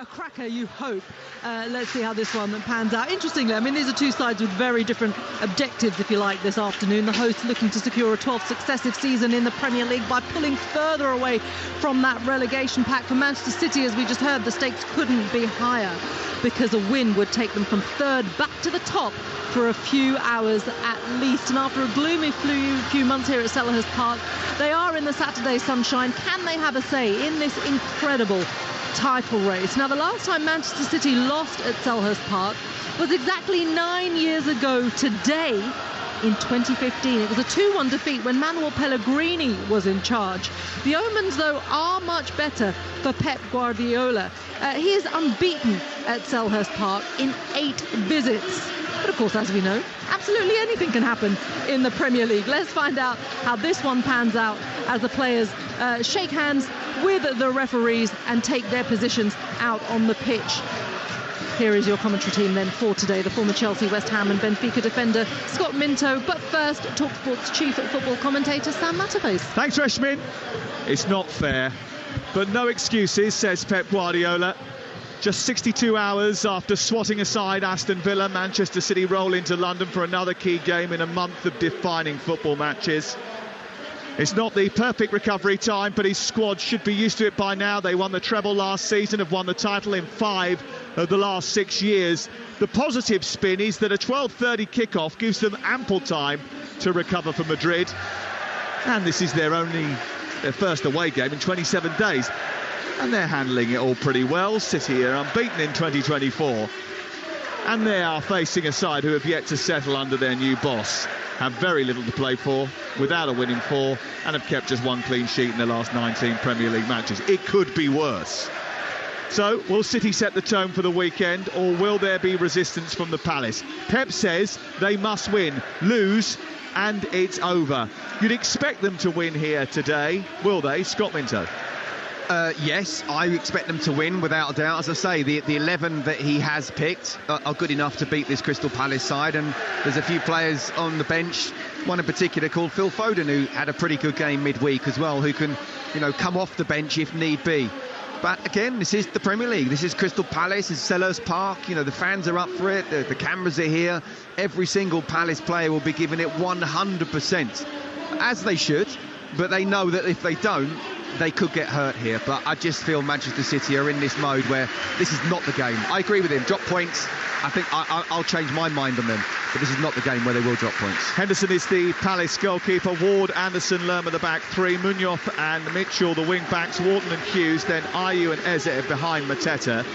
a cracker, you hope. Let's see how this one pans out. Interestingly, I mean, these are two sides with very different objectives, if you like, this afternoon. The hosts looking to secure a 12th successive season in the Premier League by pulling further away from that relegation pack. For Manchester City, as we just heard, the stakes couldn't be higher, because a win would take them from third back to the top for a few hours at least. And after a gloomy few months here at Selhurst Park, they are in the Saturday sunshine. Can they have a say in this incredible title race? Now, the last time Manchester City lost at Selhurst Park was exactly 9 years ago today, in 2015. It was a 2-1 defeat when Manuel Pellegrini was in charge. The omens, though, are much better for Pep Guardiola. He is unbeaten at Selhurst Park in 8 visits. But of course, as we know, absolutely anything can happen in the Premier League. Let's find out how this one pans out as the players shake hands with the referees and take their positions out on the pitch. Here is your commentary team then for today. The former Chelsea, West Ham and Benfica defender Scott Minto. But first, Talksport's chief football commentator Sam Matterface. Thanks, Reshmin. It's not fair, but no excuses, says Pep Guardiola. Just 62 hours after swatting aside Aston Villa, Manchester City roll into London for another key game in a month of defining football matches. It's not the perfect recovery time, but his squad should be used to it by now. They won the treble last season, have won the title in 5 of the last 6 years. The positive spin is that a 12:30 kickoff gives them ample time to recover from Madrid. And this is their first away game in 27 days. And they're handling it all pretty well. City are unbeaten in 2024. And they are facing a side who have yet to settle under their new boss. Have very little to play for, without a winning 4, and have kept just 1 clean sheet in the last 19 Premier League matches. It could be worse. So, will City set the tone for the weekend, or will there be resistance from the Palace? Pep says they must win, lose, and it's over. You'd expect them to win here today, will they, Scott Minto? Yes, I expect them to win without a doubt. As I say, the 11 that he has picked are good enough to beat this Crystal Palace side, and there's a few players on the bench, one in particular called Phil Foden, who had a pretty good game midweek as well, who can, come off the bench if need be. But again, this is the Premier League. This is Crystal Palace, it's Selhurst Park. The fans are up for it, the cameras are here. Every single Palace player will be giving it 100%, as they should, but they know that if they don't, they could get hurt here. But I just feel Manchester City are in this mode where this is not the game. I agree with him. Drop points. I think I'll change my mind on them. But this is not the game where they will drop points. Henderson is the Palace goalkeeper. Ward, Anderson, Lerma the back 3. Munoz and Mitchell the wing backs. Wharton and Hughes. Then Ayew and Eze behind Mateta.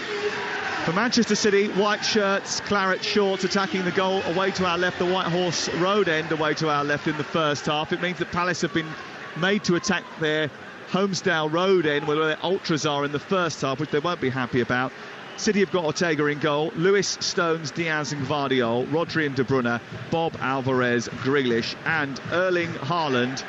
For Manchester City, white shirts, claret shorts attacking the goal away to our left. The White Horse Road end away to our left in the first half. It means that Palace have been made to attack their Holmesdale Road end, where their ultras are in the first half, which they won't be happy about. City have got Ortega in goal, Lewis, Stones, Diaz and Gvardiol, Rodri and De Bruyne, Bob, Alvarez, Grealish and Erling Haaland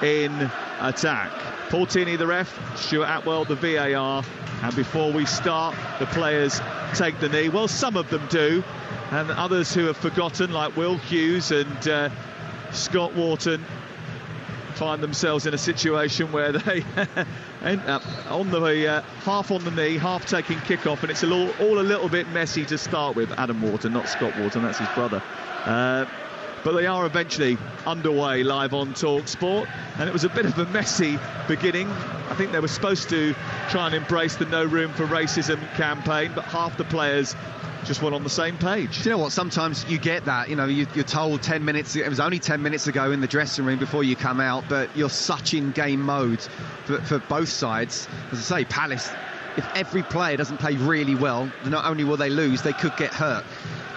in attack. Paul Tierney the ref, Stuart Atwell the VAR, and before we start, the players take the knee. Well, some of them do, and others who have forgotten, like Will Hughes and Scott Wharton, find themselves in a situation where they end up on the half on the knee, half taking kick-off, and it's all a little bit messy to start with. Adam Wharton, not Scott Wharton, that's his brother. But they are eventually underway live on Talksport, and it was a bit of a messy beginning. I think they were supposed to try and embrace the No Room for Racism campaign, but half the players just weren't on the same page. Do you know what? Sometimes you get that. You're told 10 minutes. It was only 10 minutes ago in the dressing room before you come out, but you're such in game mode for both sides. As I say, Palace, if every player doesn't play really well, not only will they lose, they could get hurt.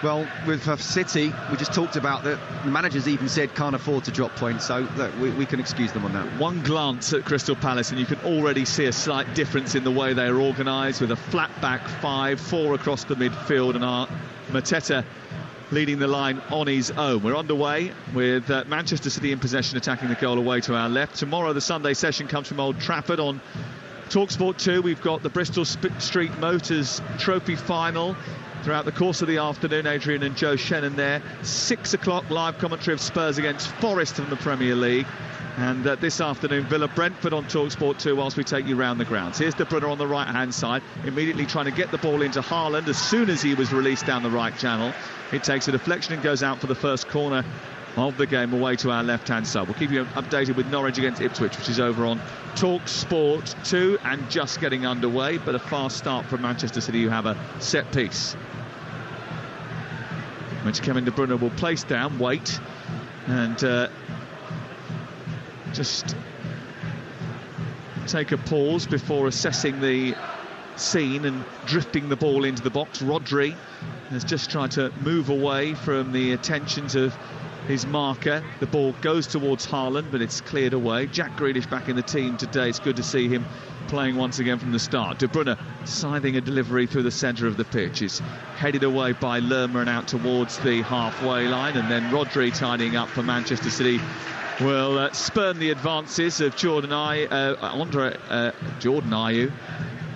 Well, with City, we just talked about that. The managers even said can't afford to drop points, so look, we can excuse them on that. One glance at Crystal Palace and you can already see a slight difference in the way they are organised, with a flat back 5, 4 across the midfield, and Mateta leading the line on his own. We're underway with Manchester City in possession, attacking the goal away to our left. Tomorrow the Sunday session comes from Old Trafford on Talksport 2. We've got the Bristol Street Motors Trophy Final throughout the course of the afternoon. Adrian and Joe Shannon there. 6 o'clock live commentary of Spurs against Forest in the Premier League. And this afternoon, Villa-Brentford on Talksport 2 whilst we take you round the grounds. Here's De Bruyne on the right-hand side, immediately trying to get the ball into Haaland as soon as he was released down the right channel. It takes a deflection and goes out for the first corner of the game away to our left-hand side. We'll keep you updated with Norwich against Ipswich, which is over on Talksport 2 and just getting underway, but a fast start from Manchester City, who have a set piece, which Kevin De Bruyne will place down, wait, and just take a pause before assessing the scene and drifting the ball into the box. Rodri has just tried to move away from the attentions of his marker. The ball goes towards Haaland, but it's cleared away. Jack Grealish back in the team today. It's good to see him playing once again from the start. De Bruyne scything a delivery through the centre of the pitch. Is headed away by Lerma and out towards the halfway line, and then Rodri tidying up for Manchester City will spurn the advances of Jordan Ayew.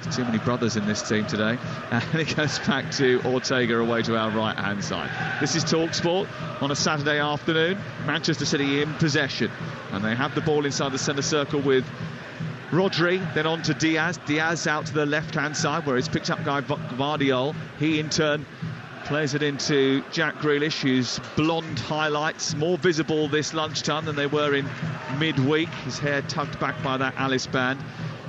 There's too many brothers in this team today. And it goes back to Ortega away to our right-hand side. This is Talksport on a Saturday afternoon. Manchester City in possession. And they have the ball inside the centre circle with Rodri, then on to Diaz. Diaz out to the left-hand side where he's picked up Guy Vardiol. He, in turn, plays it into Jack Grealish, whose blonde highlights more visible this lunchtime than they were in midweek. His hair tugged back by that Alice band.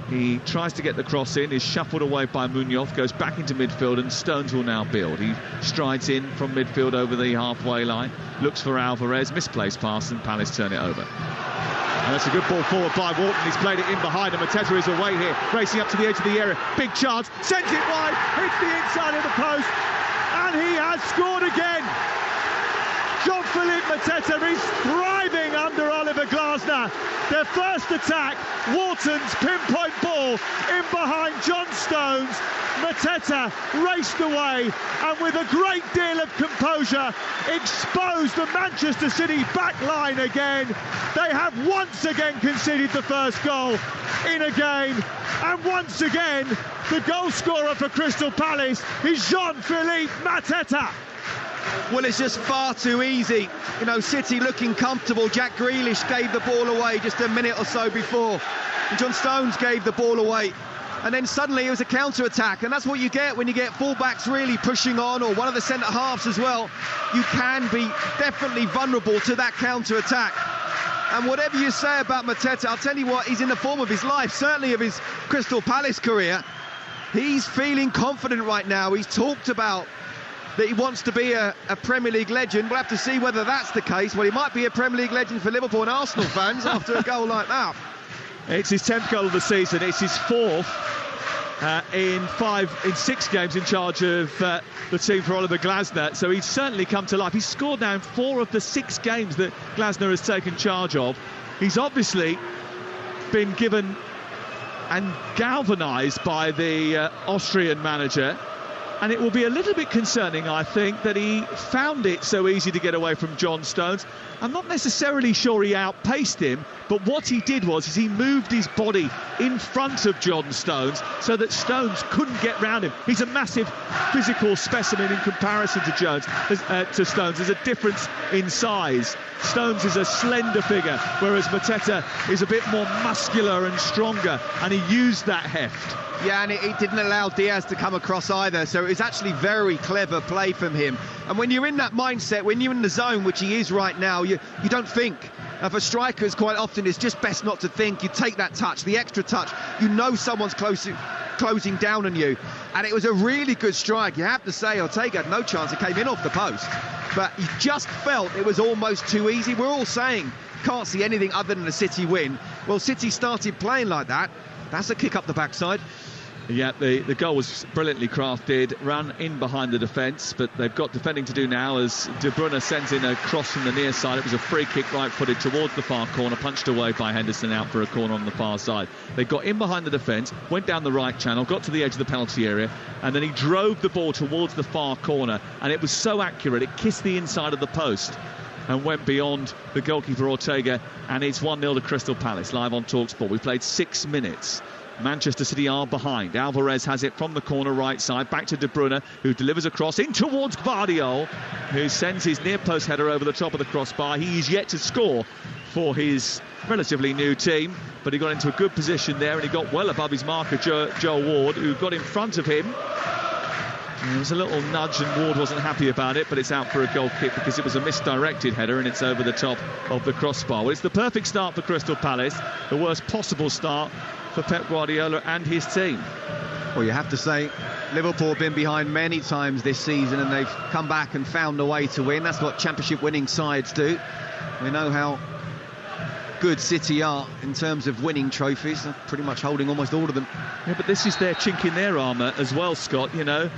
He tries to get the cross in, is shuffled away by Munoz, goes back into midfield, and Stones will now build. He strides in from midfield over the halfway line, looks for Alvarez, misplaced pass, and Palace turn it over. And that's a good ball forward by Walton. He's played it in behind, and Mateta is away here, racing up to the edge of the area. Big chance, sends it wide, hits the inside of the post, and he has scored again. Jean-Philippe Mateta is thriving under Oliver Glasner. Their first attack, Walton's pinpoint ball in behind John Stones. Mateta raced away and with a great deal of composure exposed the Manchester City back line again. They have once again conceded the first goal in a game, and once again the goal scorer for Crystal Palace is Jean-Philippe Mateta. Well, it's just far too easy. You know, City looking comfortable. Jack Grealish gave the ball away just a minute or so before. And John Stones gave the ball away. And then suddenly it was a counter-attack. And that's what you get when you get fullbacks really pushing on, or one of the centre-halves as well. You can be definitely vulnerable to that counter-attack. And whatever you say about Mateta, I'll tell you what, he's in the form of his life, certainly of his Crystal Palace career. He's feeling confident right now. He's talked about that he wants to be a Premier League legend. We'll have to see whether that's the case. Well, he might be a Premier League legend for Liverpool and Arsenal fans after a goal like that. It's his 10th goal of the season. It's his 4th in 6 games in charge of the team for Oliver Glasner. So he's certainly come to life. He's scored now in 4 of the 6 games that Glasner has taken charge of. He's obviously been given and galvanised by the Austrian manager. And it will be a little bit concerning, I think, that he found it so easy to get away from John Stones. I'm not necessarily sure he outpaced him, but what he did was he moved his body in front of John Stones so that Stones couldn't get round him. He's a massive physical specimen in comparison to Stones. There's a difference in size. Stones is a slender figure, whereas Mateta is a bit more muscular and stronger, and he used that heft. Yeah, and it didn't allow Diaz to come across either, so it was actually very clever play from him. And when you're in that mindset, when you're in the zone, which he is right now, you don't think. For strikers, quite often, it's just best not to think. You take that touch, the extra touch, you know someone's closing down on you. And it was a really good strike. You have to say, Ortega had no chance. It came in off the post. But you just felt it was almost too easy. We're all saying, can't see anything other than a City win. Well, City started playing like that. That's a kick up the backside. Yeah, the goal was brilliantly crafted, run in behind the defence, but they've got defending to do now as De Bruyne sends in a cross from the near side. It was a free kick right-footed towards the far corner, punched away by Henderson out for a corner on the far side. They got in behind the defence, went down the right channel, got to the edge of the penalty area, and then he drove the ball towards the far corner, and it was so accurate, it kissed the inside of the post and went beyond the goalkeeper Ortega, and it's 1-0 to Crystal Palace, live on Talksport. We've played 6 minutes. Manchester City are behind. Alvarez has it from the corner right side, back to De Bruyne, who delivers a cross in towards Gvardiol, who sends his near post header over the top of the crossbar. He is yet to score for his relatively new team, but he got into a good position there and he got well above his marker, Joel Ward, who got in front of him. And there was a little nudge and Ward wasn't happy about it, but it's out for a goal kick because it was a misdirected header and it's over the top of the crossbar. Well, it's the perfect start for Crystal Palace, the worst possible start for Pep Guardiola and his team. Well, you have to say, Liverpool have been behind many times this season and they've come back and found a way to win. That's what championship winning sides do. We know how good City are in terms of winning trophies. They're pretty much holding almost all of them. Yeah, but this is their chink in their armour as well, Scott. You know,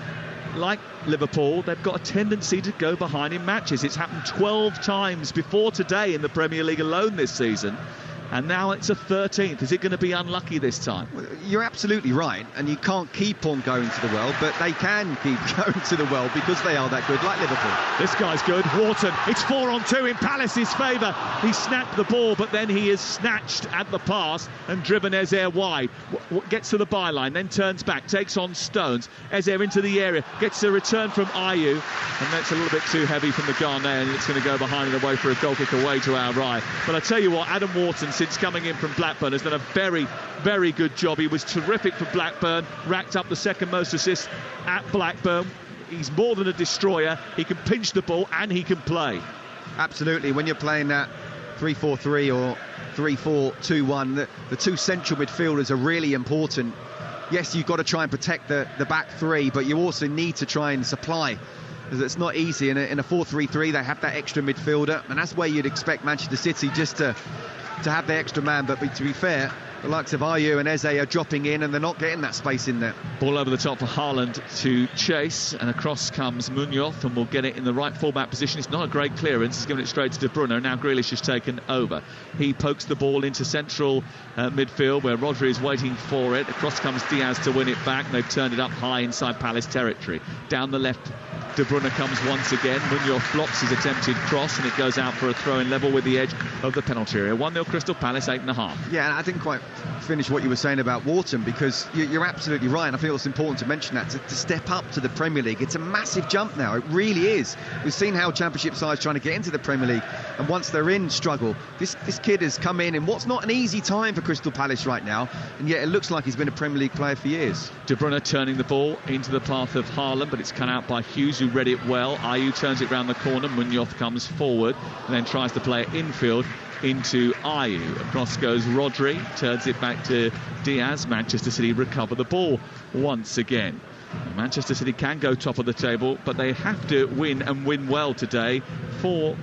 like Liverpool, they've got a tendency to go behind in matches. It's happened 12 times before today in the Premier League alone this season. And now it's a 13th. Is it going to be unlucky this time? Well, you're absolutely right, and you can't keep on going to the well, but they can keep going to the well because they are that good, like Liverpool. This guy's good. Wharton, it's 4-on-2 in Palace's favour. He snapped the ball, but then he is snatched at the pass and driven Ezer wide. Gets to the byline, then turns back, takes on Stones. Ezer into the area, gets a return from Ayew, and that's a little bit too heavy from the Ghanaian, and it's going to go behind and away for a goal kick away to our right. But I tell you what, Adam Wharton, since coming in from Blackburn, has done a very, very good job. He was terrific for Blackburn, racked up the second most assists at Blackburn. He's more than a destroyer. He can pinch the ball and he can play. Absolutely. When you're playing that 3-4-3 or 3-4-2-1, the two central midfielders are really important. Yes, you've got to try and protect the back three, but you also need to try and supply. It's not easy. In a 4-3-3, they have that extra midfielder, and that's where you'd expect Manchester City just to have the extra man. But to be fair, the likes of Ayew and Eze are dropping in and they're not getting that space in there. Ball over the top for Haaland to chase, and across comes Munoz and will get it in the right full-back position. It's not a great clearance. He's given it straight to De Bruyne, and now Grealish has taken over. He pokes the ball into central midfield where Rodri is waiting for it. Across comes Diaz to win it back. They've turned it up high inside Palace territory. Down the left, De Bruyne comes once again. Munoz blocks his attempted cross and it goes out for a throw-in level with the edge of the penalty area. 1-0 Crystal Palace, 8.5. Yeah, and I didn't quite finish what you were saying about Wharton, because you're absolutely right, and I feel it's important to mention that, to step up to the Premier League. It's a massive jump now, it really is. We've seen how Championship sides trying to get into the Premier League, and once they're in, struggle. This kid has come in what's not an easy time for Crystal Palace right now, and yet it looks like he's been a Premier League player for years. De Bruyne turning the ball into the path of Haaland, but it's cut out by Hughes, who read it well. Ayew turns it round the corner, Munoz comes forward and then tries to play it infield into Ayew. Across goes Rodri, turns it back to Diaz. Manchester City recover the ball once again. Manchester City can go top of the table, but they have to win and win well today. 4-0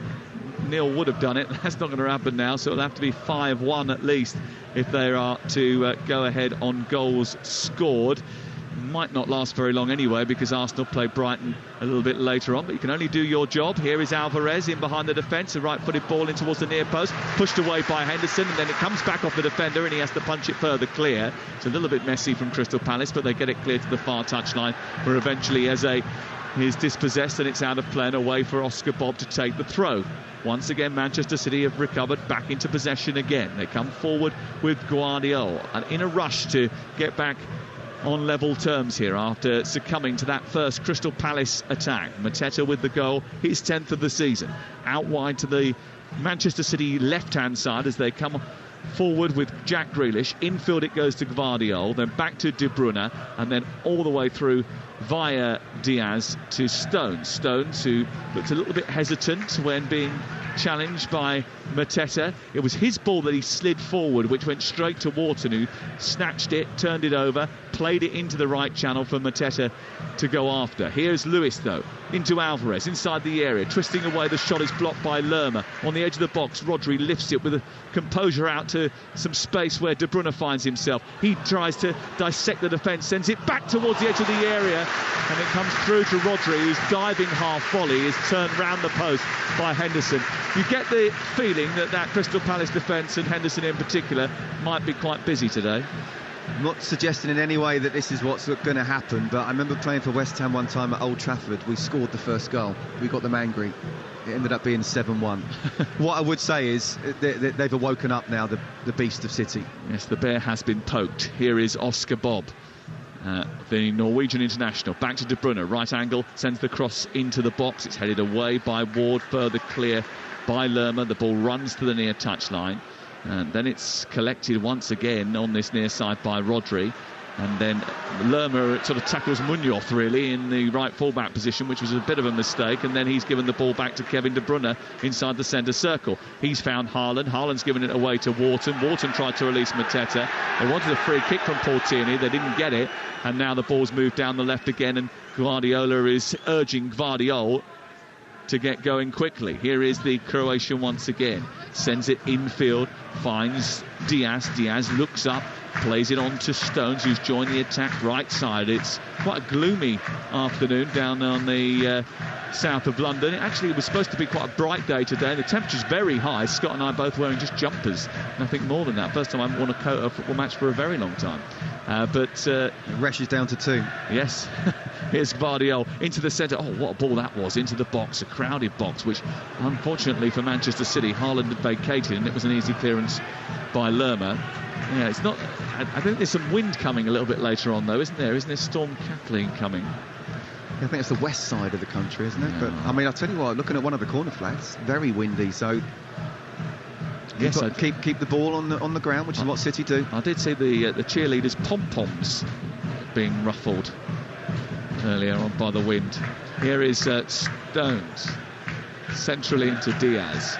would have done it. That's not going to happen now, so it'll have to be 5-1 at least if they are to go ahead on goals scored. Might not last very long anyway, because Arsenal play Brighton a little bit later on, but you can only do your job. Here is Alvarez in behind the defence, a right-footed ball in towards the near post, pushed away by Henderson, and then it comes back off the defender and he has to punch it further clear. It's a little bit messy from Crystal Palace, but they get it clear to the far touchline, where eventually Eze is dispossessed and it's out of play and away for Oscar Bob to take the throw. Once again, Manchester City have recovered back into possession again. They come forward with Guardiola and in a rush to get back on level terms here after succumbing to that first Crystal Palace attack. Mateta with the goal, his 10th of the season. Out wide to the Manchester City left-hand side as they come forward with Jack Grealish. Infield it goes to Gvardiol, then back to De Bruyne, and then all the way through via Diaz to Stones. Stones, who looked a little bit hesitant when being challenged by Mateta. It was his ball that he slid forward, which went straight to Wharton, who snatched it, turned it over, played it into the right channel for Mateta to go after. Here's Lewis, though, into Alvarez, inside the area, twisting away. The shot is blocked by Lerma. On the edge of the box, Rodri lifts it with a composure out to some space where De Bruyne finds himself. He tries to dissect the defence, sends it back towards the edge of the area, and it comes through to Rodri, whose diving half volley is turned round the post by Henderson. You get the feeling that Crystal Palace defence, and Henderson in particular, might be quite busy today. I'm not suggesting in any way that this is what's going to happen, but I remember playing for West Ham one time at Old Trafford. We scored the first goal. We got them angry. It ended up being 7-1. What I would say is they've awoken up now, the beast of City. Yes, the bear has been poked. Here is Oscar Bob. the Norwegian international. Back to De Bruyne, right angle, sends the cross into the box. It's headed away by Ward, further clear by Lerma. The ball runs to the near touchline, and then it's collected once again on this near side by Rodri. And then Lerma sort of tackles Munoz really in the right fullback position, which was a bit of a mistake. And then he's given the ball back to Kevin De Bruyne inside the centre circle. He's found Haaland. Haaland's given it away to Wharton. Wharton tried to release Mateta. They wanted a free kick from Portierney. They didn't get it. And now the ball's moved down the left again. And Guardiola is urging Gvardiol to get going quickly. Here is the Croatian once again. Sends it infield. Finds Diaz. Diaz looks up. Plays it on to Stones, who's joined the attack right side. It's quite a gloomy afternoon down on the south of London. It was supposed to be quite a bright day today. The temperature's very high. Scott and I both wearing just jumpers. Nothing more than that. First time I've worn a coat at a football match for a very long time. Resh is down to 2. Yes. Here's Gvardiol into the centre. Oh, what a ball that was. Into the box, a crowded box, which unfortunately for Manchester City, Haaland had vacated, and it was an easy clearance by Lerma. Yeah, it's not. I think there's some wind coming a little bit later on, though, isn't there? Isn't there Storm Kathleen coming? I think it's the west side of the country, isn't it? But I mean, I'll tell you what, looking at one of the corner flags, very windy, so yes, keep the ball on the ground, which is what City do. I did see the cheerleaders' pom-poms being ruffled earlier on by the wind. Here is Stones, centrally into Diaz.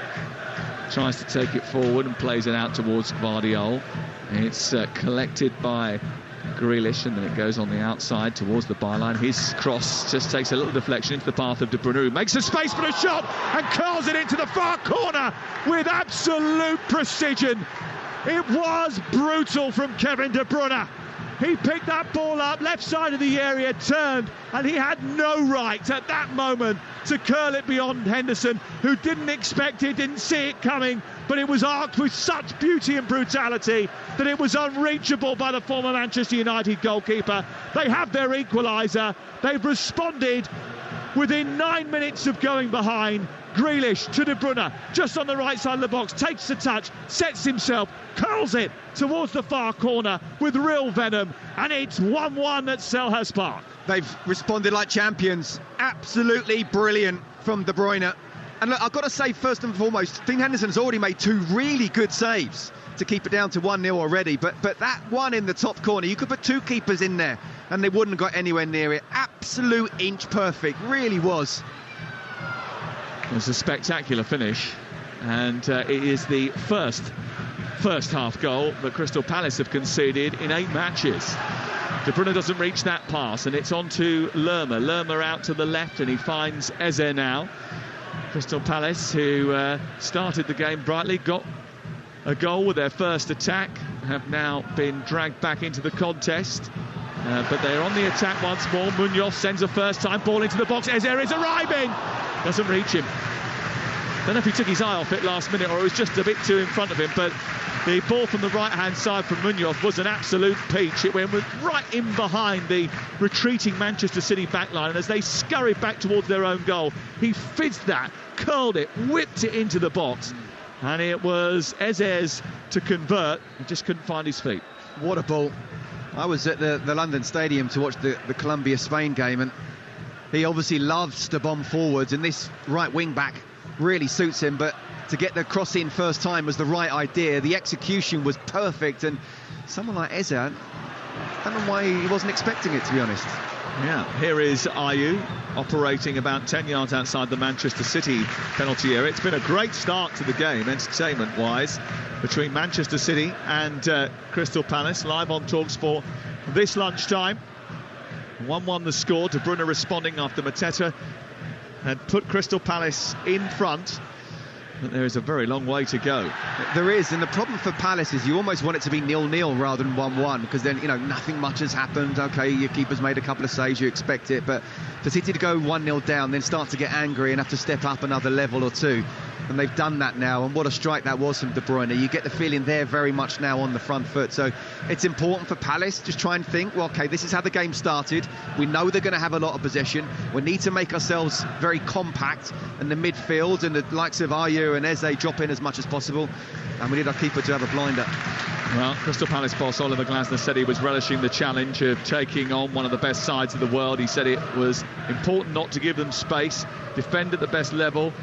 Tries to take it forward and plays it out towards Gvardiol. It's collected by Grealish, and then it goes on the outside towards the byline. His cross just takes a little deflection into the path of De Bruyne, who makes a space for a shot and curls it into the far corner with absolute precision. It was brutal from Kevin De Bruyne. He picked that ball up, left side of the area, turned, and he had no right at that moment to curl it beyond Henderson, who didn't expect it, didn't see it coming, but it was arced with such beauty and brutality that it was unreachable by the former Manchester United goalkeeper. They have their equaliser. They've responded within 9 minutes of going behind. Grealish to De Bruyne, just on the right side of the box, takes the touch, sets himself, curls it towards the far corner with real venom, and it's 1-1 at Selhurst Park. They've responded like champions. Absolutely brilliant from De Bruyne. And look, I've got to say, first and foremost, Dean Henderson's already made 2 really good saves to keep it down to 1-0 already. But that one in the top corner, you could put 2 keepers in there and they wouldn't have got anywhere near it. Absolute inch perfect, really was. It was a spectacular finish, and it is the first half goal that Crystal Palace have conceded in 8 matches. De Bruyne doesn't reach that pass, and it's on to Lerma. Lerma out to the left, and he finds Eze now. Crystal Palace, who started the game brightly, got a goal with their first attack, have now been dragged back into the contest. But they're on the attack once more. Munoz sends a first-time ball into the box. Eze is arriving. Doesn't reach him. Don't know if he took his eye off it last minute or it was just a bit too in front of him, but the ball from the right-hand side from Munoz was an absolute peach. It went right in behind the retreating Manchester City backline, and as they scurried back towards their own goal, he fizzed that, curled it, whipped it into the box, and it was Eze's to convert. He just couldn't find his feet. What a ball. I was at the London Stadium to watch the Colombia-Spain game, and he obviously loves to bomb forwards, and this right wing-back really suits him, but to get the cross in first time was the right idea. The execution was perfect, and someone like Eze, I don't know why he wasn't expecting it, to be honest. Yeah, here is Ayew operating about 10 yards outside the Manchester City penalty area. It's been a great start to the game, entertainment-wise, between Manchester City and Crystal Palace, live on Talksport this lunchtime. 1-1 the score. De Bruyne responding after Mateta had put Crystal Palace in front. But there is a very long way to go. There is, and the problem for Palace is you almost want it to be 0-0 rather than 1-1, because then, you know, nothing much has happened. OK, your keeper's made a couple of saves, you expect it, but for City to go 1-0 down, then start to get angry and have to step up another level or two, And they've done that now, and what a strike that was from De Bruyne. You get the feeling they're very much now on the front foot. So it's important for Palace, just try and think, well, OK, this is how the game started. We know they're going to have a lot of possession. We need to make ourselves very compact in the midfield, and the likes of Ayew and Eze drop in as much as possible. And we need our keeper to have a blinder. Well, Crystal Palace boss Oliver Glasner said he was relishing the challenge of taking on one of the best sides of the world. He said it was important not to give them space, defend at the best level,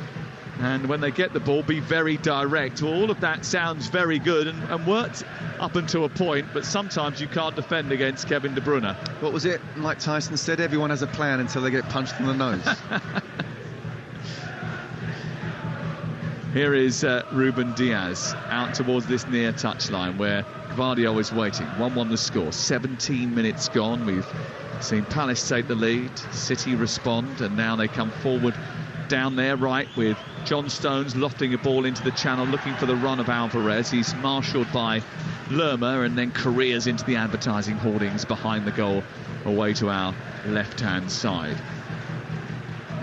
and when they get the ball, be very direct. Well, all of that sounds very good and worked up until a point, but sometimes you can't defend against Kevin De Bruyne. What was it Mike Tyson said? Everyone has a plan until they get punched in the nose. Here is Ruben Diaz out towards this near touchline where Gvardiol is waiting. 1-1 the score, 17 minutes gone. We've seen Palace take the lead, City respond, and now they come forward down there right with John Stones lofting a ball into the channel, looking for the run of Alvarez. He's marshalled by Lerma and then careers into the advertising hoardings behind the goal away to our left-hand side.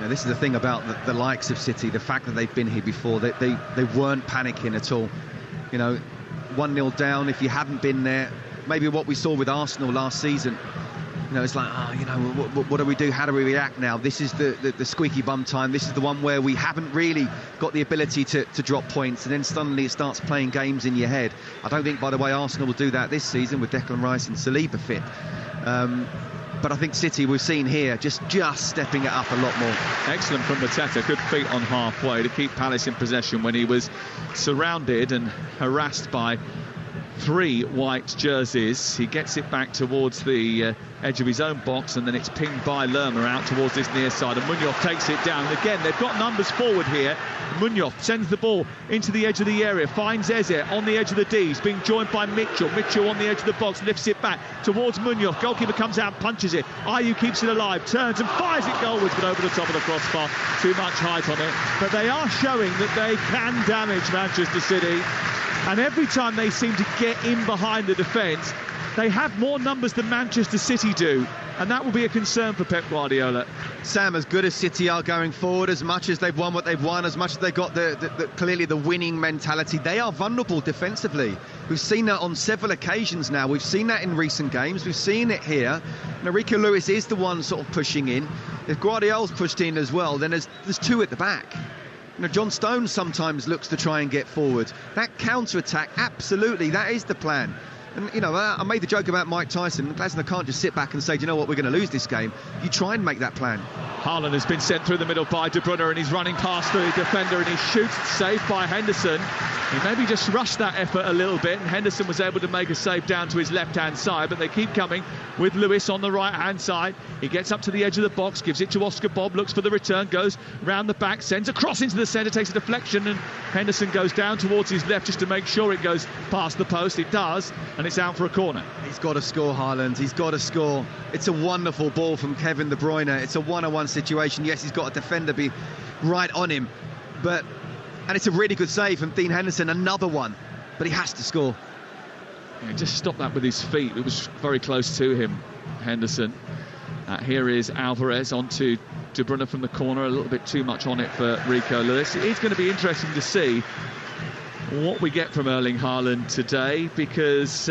Now, this is the thing about the likes of City, the fact that they've been here before, that they weren't panicking at all. You know, 1-0 down, if you haven't been there, maybe what we saw with Arsenal last season, you know, it's like, what do we do? How do we react now? This is the squeaky bum time. This is the one where we haven't really got the ability to drop points, and then suddenly it starts playing games in your head. I don't think, by the way, Arsenal will do that this season with Declan Rice and Saliba fit. But I think City, we've seen here, just stepping it up a lot more. Excellent from Mateta, good feet on halfway to keep Palace in possession when he was surrounded and harassed by 3 white jerseys. He gets it back towards the edge of his own box, and then it's pinged by Lerma out towards this near side, and Munoz takes it down. And again, they've got numbers forward here. Munoz sends the ball into the edge of the area, finds Eze on the edge of the D's, being joined by Mitchell. Mitchell on the edge of the box, lifts it back towards Munoz. Goalkeeper comes out, punches it. Ayew keeps it alive, turns and fires it goalwards, but over the top of the crossbar. Too much height on it. But they are showing that they can damage Manchester City. And every time they seem to get in behind the defence, they have more numbers than Manchester City do. And that will be a concern for Pep Guardiola. Sam, as good as City are going forward, as much as they've won what they've won, as much as they've got clearly the winning mentality, they are vulnerable defensively. We've seen that on several occasions now. We've seen that in recent games. We've seen it here. And Rico Lewis is the one sort of pushing in. If Guardiola's pushed in as well, then there's 2 at the back. You know, John Stones sometimes looks to try and get forward. That counter-attack, absolutely, that is the plan. And, you know, I made the joke about Mike Tyson. Glasner can't just sit back and say, do you know what, we're going to lose this game. You try and make that plan. Haaland has been sent through the middle by De Bruyne, and he's running past the defender, and he shoots, saved by Henderson. He maybe just rushed that effort a little bit, and Henderson was able to make a save down to his left-hand side, but they keep coming with Lewis on the right-hand side. He gets up to the edge of the box, gives it to Oscar Bob, looks for the return, goes round the back, sends a cross into the centre, takes a deflection, and Henderson goes down towards his left just to make sure it goes past the post. It does, and it's out for a corner. He's got to score, Haaland. He's got to score. It's a wonderful ball from Kevin De Bruyne. It's a one-on-one situation. Yes, he's got a defender be right on him, and it's a really good save from Dean Henderson, another one, but he has to score. Yeah, just stopped that with his feet. It was very close to him, Henderson. Here is Alvarez onto De Bruyne from the corner, a little bit too much on it for Rico Lewis. It's going to be interesting to see what we get from Erling Haaland today, because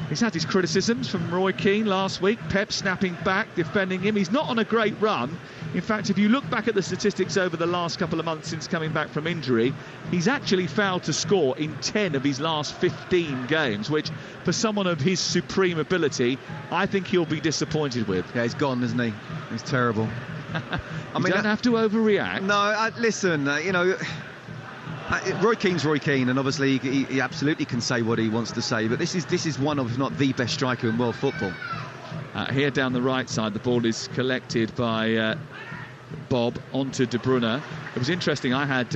he's had his criticisms from Roy Keane last week. Pep snapping back, defending him. He's not on a great run. In fact, if you look back at the statistics over the last couple of months since coming back from injury, he's actually failed to score in 10 of his last 15 games, which, for someone of his supreme ability, I think he'll be disappointed with. Yeah, he's gone, isn't he? He's terrible. You don't have to overreact. No, listen, you know, Roy Keane's Roy Keane, and obviously he absolutely can say what he wants to say, but this is one of, if not the best striker in world football. Here down the right side, the ball is collected by Bob onto De Bruyne. It was interesting, I had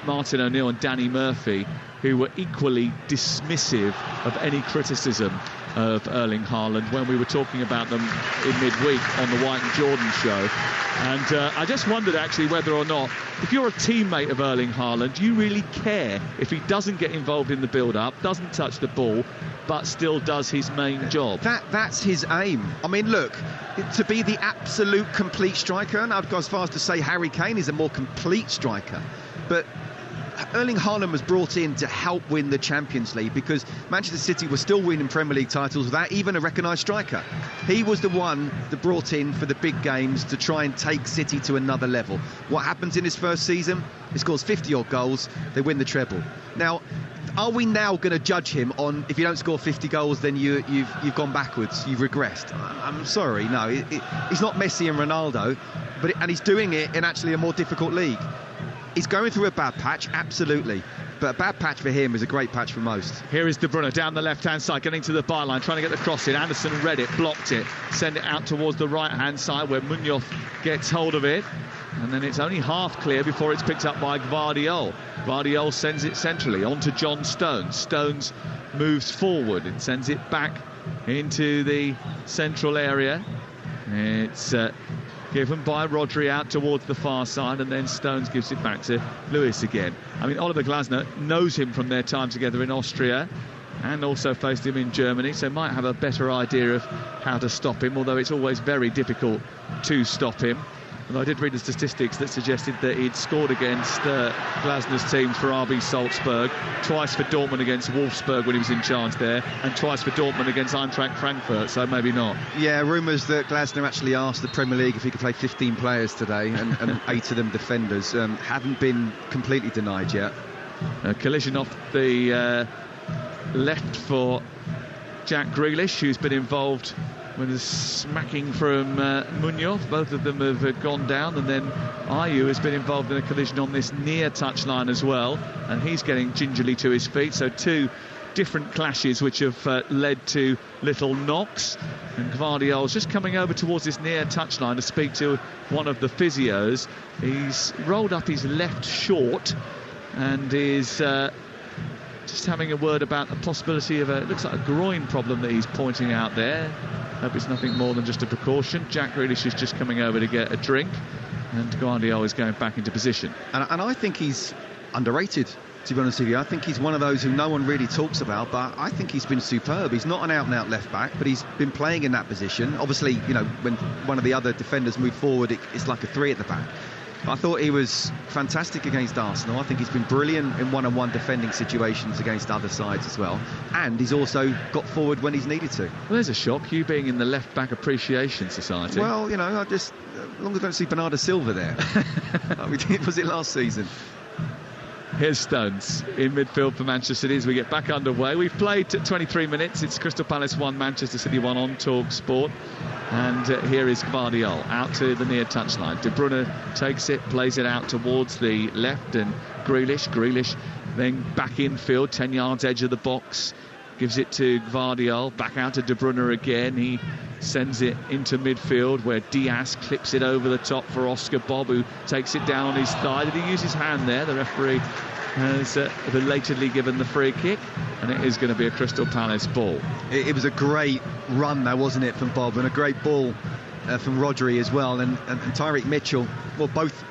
Martin O'Neill and Danny Murphy who were equally dismissive of any criticism of Erling Haaland when we were talking about them in midweek on the White and Jordan show. And I just wondered actually whether or not, if you're a teammate of Erling Haaland, you really care if he doesn't get involved in the build-up, doesn't touch the ball, but still does his main job. That's his aim. I mean, look, to be the absolute complete striker, and I'd go as far as to say Harry Kane is a more complete striker, but Erling Haaland was brought in to help win the Champions League because Manchester City were still winning Premier League titles without even a recognised striker. He was the one that brought in for the big games to try and take City to another level. What happens in his first season? He scores 50-odd goals, they win the treble. Now, are we now going to judge him on, if you don't score 50 goals, then you've gone backwards, you've regressed? I'm sorry, no. He's not Messi and Ronaldo, and he's doing it in actually a more difficult league. He's going through a bad patch, absolutely. But a bad patch for him is a great patch for most. Here is De Bruyne down the left-hand side, getting to the byline, trying to get the cross in. Anderson read it, blocked it, send it out towards the right-hand side where Munoz gets hold of it. And then it's only half clear before it's picked up by Gvardiol. Gvardiol sends it centrally onto John Stones. Stones moves forward and sends it back into the central area. It's given by Rodri out towards the far side, and then Stones gives it back to Lewis again. I mean, Oliver Glasner knows him from their time together in Austria and also faced him in Germany, so might have a better idea of how to stop him, although it's always very difficult to stop him. Although I did read the statistics that suggested that he'd scored against Glasner's teams for RB Salzburg, twice for Dortmund against Wolfsburg when he was in charge there, and twice for Dortmund against Eintracht Frankfurt, so maybe not. Yeah, rumours that Glasner actually asked the Premier League if he could play 15 players today, and 8 of them defenders. Haven't been completely denied yet. A collision off the left for Jack Grealish, who's been involved with a smacking from Munoz. Both of them have gone down, and then Ayew has been involved in a collision on this near touchline as well, and he's getting gingerly to his feet. So 2 different clashes which have led to little knocks, and Gvardiol's just coming over towards this near touchline to speak to one of the physios. He's rolled up his left short and is just having a word about the possibility of it looks like a groin problem that he's pointing out there. Hope it's nothing more than just a precaution. Jack Grealish is just coming over to get a drink, and Gvardiol is going back into position. And I think he's underrated, to be honest with you. I think he's one of those who no one really talks about, but I think he's been superb. He's not an out-and-out left-back, but he's been playing in that position. Obviously, you know, when one of the other defenders move forward, it's like a 3 at the back. I thought he was fantastic against Arsenal. I think he's been brilliant in one-on-one defending situations against other sides as well. And he's also got forward when he's needed to. Well, there's a shock, you being in the Left-Back Appreciation Society. Well, you know, as long as I don't see Bernardo Silva there. We did, was it last season? Here's Stones in midfield for Manchester City as we get back underway. We've played 23 minutes. It's Crystal Palace 1, Manchester City 1 on Talksport. And here is Gvardiol out to the near touchline. De Bruyne takes it, plays it out towards the left, and Grealish then back infield, 10 yards edge of the box, gives it to Gvardiol, back out to De Bruyne again. He sends it into midfield where Diaz clips it over the top for Oscar Bob, who takes it down on his thigh. Did he use his hand there? The referee has belatedly given the free kick, and it is going to be a Crystal Palace ball. It was a great run though, wasn't it, from Bob, and a great ball from Rodri as well, and Tyreek Mitchell. Well, both,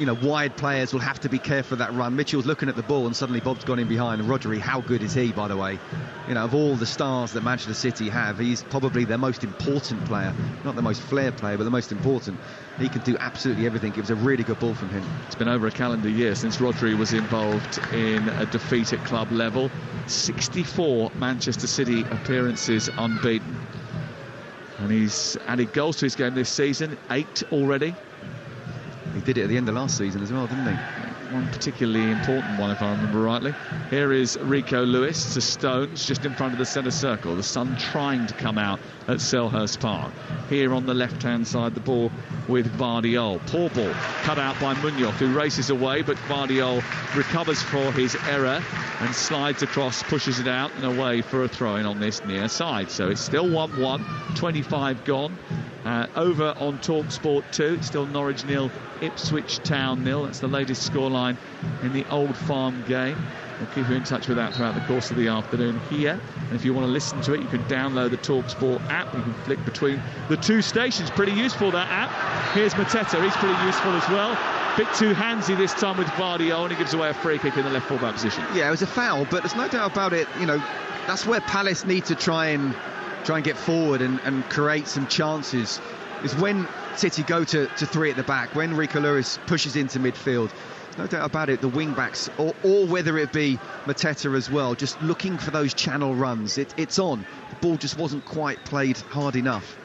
you know, wide players will have to be careful of that run. Mitchell's looking at the ball and suddenly Bob's gone in behind, and Rodri, how good is he, by the way? You know, of all the stars that Manchester City have, he's probably their most important player. Not the most flair player, but the most important. He can do absolutely everything. It was a really good ball from him. It's been over a calendar year since Rodri was involved in a defeat at club level. 64 Manchester City appearances unbeaten. And he's added goals to his game this season, 8 already. He did it at the end of last season as well, didn't he? One particularly important one, if I remember rightly. Here is Rico Lewis to Stones, just in front of the centre circle. The sun trying to come out at Selhurst Park. Here on the left-hand side, the ball with Gvardiol. Poor ball, cut out by Munoz, who races away, but Gvardiol recovers for his error and slides across, pushes it out and away for a throw-in on this near side. So it's still 1-1, 25 gone. Over on Talksport 2, it's still Norwich 0, Ipswich Town 0. That's the latest scoreline in the Old Farm game. We'll keep you in touch with that throughout the course of the afternoon here. And if you want to listen to it, you can download the Talksport app. You can flick between the two stations. Pretty useful, that app. Here's Mateta. He's pretty useful as well. Bit too handsy this time with Vardio, and he gives away a free kick in the left full-back position. Yeah, it was a foul, but there's no doubt about it. You know, that's where Palace need to try and get forward and create some chances, is when City go to three at the back, when Rico Lewis pushes into midfield. No doubt about it, the wing-backs, or whether it be Mateta as well, just looking for those channel runs. It's on. The ball just wasn't quite played hard enough.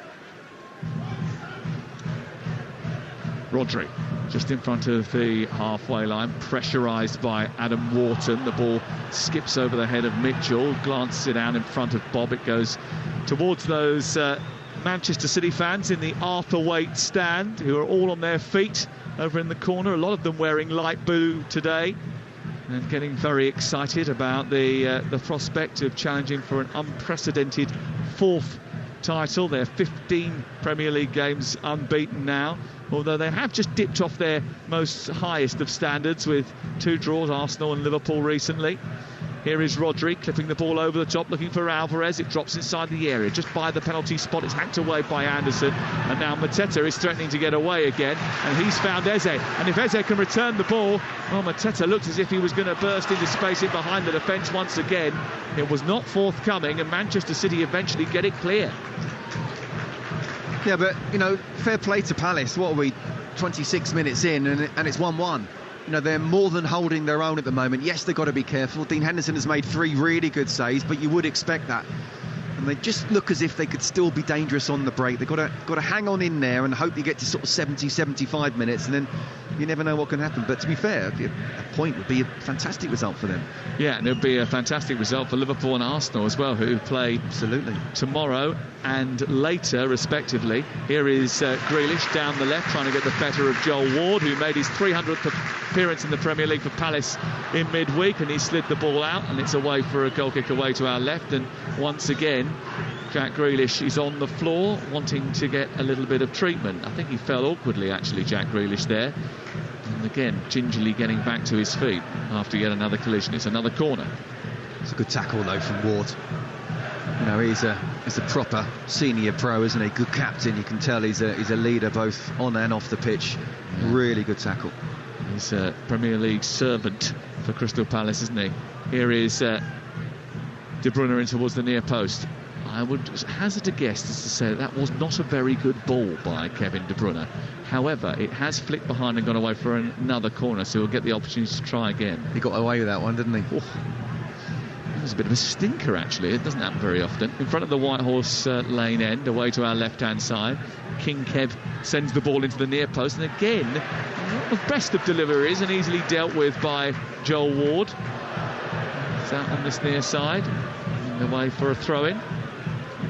Rodri, just in front of the halfway line, pressurised by Adam Wharton. The ball skips over the head of Mitchell, glances it down in front of Bob. It goes towards those Manchester City fans in the Arthur Waite stand, who are all on their feet over in the corner. A lot of them wearing light blue today and getting very excited about the prospect of challenging for an unprecedented fourth title. They're 15 Premier League games unbeaten now, although they have just dipped off their most highest of standards with 2 draws, Arsenal and Liverpool recently. Here is Rodri clipping the ball over the top, looking for Alvarez. It drops inside the area, just by the penalty spot. It's hacked away by Anderson, and now Mateta is threatening to get away again, and he's found Eze. And if Eze can return the ball, well, Mateta looked as if he was going to burst into space in behind the defence once again. It was not forthcoming, and Manchester City eventually get it clear. Yeah, but, you know, fair play to Palace. What are we, 26 minutes in, and it's 1-1. You know, they're more than holding their own at the moment. Yes, they've got to be careful. Dean Henderson has made 3 really good saves, but you would expect that. And they just look as if they could still be dangerous on the break. They've got to hang on in there and hope you get to sort of 70, 75 minutes, and then you never know what can happen. But to be fair, a point would be a fantastic result for them. Yeah, and it would be a fantastic result for Liverpool and Arsenal as well, who play tomorrow and later, respectively. Here is Grealish down the left, trying to get the better of Joel Ward, who made his 300th appearance in the Premier League for Palace in midweek, and he slid the ball out, and it's away for a goal kick away to our left. And once again, Jack Grealish is on the floor, wanting to get a little bit of treatment. I think he fell awkwardly, actually, Jack Grealish there. And again, gingerly getting back to his feet after yet another collision. It's another corner. It's a good tackle, though, from Ward. You know, he's a proper senior pro, isn't he? Good captain. You can tell he's a leader both on and off the pitch. Yeah. Really good tackle. He's a Premier League servant for Crystal Palace, isn't he? Here is De Bruyne in towards the near post. I would hazard a guess as to say that was not a very good ball by Kevin De Bruyne. However, it has flicked behind and gone away for another corner, so he'll get the opportunity to try again. He got away with that one, didn't he? Oh, it was a bit of a stinker, actually. It doesn't happen very often. In front of the White Horse Lane end, away to our left-hand side. King Kev sends the ball into the near post, and again, not the best of deliveries, and easily dealt with by Joel Ward. It's out on this near side, and away for a throw-in.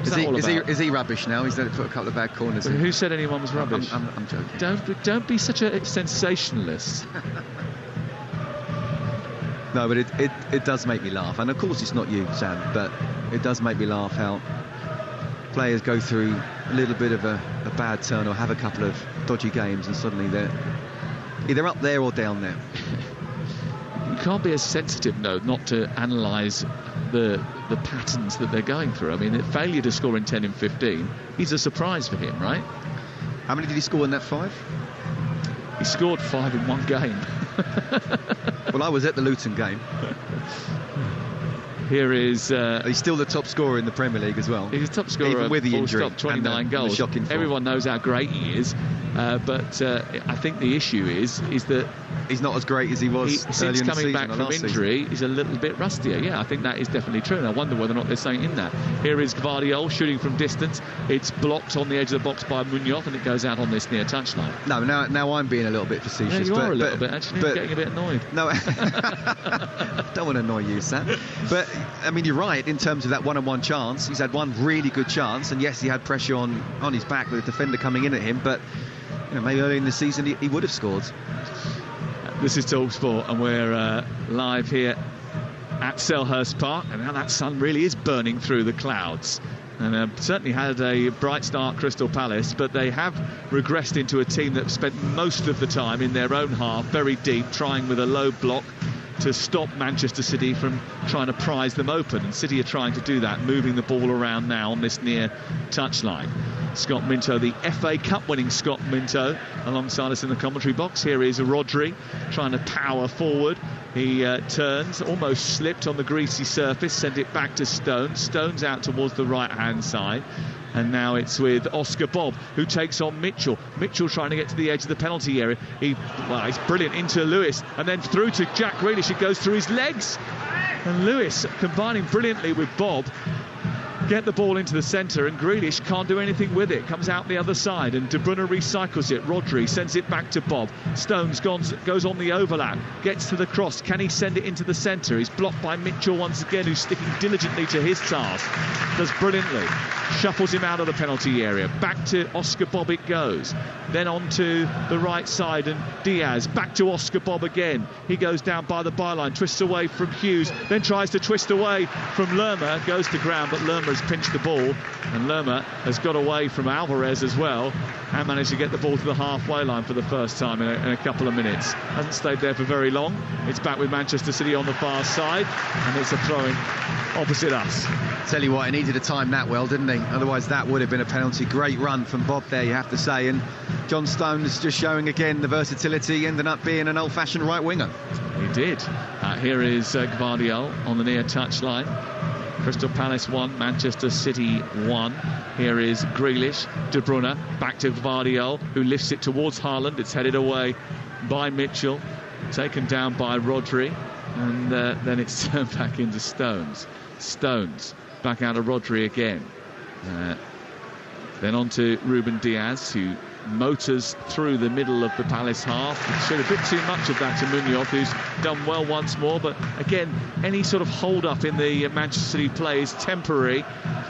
Is he rubbish now? He's put a couple of bad corners in. Who said anyone was rubbish? I'm joking. Don't be such a sensationalist. No, but it does make me laugh. And of course it's not you, Sam, but it does make me laugh how players go through a little bit of a bad turn or have a couple of dodgy games, and suddenly they're either up there or down there. You can't be as sensitive, no, not to analyse the patterns that they're going through. I mean, the failure to score in 10 and 15 is a surprise for him, right? How many did he score in that 5? He scored 5 in one game. Well, I was at the Luton game. Here is... he's still the top scorer in the Premier League as well. He's the top scorer, even with the injury, 29 goals. Everyone knows how great he is, but I think the issue is that he's not as great as he was since coming back from injury. He's a little bit rustier. Yeah, I think that is definitely true, and I wonder whether or not they're saying in that. Here is Gvardiol shooting from distance. It's blocked on the edge of the box by Munoz, and it goes out on this near touchline. No, now I'm being a little bit facetious. Yeah, you are a little bit, actually. You're getting a bit annoyed. No, don't want to annoy you, Sam. But I mean, you're right in terms of that one-on-one chance. He's had one really good chance, and yes, he had pressure on his back with the defender coming in at him, but you know, maybe early in the season he would have scored. This is Talksport, and we're live here at Selhurst Park, and now that sun really is burning through the clouds. and certainly had a bright start, Crystal Palace, but they have regressed into a team that spent most of the time in their own half, very deep, trying with a low block to stop Manchester City from trying to prise them open, and City are trying to do that, moving the ball around now on this near touchline. Scott Minto, the FA Cup winning Scott Minto, alongside us in the commentary box. Here is Rodri trying to power forward. He turns, almost slipped on the greasy surface, sent it back to Stones. Stones out towards the right-hand side. And now it's with Oscar Bob, who takes on Mitchell. Mitchell trying to get to the edge of the penalty area. He's brilliant into Lewis, and then through to Jack Grealish. It goes through his legs. And Lewis, combining brilliantly with Bob, get the ball into the centre, and Grealish can't do anything with it. Comes out the other side, and De Bruyne recycles it. Rodri sends it back to Bob. Stones goes on the overlap, gets to the cross. Can he send it into the centre? He's blocked by Mitchell once again, who's sticking diligently to his task. Does brilliantly. Shuffles him out of the penalty area. Back to Oscar Bob it goes. Then on to the right side, and Diaz. Back to Oscar Bob again. He goes down by the byline, twists away from Hughes, then tries to twist away from Lerma. Goes to ground, but Lerma has pinched the ball, and Lerma has got away from Alvarez as well, and managed to get the ball to the halfway line for the first time in a couple of minutes. Hasn't stayed there for very long. It's back with Manchester City on the far side, and it's a throw-in opposite us. Tell you what, he needed to time that well, didn't he? Otherwise that would have been a penalty. Great run from Bob there, you have to say, and John Stones just showing again the versatility, ending up being an old-fashioned right winger. He did. Here is Gvardiol on the near touchline. Crystal Palace 1, Manchester City 1. Here is Grealish, De Bruyne, back to Gvardiol, who lifts it towards Haaland. It's headed away by Mitchell, taken down by Rodri, and then it's turned back into Stones. Stones back out of Rodri again. Then on to Ruben Diaz, who motors through the middle of the Palace half. Showed a bit too much of that to Munoz, who's done well once more, but again, any sort of hold-up in the Manchester City play is temporary,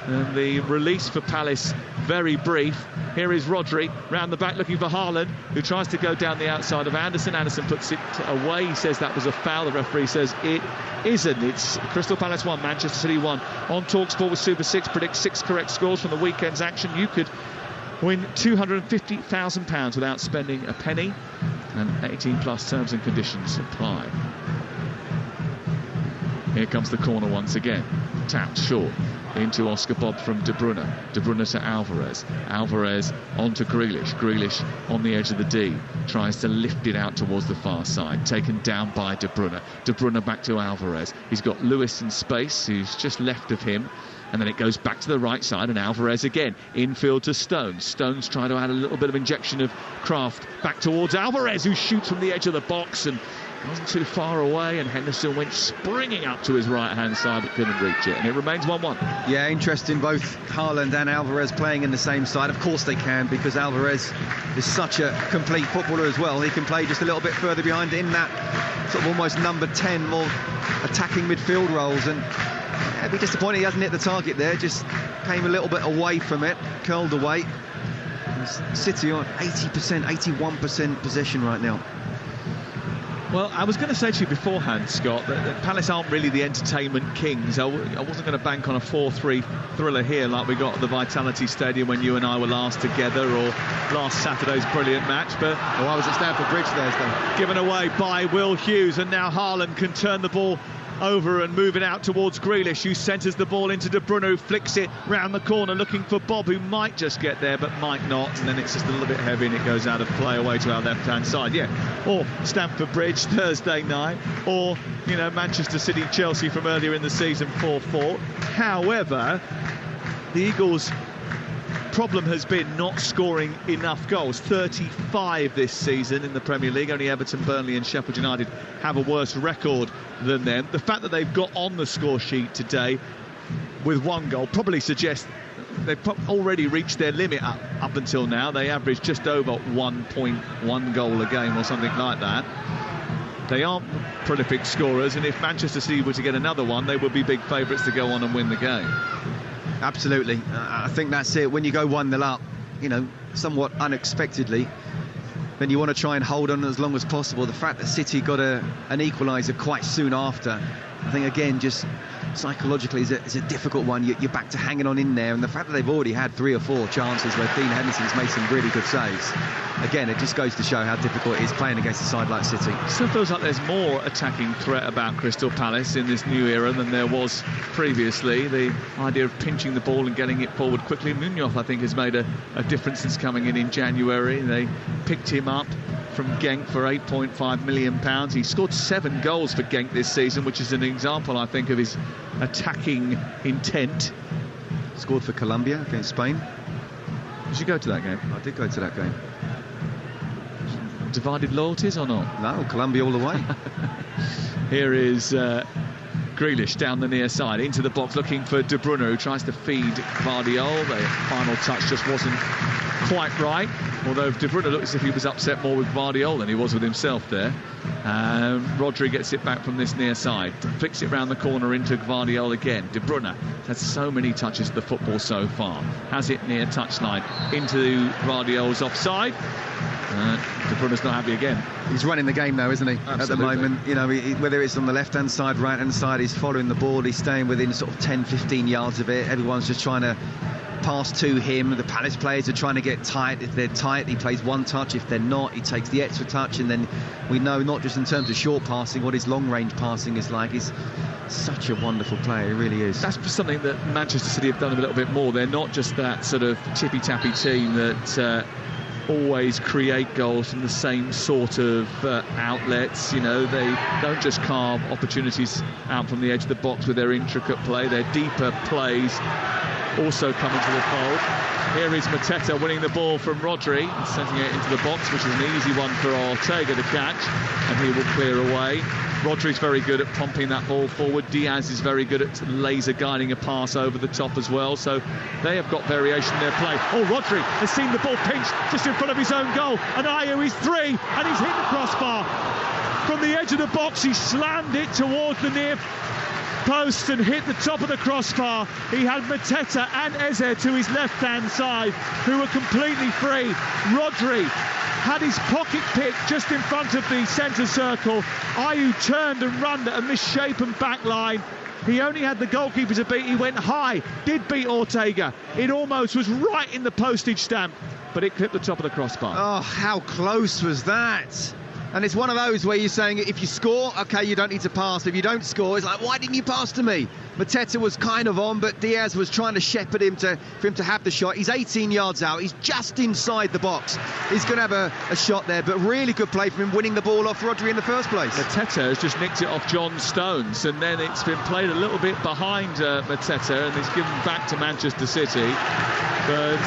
and the release for Palace very brief. Here is Rodri round the back looking for Haaland, who tries to go down the outside of Anderson. Anderson puts it away. He says that was a foul. The referee says it isn't. It's Crystal Palace 1, Manchester City 1. On Talksport with Super 6 predicts 6 correct scores from the weekend's action. You could win £250,000 without spending a penny, and 18+ terms and conditions apply. Here comes the corner once again. Tapped short into Oscar Bob from De Bruyne. De Bruyne to Alvarez. Alvarez on to Grealish. Grealish on the edge of the D. Tries to lift it out towards the far side. Taken down by De Bruyne. De Bruyne back to Alvarez. He's got Lewis in space, who's just left of him. And then it goes back to the right side, and Alvarez again. Infield to Stones. Stones trying to add a little bit of injection of craft back towards Alvarez, who shoots from the edge of the box and wasn't too far away, and Henderson went springing up to his right-hand side but couldn't reach it, and it remains 1-1. Yeah, interesting, both Haaland and Alvarez playing in the same side. Of course they can, because Alvarez is such a complete footballer as well. He can play just a little bit further behind in that sort of almost number 10, more attacking midfield roles, and it'd be disappointing he hasn't hit the target there. Just came a little bit away from it, curled away. City on 80%, 81% possession right now. Well, I was going to say to you beforehand, Scott, that Palace aren't really the entertainment kings. I wasn't going to bank on a 4-3 thriller here like we got at the Vitality Stadium when you and I were last together, or last Saturday's brilliant match. But I was at Stamford Bridge Thursday. Given away by Will Hughes, and now Haaland can turn the ball over and move it out towards Grealish, who centres the ball into De Bruyne, who flicks it round the corner looking for Bob, who might just get there but might not, and then it's just a little bit heavy and it goes out of play away to our left-hand side. Yeah, or Stamford Bridge Thursday night, or, you know, Manchester City Chelsea from earlier in the season, 4-4. However, the Eagles' problem has been not scoring enough goals. 35 this season in the Premier League. Only Everton, Burnley and Sheffield United have a worse record than them. The fact that they've got on the score sheet today with 1 goal probably suggests they've already reached their limit up until now. They average just over 1.1 goal a game or something like that. They aren't prolific scorers, and if Manchester City were to get another one, they would be big favourites to go on and win the game. Absolutely. I think that's it. When you go 1-0 up, you know, somewhat unexpectedly, then you want to try and hold on as long as possible. The fact that City got an equaliser quite soon after I think, again, just psychologically is a difficult one. You're back to hanging on in there, and the fact that they've already had 3 or 4 chances where Dean Henderson's made some really good saves, again, it just goes to show how difficult it is playing against a side like City. Still feels like there's more attacking threat about Crystal Palace in this new era than there was previously. The idea of pinching the ball and getting it forward quickly. Munoz, I think, has made a difference since coming in January. They picked him up from Genk for £8.5 million. He scored 7 goals for Genk this season, which is an example, I think, of his attacking intent. Scored for Colombia against Spain. Did you go to that game? I did go to that game. Divided loyalties or not? No, Colombia all the way. Here is Grealish down the near side, into the box, looking for De Bruyne, who tries to feed Gvardiol. The final touch just wasn't quite right, although De Bruyne looked as if he was upset more with Gvardiol than he was with himself there. Rodri gets it back from this near side, flicks it round the corner into Gvardiol again. De Bruyne has so many touches of the football so far, has it near touchline, into Gvardiol's offside. De Bruyne's not happy again. He's running the game now, isn't he? Absolutely. At the moment, you know, whether it's on the left-hand side, right-hand side, he's following the ball, he's staying within sort of 10-15 yards of it. Everyone's just trying to pass to him. The Palace players are trying to get tight. If they're tight, he plays one touch. If they're not, he takes the extra touch. And then we know, not just in terms of short passing, what his long-range passing is like. He's such a wonderful player, he really is. That's something that Manchester City have done a little bit more. They're not just that sort of tippy-tappy team that always create goals from the same sort of outlets. You know, they don't just carve opportunities out from the edge of the box with their intricate play. Their deeper plays also come into the fold. Here is Mateta winning the ball from Rodri and sending it into the box, which is an easy one for Ortega to catch, and he will clear away. Rodri's very good at pumping that ball forward. Diaz is very good at laser guiding a pass over the top as well. So they have got variation in their play. Oh, Rodri has seen the ball pinched just in front of his own goal. And Ayew is 3, and he's hit the crossbar. From the edge of the box, he slammed it towards the near post and hit the top of the crossbar. He had Mateta and Eze to his left-hand side, who were completely free. Rodri had his pocket pick just in front of the centre circle. Ayew turned and ran at a misshapen back line. He only had the goalkeeper to beat. He went high, did beat Ortega. It almost was right in the postage stamp, but it clipped the top of the crossbar. Oh, how close was that? And it's one of those where you're saying, if you score, OK, you don't need to pass. If you don't score, it's like, why didn't you pass to me? Mateta was kind of on, but Diaz was trying to shepherd him for him to have the shot. He's 18 yards out. He's just inside the box. He's going to have a shot there, but really good play from him, winning the ball off Rodri in the first place. Mateta has just nicked it off John Stones, and then it's been played a little bit behind Mateta, and it's given back to Manchester City. But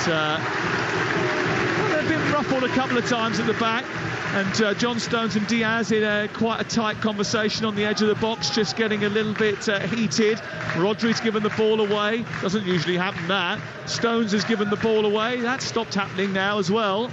they've been ruffled a couple of times at the back. And John Stones and Diaz in quite a tight conversation on the edge of the box, just getting a little bit heated. Rodri's given the ball away. Doesn't usually happen that. Stones has given the ball away. That's stopped happening now as well.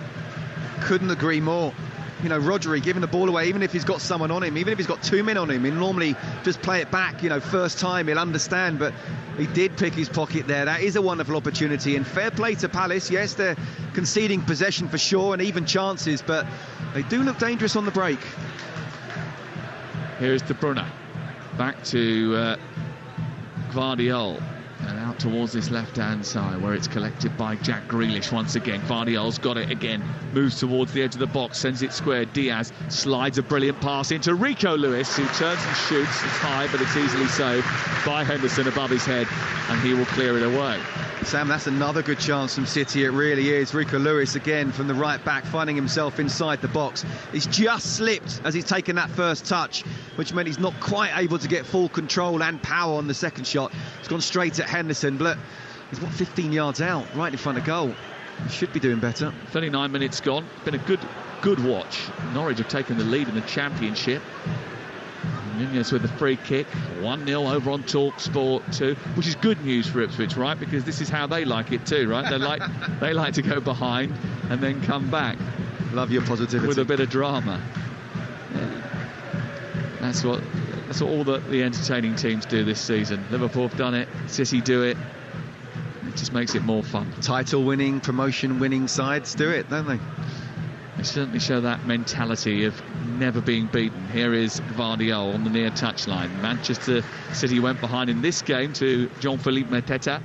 Couldn't agree more. You know, Rodri giving the ball away, even if he's got someone on him, even if he's got 2 men on him, he'll normally just play it back, you know, first time, he'll understand, but he did pick his pocket there. That is a wonderful opportunity, and fair play to Palace. Yes, they're conceding possession for sure, and even chances, but they do look dangerous on the break. Here's De Bruyne, back to Gvardiol. And out towards this left-hand side where it's collected by Jack Grealish once again. Gvardiol's got it again, moves towards the edge of the box, sends it square. Diaz slides a brilliant pass into Rico Lewis, who turns and shoots. It's high, but it's easily saved by Henderson above his head, and he will clear it away. Sam, that's another good chance from City, it really is. Rico Lewis again from the right back, finding himself inside the box. He's just slipped as he's taken that first touch, which meant he's not quite able to get full control and power on the second shot. It's gone straight at Henderson, but he's 15 yards out, right in front of goal. He should be doing better. 39 minutes gone. Been a good watch. Norwich have taken the lead in the Championship. Nunez with the free kick, 1-0 over on Talksport 2, which is good news for Ipswich, right? Because this is how they like it too, right? They like to go behind and then come back. Love your positivity. With a bit of drama. Yeah. That's what all the entertaining teams do this season. Liverpool have done it, City do it. It just makes it more fun. Title winning, promotion winning sides do it, don't they? They certainly show that mentality of never being beaten. Here is Gvardiol on the near touchline. Manchester City went behind in this game to Jean-Philippe Mateta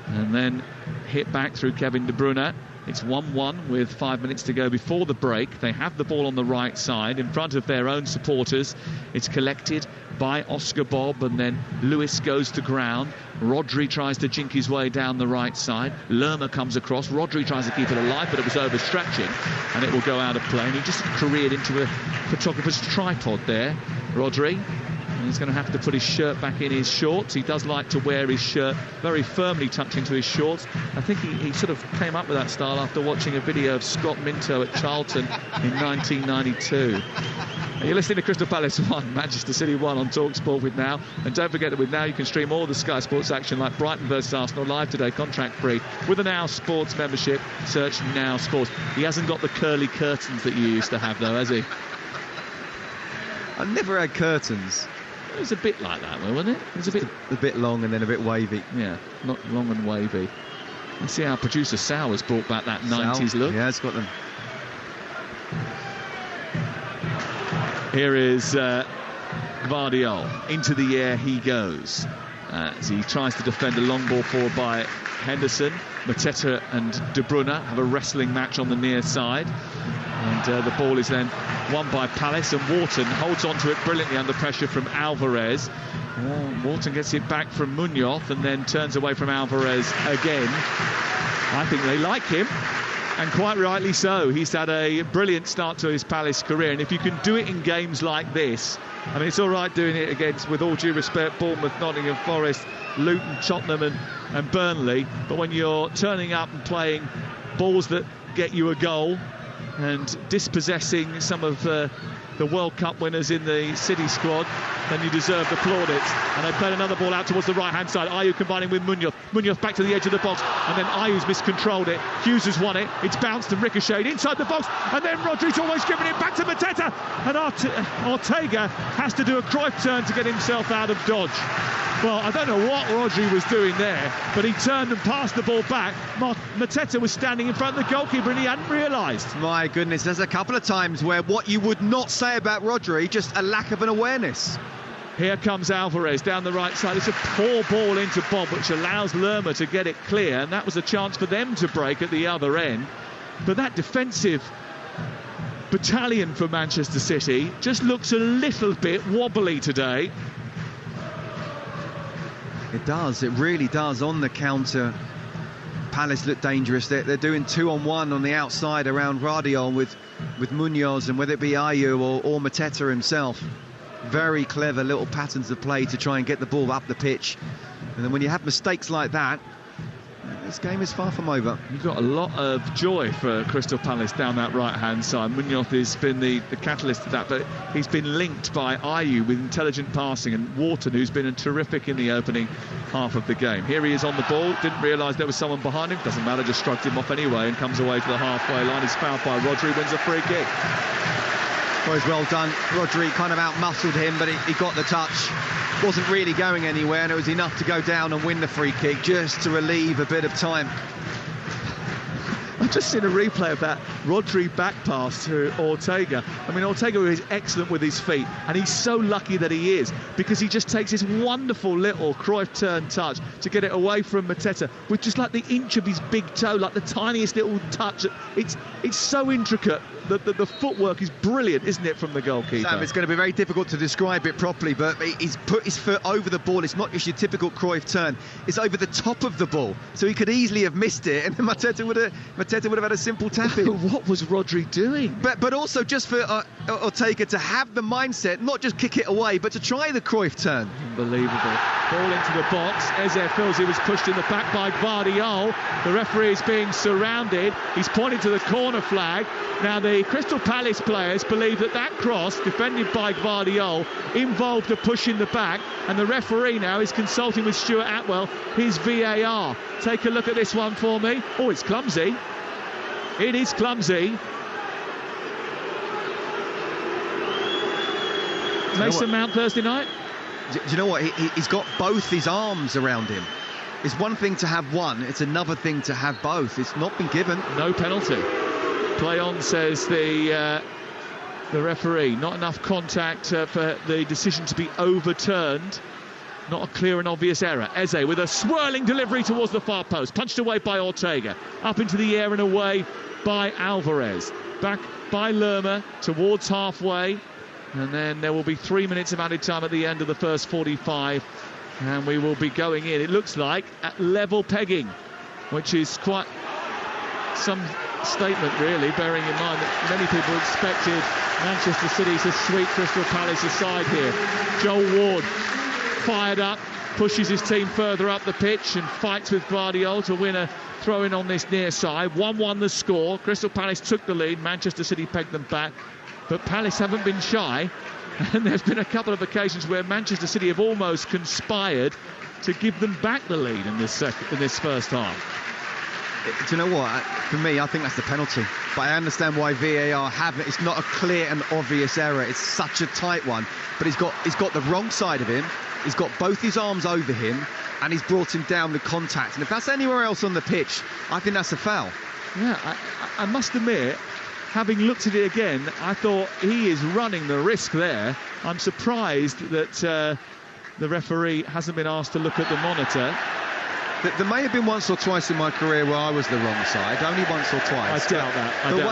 and then hit back through Kevin De Bruyne. It's 1-1 with 5 minutes to go before the break. They have the ball on the right side in front of their own supporters. It's collected by Oscar Bob, and then Lewis goes to ground. Rodri tries to jink his way down the right side. Lerma comes across. Rodri tries to keep it alive, but it was overstretching, and it will go out of play. And he just careered into a photographer's tripod there, Rodri. And he's going to have to put his shirt back in his shorts. He does like to wear his shirt very firmly tucked into his shorts. I think he sort of came up with that style after watching a video of Scott Minto at Charlton in 1992. And you're listening to Crystal Palace 1, Manchester City 1 on Talksport with Now. And don't forget that with Now you can stream all the Sky Sports action like Brighton versus Arsenal live today, contract free, with a Now Sports membership. Search Now Sports. He hasn't got the curly curtains that you used to have though, has he? I've never had curtains. It was a bit like that, wasn't it? It was a bit long and then a bit wavy. Yeah, not long and wavy. Let's see how producer Sal has brought back that 90s look. Yeah, it's got them. Here is Gvardiol. Into the air he goes. As he tries to defend a long ball forward by Henderson. Mateta and De Bruyne have a wrestling match on the near side. And the ball is then won by Palace, and Wharton holds on to it brilliantly under pressure from Alvarez. Wharton gets it back from Munoz and then turns away from Alvarez again. I think they like him, and quite rightly so. He's had a brilliant start to his Palace career, and if you can do it in games like this, I mean, it's all right doing it against, with all due respect, Bournemouth, Nottingham Forest, Luton, Tottenham and Burnley, but when you're turning up and playing balls that get you a goal and dispossessing some of the World Cup winners in the City squad, then you deserve the plaudits. And they played another ball out towards the right-hand side. Ayew combining with Munoz. Munoz back to the edge of the box, and then Ayew's miscontrolled it. Hughes has won it. It's bounced and ricocheted inside the box, and then Rodri's always giving it back to Mateta. And Ortega has to do a Cruyff turn to get himself out of dodge. Well, I don't know what Rodri was doing there, but he turned and passed the ball back. Mateta was standing in front of the goalkeeper and he hadn't realised. My goodness, there's a couple of times where what you would not say about Rodri, just a lack of an awareness. Here comes Alvarez down the right side. It's a poor ball into Bob, which allows Lerma to get it clear, and that was a chance for them to break at the other end. But that defensive battalion for Manchester City just looks a little bit wobbly today. It does, it really does. On the counter, Palace look dangerous. They're doing 2-on-1 on the outside around Gvardiol with Munoz, and whether it be Ayew or Mateta himself. Very clever little patterns of play to try and get the ball up the pitch. And then when you have mistakes like that, this game is far from over. You've got a lot of joy for Crystal Palace down that right-hand side. Munoz has been the catalyst of that, but he's been linked by Ayew with intelligent passing, and Wharton, who's been terrific in the opening half of the game. Here he is on the ball, didn't realise there was someone behind him, doesn't matter, just shrugged him off anyway and comes away to the halfway line. He's fouled by Rodri, wins a free kick. Well, it's well done. Rodri kind of out-muscled him, but he got the touch. Wasn't really going anywhere, and it was enough to go down and win the free kick, just to relieve a bit of time. I've just seen a replay of that Rodri back pass to Ortega. I mean, Ortega is excellent with his feet, and he's so lucky that he is, because he just takes this wonderful little Cruyff turn touch to get it away from Mateta with just like the inch of his big toe, like the tiniest little touch. It's so intricate. The footwork is brilliant, isn't it, from the goalkeeper? Sam, it's going to be very difficult to describe it properly, but he's put his foot over the ball. It's not just your typical Cruyff turn. It's over the top of the ball, so he could easily have missed it, and then Mateta would have had a simple tap in. What was Rodri doing? But also just for Ortega to have the mindset, not just kick it away, but to try the Cruyff turn. Unbelievable. Ball into the box. Eze feels he was pushed in the back by Gvardiol. The referee is being surrounded. He's pointing to the corner flag. Now the Crystal Palace players believe that cross, defended by Gvardiol, involved a push in the back, and the referee now is consulting with Stuart Atwell, his VAR. Take a look at this one for me. Oh, it's clumsy. It is clumsy. Mason Mount Thursday night. Do you know what? He's got both his arms around him. It's one thing to have one, it's another thing to have both. It's not been given. No penalty. Play on, says the referee. Not enough contact for the decision to be overturned. Not a clear and obvious error. Eze with a swirling delivery towards the far post. Punched away by Ortega. Up into the air and away by Alvarez. Back by Lerma towards halfway. And then there will be 3 minutes of added time at the end of the first 45. And we will be going in, it looks like, at level pegging, which is quite some statement, really, bearing in mind that many people expected Manchester City to sweep Crystal Palace aside here. Joel Ward fired up, pushes his team further up the pitch and fights with Guardiola to win a throw-in on this near side. 1-1 the score. Crystal Palace took the lead. Manchester City pegged them back. But Palace haven't been shy. And there's been a couple of occasions where Manchester City have almost conspired to give them back the lead in this first half. Do you know what? For me, I think that's the penalty. But I understand why VAR have it. It's not a clear and obvious error. It's such a tight one. But he's got the wrong side of him. He's got both his arms over him, and he's brought him down with contact. And if that's anywhere else on the pitch, I think that's a foul. Yeah, I must admit, having looked at it again, I thought he is running the risk there. I'm surprised that the referee hasn't been asked to look at the monitor. There may have been once or twice in my career where I was the wrong side, only once or twice. I doubt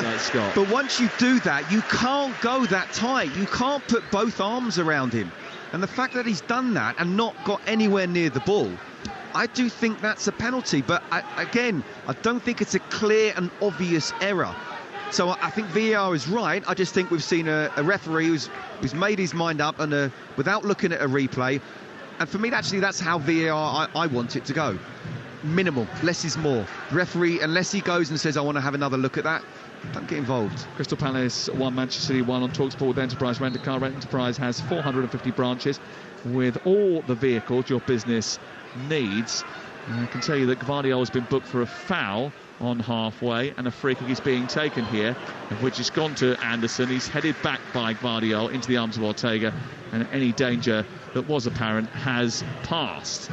that, Scott. But once you do that, you can't go that tight. You can't put both arms around him. And the fact that he's done that and not got anywhere near the ball, I do think that's a penalty. But I don't think it's a clear and obvious error. So I think VAR is right. I just think we've seen a referee who's made his mind up and without looking at a replay. And for me, actually, that's how VAR I want it to go. Minimal, less is more. The referee, unless he goes and says, I want to have another look at that, don't get involved. Crystal Palace 1, Manchester City 1 on Talksport with Enterprise Rent-A-Car. Enterprise has 450 branches with all the vehicles your business needs. I can tell you that Guardiola has been booked for a foul on halfway, and a free kick is being taken here, which has gone to Anderson. He's headed back by Guardiola into the arms of Ortega, and any danger that was apparent has passed.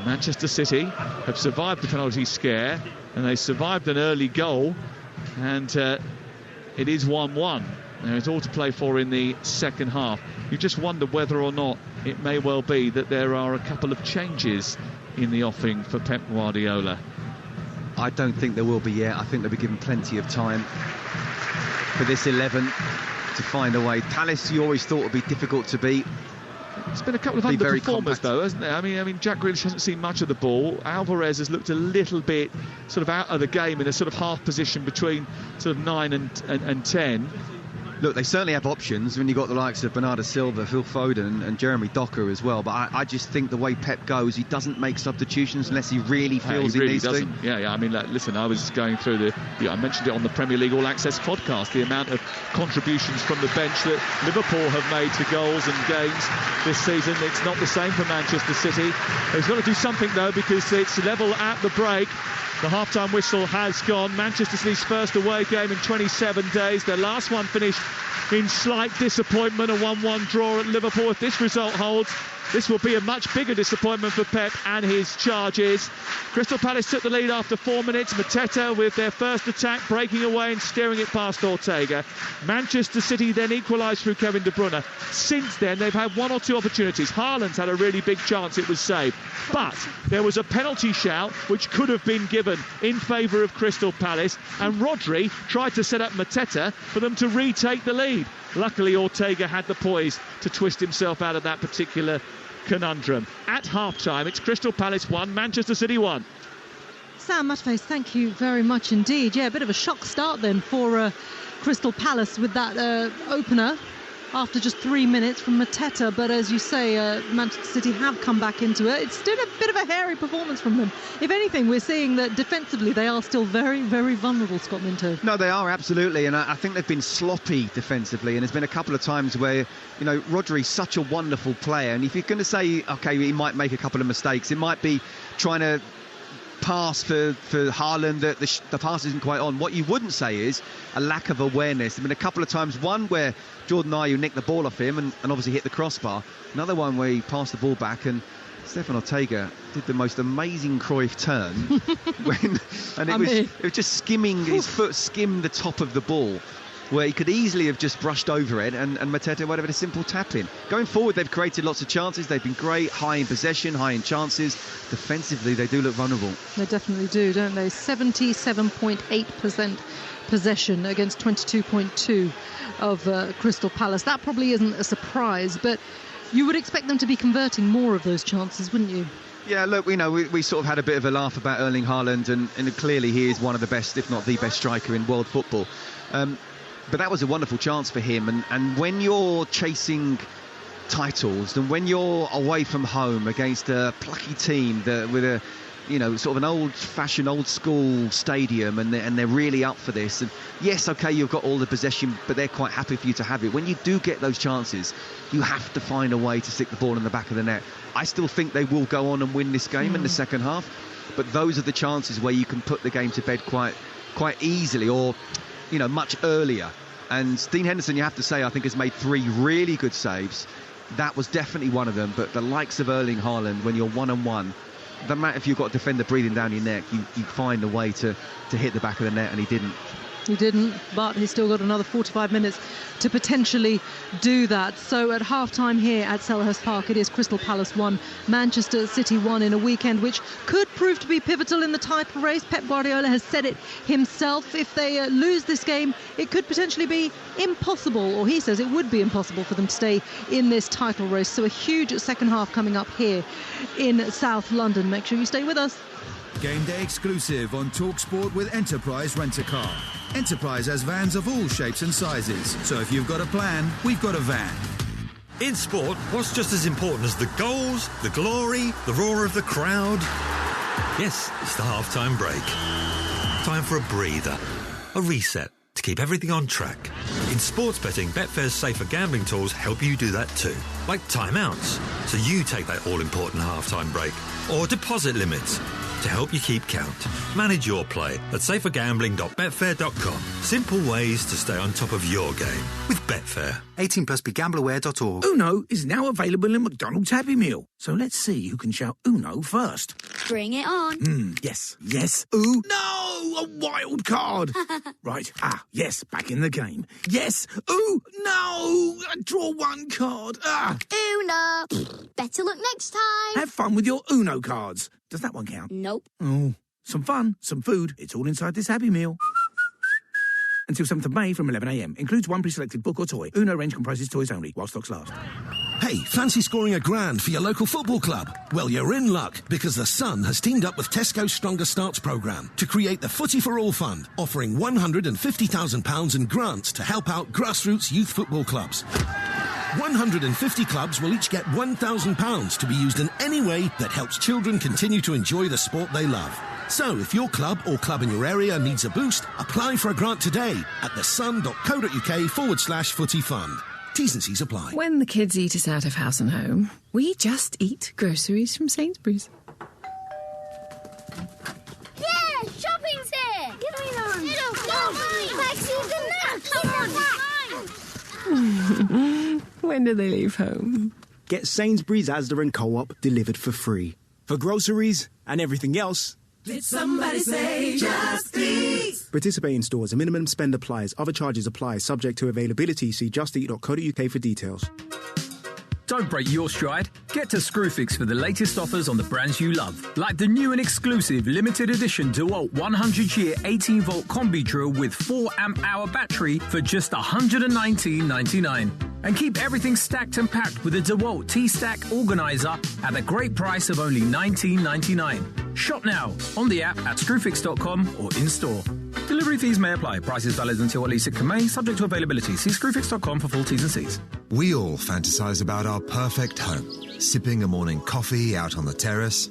Manchester City have survived the penalty scare, and they survived an early goal, and it is 1-1. There is all to play for in the second half. You just wonder whether or not it may well be that there are a couple of changes in the offing for Pep Guardiola. I don't think there will be yet. I think they'll be given plenty of time for this 11 to find a way. Palace, you always thought would be difficult to beat. It's been a couple of underperformers, though, hasn't it? I mean, Jack Grealish hasn't seen much of the ball. Alvarez has looked a little bit sort of out of the game in a sort of half position between sort of 9 and 10. Look, they certainly have options when you've got the likes of Bernardo Silva, Phil Foden and Jeremy Docker as well. But I just think the way Pep goes, he doesn't make substitutions unless he really feels he needs to. Yeah, I mean, listen, I was going through I mentioned it on the Premier League All Access podcast, the amount of contributions from the bench that Liverpool have made to goals and games this season. It's not the same for Manchester City. He's got to do something, though, because it's level at the break. The half-time whistle has gone. Manchester City's first away game in 27 days. Their last one finished in slight disappointment, a 1-1 draw at Liverpool. If this result holds, this will be a much bigger disappointment for Pep and his charges. Crystal Palace took the lead after 4 minutes. Mateta with their first attack, breaking away and steering it past Ortega. Manchester City then equalised through Kevin De Bruyne. Since then, they've had one or two opportunities. Haaland's had a really big chance, it was saved. But there was a penalty shout which could have been given in favour of Crystal Palace, and Rodri tried to set up Mateta for them to retake the lead. Luckily, Ortega had the poise to twist himself out of that particular conundrum. At half-time, it's Crystal Palace 1, Manchester City 1. Sam Matterface, thank you very much indeed. Yeah, a bit of a shock start then for Crystal Palace with that opener after just 3 minutes from Mateta. But as you say, Manchester City have come back into it. It's still a bit of a hairy performance from them. If anything, we're seeing that defensively they are still very, very vulnerable, Scott Minto. No, they are, absolutely. And I think they've been sloppy defensively. And there's been a couple of times where, you know, Rodri's such a wonderful player. And if you're going to say, OK, he might make a couple of mistakes, it might be trying to pass for Haaland that the pass isn't quite on. What you wouldn't say is a lack of awareness. There's been a couple of times, one where Jordan Ayew nicked the ball off him and obviously hit the crossbar. Another one where he passed the ball back and Stefan Ortega did the most amazing Cruyff turn it was just skimming, his foot skimmed the top of the ball, where he could easily have just brushed over it, and Mateta would have had a simple tap in. Going forward, they've created lots of chances. They've been great, high in possession, high in chances. Defensively, they do look vulnerable. They definitely do, don't they? 77.8% possession against 22.2 of Crystal Palace. That probably isn't a surprise, but you would expect them to be converting more of those chances, wouldn't you? Yeah, look, we sort of had a bit of a laugh about Erling Haaland, and clearly he is one of the best, if not the best striker in world football. But that was a wonderful chance for him, and when you're chasing titles, and when you're away from home against a plucky team with a sort of an old-fashioned, old-school stadium, and they're really up for this. And yes, OK, you've got all the possession, but they're quite happy for you to have it. When you do get those chances, you have to find a way to stick the ball in the back of the net. I still think they will go on and win this game in the second half, but those are the chances where you can put the game to bed quite easily, or much earlier. And Dean Henderson, you have to say, I think has made 3 really good saves. That was definitely one of them. But the likes of Erling Haaland, when you're one-on-one, no matter if you've got a defender breathing down your neck, you find a way to hit the back of the net, and he didn't. He didn't, but he's still got another 45 minutes to potentially do that. So at half-time here at Selhurst Park, it is Crystal Palace 1, Manchester City 1, in a weekend which could prove to be pivotal in the title race. Pep Guardiola has said it himself. If they lose this game, it could potentially be impossible, or he says it would be impossible for them to stay in this title race. So a huge second half coming up here in South London. Make sure you stay with us. Game day exclusive on Talksport with Enterprise Rent-A-Car. Enterprise has vans of all shapes and sizes, so if you've got a plan, we've got a van. In sport, what's just as important as the goals, the glory, the roar of the crowd? Yes, it's the half-time break. Time for a breather, a reset, to keep everything on track. In sports betting, Betfair's safer gambling tools help you do that too. Like timeouts, so you take that all-important half-time break. Or deposit limits, to help you keep count. Manage your play at safergambling.betfair.com. Simple ways to stay on top of your game with Betfair. 18+BeGambleAware.org. Uno is now available in McDonald's Happy Meal. So let's see who can shout Uno first. Bring it on. Yes. Ooh, no! A wild card! Right. Yes, back in the game. Yes! Ooh, no! Draw 1 card. Uno! Better luck next time. Have fun with your Uno cards. Does that one count? Nope. Oh, some fun, some food. It's all inside this Happy Meal. Until 7th of May from 11 a.m. Includes 1 pre-selected book or toy. Uno range comprises toys only, while stocks last. Hey, fancy scoring £1,000 for your local football club? Well, you're in luck, because The Sun has teamed up with Tesco's Stronger Starts programme to create the Footy for All Fund, offering £150,000 in grants to help out grassroots youth football clubs. 150 clubs will each get £1,000 to be used in any way that helps children continue to enjoy the sport they love. So if your club or club in your area needs a boost, apply for a grant today at thesun.co.uk/footy fund. T's and C's apply. When the kids eat us out of house and home, we just eat groceries from Sainsbury's. Yeah, shopping's here. Give me those. When do they leave home? Get Sainsbury's, Asda and Co-op delivered for free. For groceries and everything else, did somebody say just eat? Participate in stores. A minimum spend applies. Other charges apply. Subject to availability. See justeat.co.uk for details. Don't break your stride. Get to Screwfix for the latest offers on the brands you love. Like the new and exclusive limited edition DeWalt 100-year 18-volt combi drill with 4 amp-hour battery for just $119.99. And keep everything stacked and packed with a DeWalt T-Stack organizer at a great price of only $19.99. Shop now on the app at screwfix.com or in-store. Delivery fees may apply. Prices valid until at least 6th May, subject to availability. See screwfix.com for full T's and C's. We all fantasize about our perfect home. Sipping a morning coffee out on the terrace.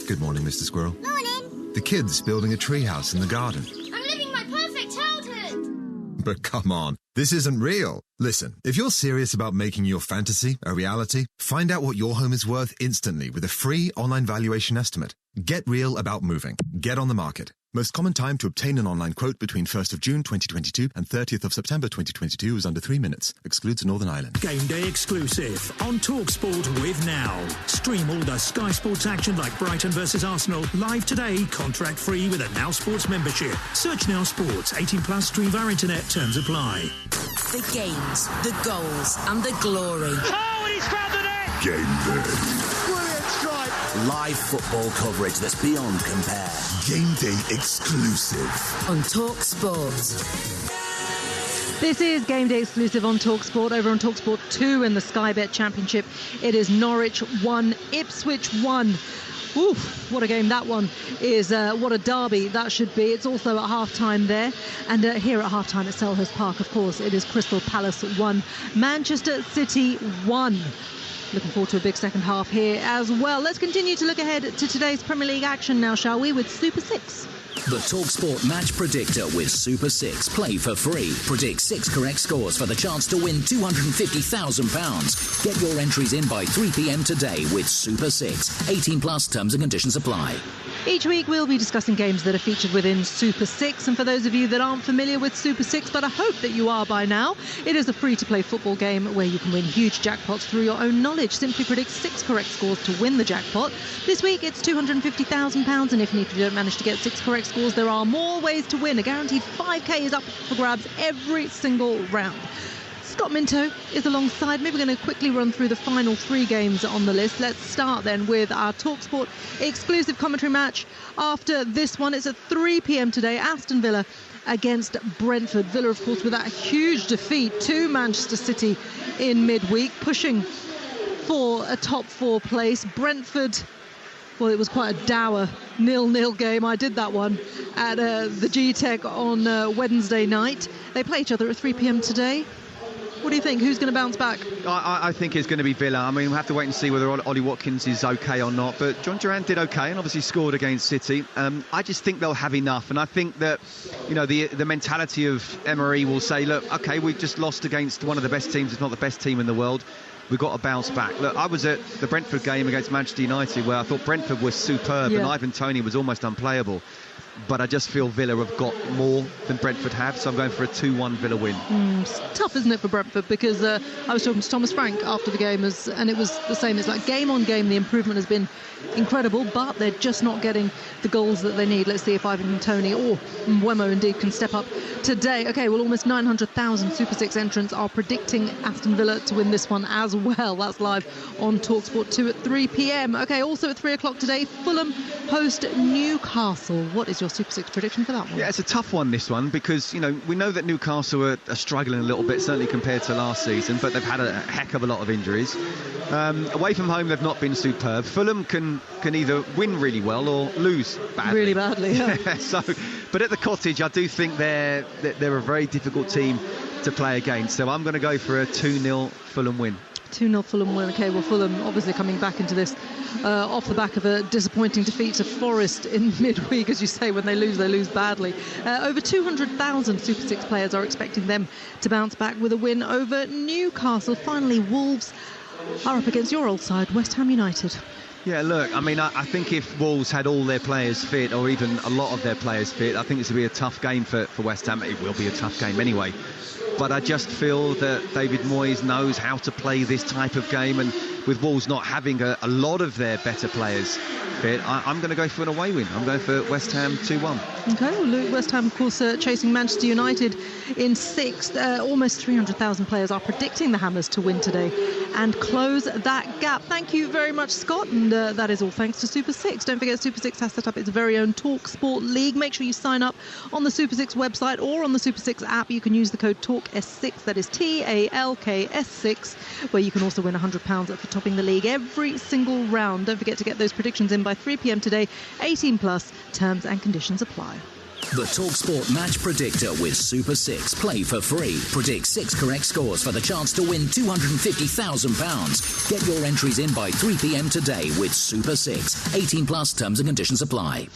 Good morning, Mr. Squirrel. Morning. The kids building a treehouse in the garden. I'm living my perfect childhood. But come on, this isn't real. Listen, if you're serious about making your fantasy a reality, find out what your home is worth instantly with a free online valuation estimate. Get real about moving. Get on the market. Most common time to obtain an online quote between 1st of June 2022 and 30th of September 2022 is under 3 minutes. Excludes Northern Ireland. Game day exclusive on Talksport with Now. Stream all the Sky Sports action like Brighton versus Arsenal live today, contract free with a Now Sports membership. Search Now Sports, 18 plus, stream via internet, terms apply. The games, the goals and the glory. Oh, and he's found the net! Game day. Live football coverage that's beyond compare. Game day exclusive on Talksport. This is Game Day exclusive on Talksport. Over on Talksport 2 in the Sky Bet Championship, it is Norwich 1, Ipswich 1. Oof, what a game that one is. What a derby that should be. It's also at half-time there. And here at half-time at Selhurst Park, of course, it is Crystal Palace 1, Manchester City 1. Looking forward to a big second half here as well. Let's continue to look ahead to today's Premier League action now, shall we, with Super 6. The Talksport Match Predictor with Super 6. Play for free. Predict 6 correct scores for the chance to win £250,000. Get your entries in by 3 p.m. today with Super 6. 18 plus, terms and conditions apply. Each week we'll be discussing games that are featured within Super 6, and for those of you that aren't familiar with Super 6, but I hope that you are by now, it is a free-to-play football game where you can win huge jackpots through your own knowledge. Simply predict 6 correct scores to win the jackpot. This week it's £250,000, and if you don't manage to get 6 correct scores, there are more ways to win. A guaranteed 5k is up for grabs every single round. Scott Minto is alongside me. We're going to quickly run through the final 3 games on the list. Let's start then with our Talksport exclusive commentary match. After this one, it's at 3 p.m. today. Aston Villa against Brentford. Villa, of course, with that huge defeat to Manchester City in midweek, pushing for a top 4 place. Brentford, well, it was quite a dour 0-0 game. I did that one at the G-Tech on Wednesday night. They play each other at 3 p.m. today. What do you think? Who's going to bounce back? I think it's going to be Villa. I mean, we'll have to wait and see whether Ollie Watkins is OK or not. But John Durant did OK and obviously scored against City. I just think they'll have enough. And I think that, you know, the mentality of Emery will say, look, OK, we've just lost against one of the best teams, if not the best team in the world. We've got to bounce back. Look, I was at the Brentford game against Manchester United where I thought Brentford was superb and Ivan Toney was almost unplayable. But I just feel Villa have got more than Brentford have, so I'm going for a 2-1 Villa win. It's tough, isn't it, for Brentford? Because I was talking to Thomas Frank after the game, and it was the same. It's like game on game, the improvement has been incredible, but they're just not getting the goals that they need. Let's see if Ivan Toney or Mbeumo indeed can step up today. OK, well, almost 900,000 Super 6 entrants are predicting Aston Villa to win this one as well. That's live on Talksport 2 at 3 p.m. OK, also at 3 o'clock today, Fulham host Newcastle. What is your Super 6 prediction for that one? Yeah, it's a tough one, this one, because, you know, we know that Newcastle are struggling a little bit, certainly compared to last season, but they've had a heck of a lot of injuries. Away from home, they've not been superb. Fulham can either win really well or lose badly. Really badly, yeah. But at the Cottage, I do think they're a very difficult team to play against. So I'm going to go for a 2-0 Fulham win. 2-0 Fulham win. OK, well, Fulham obviously coming back into this off the back of a disappointing defeat to Forest in midweek. As you say, when they lose badly. Over 200,000 Super 6 players are expecting them to bounce back with a win over Newcastle. Finally, Wolves are up against your old side, West Ham United. Yeah, look, I mean, I think if Wolves had all their players fit, or even a lot of their players fit, I think this would be a tough game for West Ham. It will be a tough game anyway. But I just feel that David Moyes knows how to play this type of game, and with Wolves not having a lot of their better players fit, I'm going to go for an away win. I'm going for West Ham 2-1. OK, well, West Ham, of course, chasing Manchester United in 6th. Almost 300,000 players are predicting the Hammers to win today and close that gap. Thank you very much, Scott, and that is all thanks to Super 6. Don't forget, Super 6 has set up its very own Talksport League. Make sure you sign up on the Super 6 website or on the Super 6 app. You can use the code TALKS6, that is TALKS6, where you can also win £100 for topping the league every single round. Don't forget to get those predictions in by 3 p.m. today. 18 plus, terms and conditions apply. The Talksport Match Predictor with Super 6. Play for free. Predict 6 correct scores for the chance to win £250,000. Get your entries in by 3 p.m. today with Super 6. 18 plus, terms and conditions apply.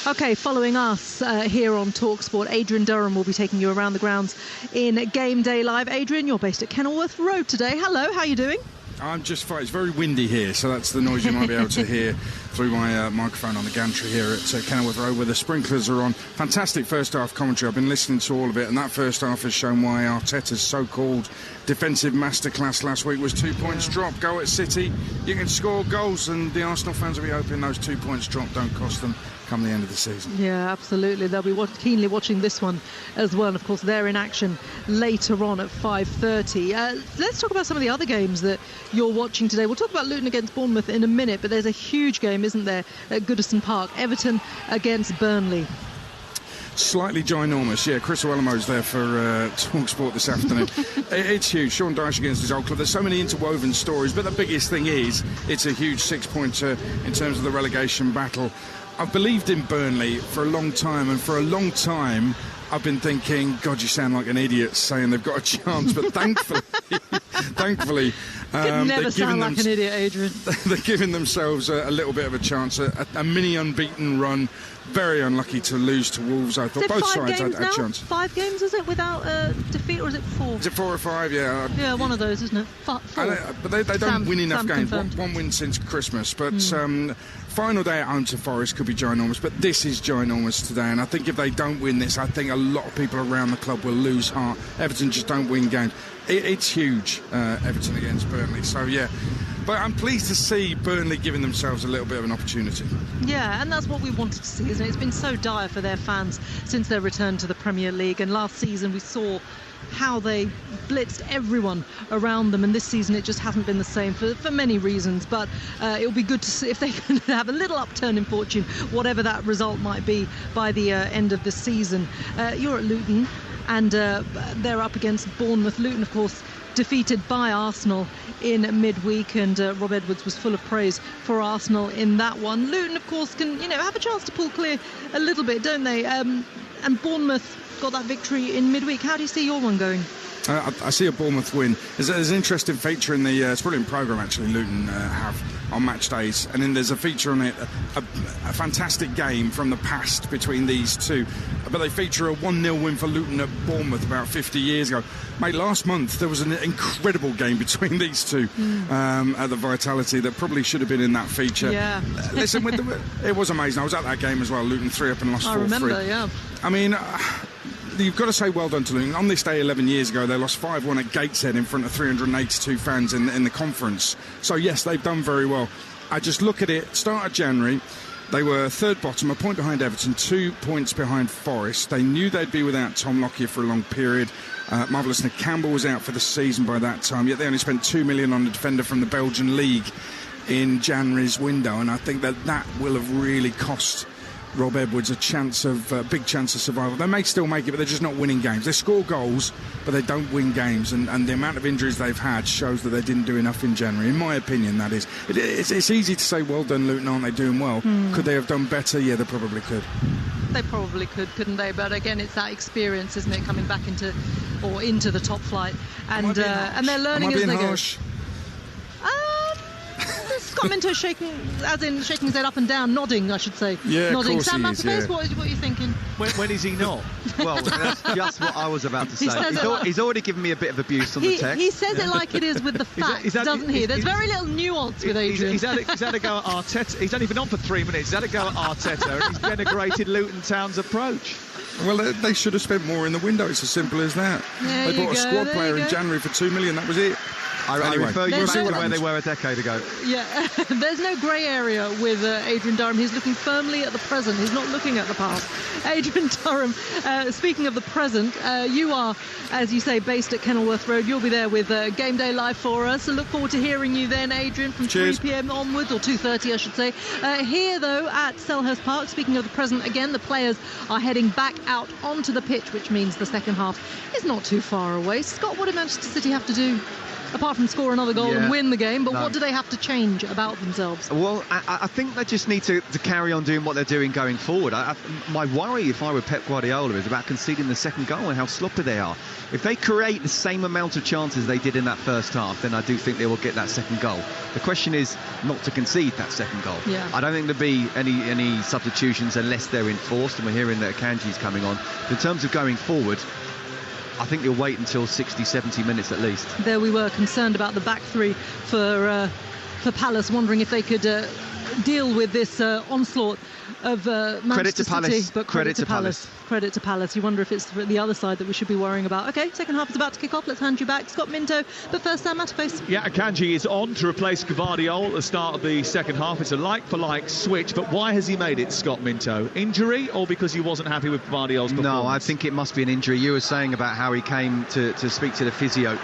OK, following us here on Talksport, Adrian Durham will be taking you around the grounds in Game Day Live. Adrian, you're based at Kenilworth Road today. Hello, how are you doing? I'm just fine. It's very windy here, so that's the noise you might be able to hear through my microphone on the gantry here at Kenilworth Road, where the sprinklers are on. Fantastic first half commentary. I've been listening to all of it, and that first half has shown why Arteta's so-called defensive masterclass last week was 2 points drop. Go at City, you can score goals, and the Arsenal fans will be hoping those 2 points drop don't cost them come the end of the season. Yeah, absolutely. They'll be keenly watching this one as well. And of course, they're in action later on at 5:30. Let's talk about some of the other games that you're watching today. We'll talk about Luton against Bournemouth in a minute, but there's a huge game, isn't there, at Goodison Park? Everton against Burnley. Slightly ginormous, yeah. Chris Wellimo's there for Talksport this afternoon. It's huge. Sean Dyche against his old club. There's so many interwoven stories, but the biggest thing is it's a huge 6-pointer in terms of the relegation battle. I've believed in Burnley for a long time, and for a long time I've been thinking, God, you sound like an idiot saying they've got a chance, but thankfully could never sound like an idiot, Adrian. They're giving themselves a little bit of a chance, a mini unbeaten run. Very unlucky to lose to Wolves. I thought both sides had a chance. 5 games, is it, without defeat, or is it 4? Is it 4 or 5? Yeah. Yeah, one of those, isn't it? 4. But they don't win enough games. One win since Christmas. But final day at home to Forest could be ginormous. But this is ginormous today. And I think if they don't win this, I think a lot of people around the club will lose heart. Everton just don't win games. It's huge, Everton against Burnley. So, yeah. But I'm pleased to see Burnley giving themselves a little bit of an opportunity. Yeah, and that's what we wanted to see, isn't it? It's been so dire for their fans since their return to the Premier League. And last season we saw how they blitzed everyone around them, and this season it just hasn't been the same for many reasons. But it'll be good to see if they can have a little upturn in fortune, whatever that result might be by the end of the season. You're at Luton, and they're up against Bournemouth. Luton, of course, defeated by Arsenal in midweek, and Rob Edwards was full of praise for Arsenal in that one. Luton, of course, can have a chance to pull clear a little bit, don't they? And Bournemouth got that victory in midweek. How do you see your one going? I see a Bournemouth win. There's an interesting feature in the it's a brilliant programme actually Luton have on match days, and then there's a feature on it, a fantastic game from the past between these two. But they feature a 1-0 win for Luton at Bournemouth about 50 years ago. Mate, last month there was an incredible game between these two at the Vitality that probably should have been in that feature. Yeah. Listen, it was amazing. I was at that game as well. Luton 3 up and lost 4-3. I remember, yeah. I mean, you've got to say well done to Luton. On this day 11 years ago, they lost 5-1 at Gateshead in front of 382 fans in the conference. So, yes, they've done very well. I just look at it, start of January, they were third bottom, a point behind Everton, 2 points behind Forest. They knew they'd be without Tom Lockyer for a long period. Marvellous Nick Campbell was out for the season by that time, yet they only spent $2 million on a defender from the Belgian league in January's window, and I think that will have really cost Rob Edwards a big chance of survival. They may still make it, but they're just not winning games. They score goals, but they don't win games, and the amount of injuries they've had shows that they didn't do enough in January. In my opinion, that is. It's easy to say, well done, Luton, aren't they doing well? Could they have done better? Yeah, they probably could. They probably could, couldn't they? But again, it's that experience, isn't it, coming back into the top flight, and they're learning as they go. Scott Minto shaking his head up and down, nodding, I should say. Yeah, nodding. Of course Sam he is, Matterface, yeah. what are you thinking? When is he not? Well, that's just what I was about to say. He's already given me a bit of abuse on the text. He says it like it is with the facts, doesn't he? There's very little nuance with Adrian. He's had a go at Arteta. He's only been on for 3 minutes. He's had a go at Arteta, and he's denigrated Luton Town's approach. Well, they should have spent more in the window. It's as simple as that. They bought a squad player in January for $2 million. That was it. I refer you back to where they were a decade ago. Yeah, there's no grey area with Adrian Durham. He's looking firmly at the present. He's not looking at the past. Adrian Durham, speaking of the present, you are, as you say, based at Kenilworth Road. You'll be there with Game Day Live for us. So look forward to hearing you then, Adrian, from 3 p.m. onwards, or 2:30, I should say. Here, though, at Selhurst Park, speaking of the present, again, the players are heading back out onto the pitch, which means the second half is not too far away. Scott, what did Manchester City have to do? Apart from score another goal and win the game, but what do they have to change about themselves? Well, I think they just need to carry on doing what they're doing going forward. My worry, if I were Pep Guardiola, is about conceding the second goal and how sloppy they are. If they create the same amount of chances they did in that first half, then I do think they will get that second goal. The question is not to concede that second goal. Yeah. I don't think there'll be any substitutions unless they're enforced, and we're hearing that Akanji's coming on. But in terms of going forward, I think he'll wait until 60, 70 minutes at least. There we were, concerned about the back three for Palace, wondering if they could deal with this onslaught of Manchester City. But credit to Palace. Credit to Palace. You wonder if it's the other side that we should be worrying about. OK, second half is about to kick off. Let's hand you back, Scott Minto. But first, Matterface. Yeah, Akanji is on to replace Gvardiol at the start of the second half. It's a like-for-like switch, but why has he made it, Scott Minto? Injury, or because he wasn't happy with Gvardiol's performance? No, I think it must be an injury. You were saying about how he came to speak to the physio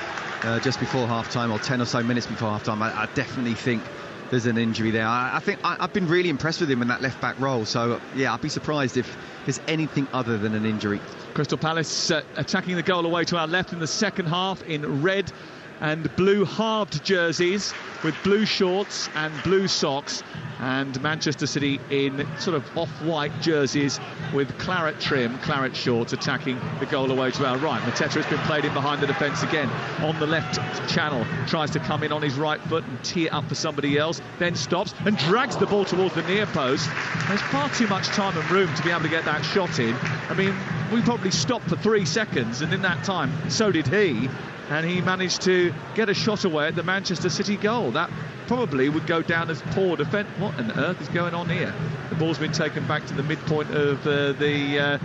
just before half-time, or 10 or so minutes before half-time. I definitely think there's an injury there. I think I've been really impressed with him in that left-back role. So, yeah, I'd be surprised if there's anything other than an injury. Crystal Palace attacking the goal away to our left in the second half in red and blue halved jerseys with blue shorts and blue socks, and Manchester City in sort of off-white jerseys with claret trim, claret shorts, attacking the goal away to our right. Mateta has been played in behind the defence again on the left channel, tries to come in on his right foot and tee it up for somebody else, then stops and drags the ball towards the near post. There's far too much time and room to be able to get that shot in. I mean, we probably stopped for 3 seconds, and in that time so did he, and he managed to get a shot away at the Manchester City goal. That probably would go down as poor defence. What on earth is going on here? The ball's been taken back to the midpoint of the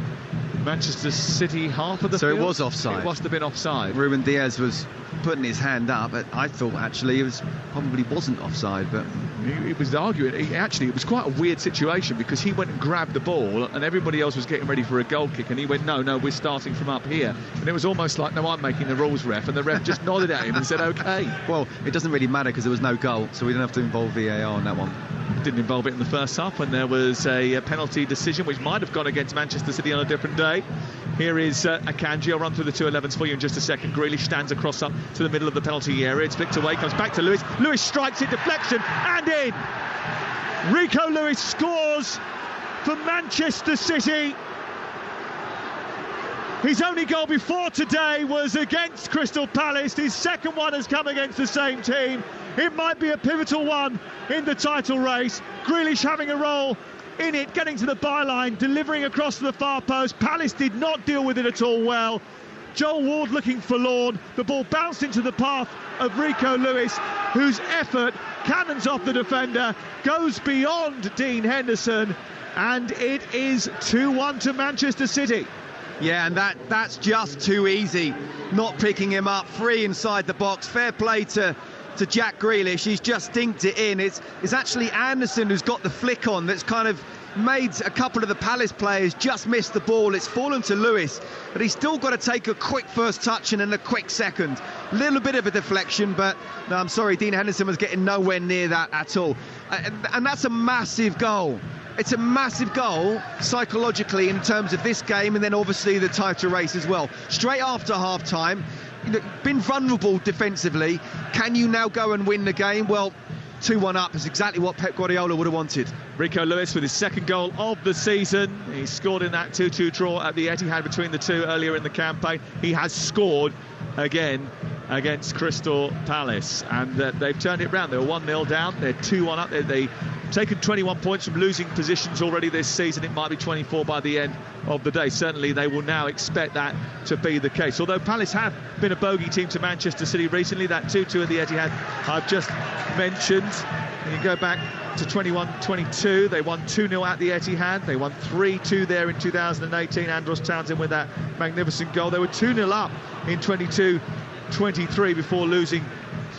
Manchester City half of the field. So it was offside. It must have been offside. Ruben Diaz was putting his hand up, but I thought actually it probably wasn't offside, but he was arguing. It was quite a weird situation, because he went and grabbed the ball and everybody else was getting ready for a goal kick, and he went, no, we're starting from up here. And it was almost like, no, I'm making the rules, ref, and the ref just nodded at him and said, OK. Well, it doesn't really matter because there was no goal, so we didn't have to involve VAR on that one. Didn't involve it in the first half when there was a penalty decision which might have gone against Manchester City on a different day. Here is Akanji. I'll run through the 2-11s for you in just a second. Grealish stands across up to the middle of the penalty area. It's flicked away, comes back to Lewis. Lewis strikes it, deflection, and in! Rico Lewis scores for Manchester City. His only goal before today was against Crystal Palace. His second one has come against the same team. It might be a pivotal one in the title race. Grealish having a role in it, getting to the byline, delivering across to the far post. Palace did not deal with it at all well. Joel Ward looking forlorn. The ball bounced into the path of Rico Lewis, whose effort cannons off the defender, goes beyond Dean Henderson, and it is 2-1 to Manchester City. Yeah, and that's just too easy, not picking him up, free inside the box. Fair play to Jack Grealish. He's just dinked it in. It's actually Anderson who's got the flick on that's kind of made a couple of the Palace players just miss the ball. It's fallen to Lewis, but he's still got to take a quick first touch and then a quick second. A little bit of a deflection, but no, I'm sorry, Dean Henderson was getting nowhere near that at all. And that's a massive goal. It's a massive goal psychologically in terms of this game, and then obviously the title race as well. Straight after half-time, been vulnerable defensively. Can you now go and win the game? Well, 2-1 up is exactly what Pep Guardiola would have wanted. Rico Lewis with his second goal of the season. He scored in that 2-2 draw at the Etihad between the two earlier in the campaign. He has scored again against Crystal Palace, and they've turned it round. They were 1-0 down, they're 2-1 up. They've taken 21 points from losing positions already this season. It might be 24 by the end of the day. Certainly they will now expect that to be the case, although Palace have been a bogey team to Manchester City recently. That 2-2 at the Etihad I've just mentioned. You go back to 21-22, they won 2-0 at the Etihad. They won 3-2 there in 2018. Andros Townsend with that magnificent goal. They were 2-0 up in 22-23 before losing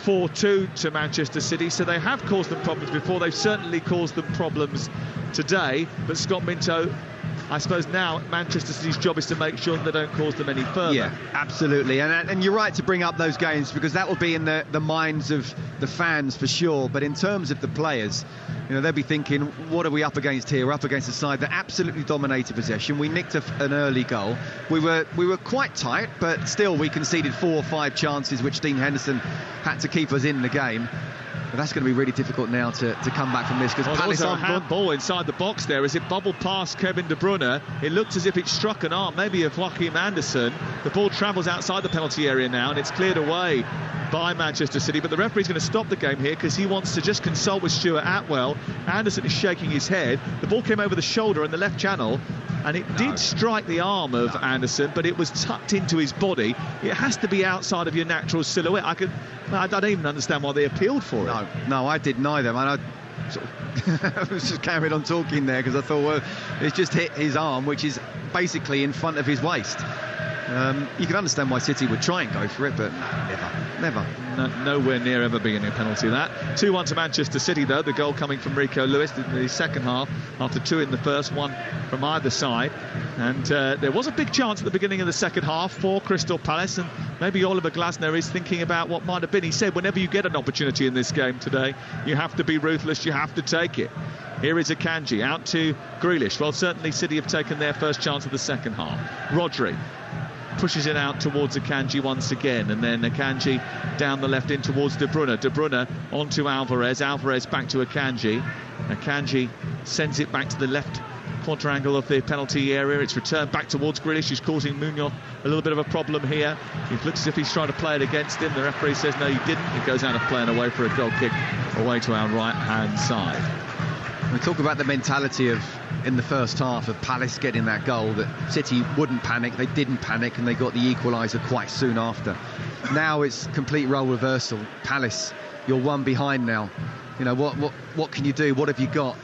4-2 to Manchester City, so they have caused them problems before. They've certainly caused them problems today, but Scott Minto, I suppose now Manchester City's job is to make sure that they don't cause them any further. Yeah, absolutely, and you're right to bring up those games, because that will be in the minds of the fans for sure, but in terms of the players, they'll be thinking, what are we up against here? We're up against a side that absolutely dominated possession. We nicked an early goal. We were quite tight, but still we conceded 4 or 5 chances, which Dean Henderson had to keep us in the game. But that's going to be really difficult now to come back from this, because Palace also a handball inside the box there as it bubbled past Kevin De Bruyne. It looked as if it struck an arm, maybe of Joachim Andersen. The ball travels outside the penalty area now, and it's cleared away by Manchester City, but the referee's going to stop the game here because he wants to just consult with Stuart Atwell. Anderson is shaking his head. The ball came over the shoulder in the left channel, and it did strike the arm of Anderson, but it was tucked into his body. It has to be outside of your natural silhouette. I don't even understand why they appealed for it. No, I didn't either, man. I was just carried on talking there because I thought, well, it's just hit his arm, which is basically in front of his waist. You can understand why City would try and go for it, but never. Nowhere near ever being a penalty, that. 2-1 to Manchester City, though. The goal coming from Rico Lewis in the second half, after 2 in the first, 1 from either side. And there was a big chance at the beginning of the second half for Crystal Palace, and maybe Oliver Glasner is thinking about what might have been. He said, whenever you get an opportunity in this game today, you have to be ruthless, you have to take it. Here is Akanji, out to Grealish. Well, certainly City have taken their first chance of the second half. Rodri pushes it out towards Akanji once again, and then Akanji down the left in towards De Bruyne. De Bruyne onto Alvarez. Alvarez back to Akanji. Akanji sends it back to the left quadrangle of the penalty area. It's returned back towards Grealish, who's causing Munoz a little bit of a problem here. It looks as if he's trying to play it against him. The referee says no, he didn't. It goes out of play and away for a goal kick away to our right-hand side. We talk about the mentality of, in the first half, of Palace getting that goal, that City wouldn't panic. They didn't panic, and they got the equaliser quite soon after. Now it's complete role reversal. Palace, you're 1 behind now. You know, what can you do? What have you got?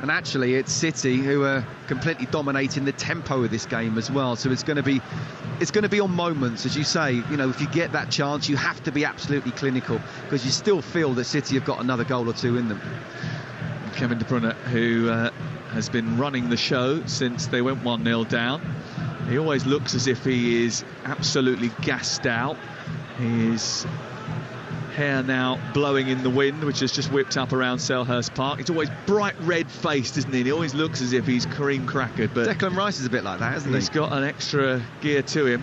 And actually, it's City who are completely dominating the tempo of this game as well. So it's going to be on moments, as you say. You know, if you get that chance, you have to be absolutely clinical, because you still feel that City have got another goal or two in them. Kevin De Bruyne, who has been running the show since they went 1-0 down. He always looks as if he is absolutely gassed out. His hair now blowing in the wind, which has just whipped up around Selhurst Park. He's always bright red-faced, isn't he? And he always looks as if he's cream crackered. But Declan Rice is a bit like that, hasn't he? He's got an extra gear to him.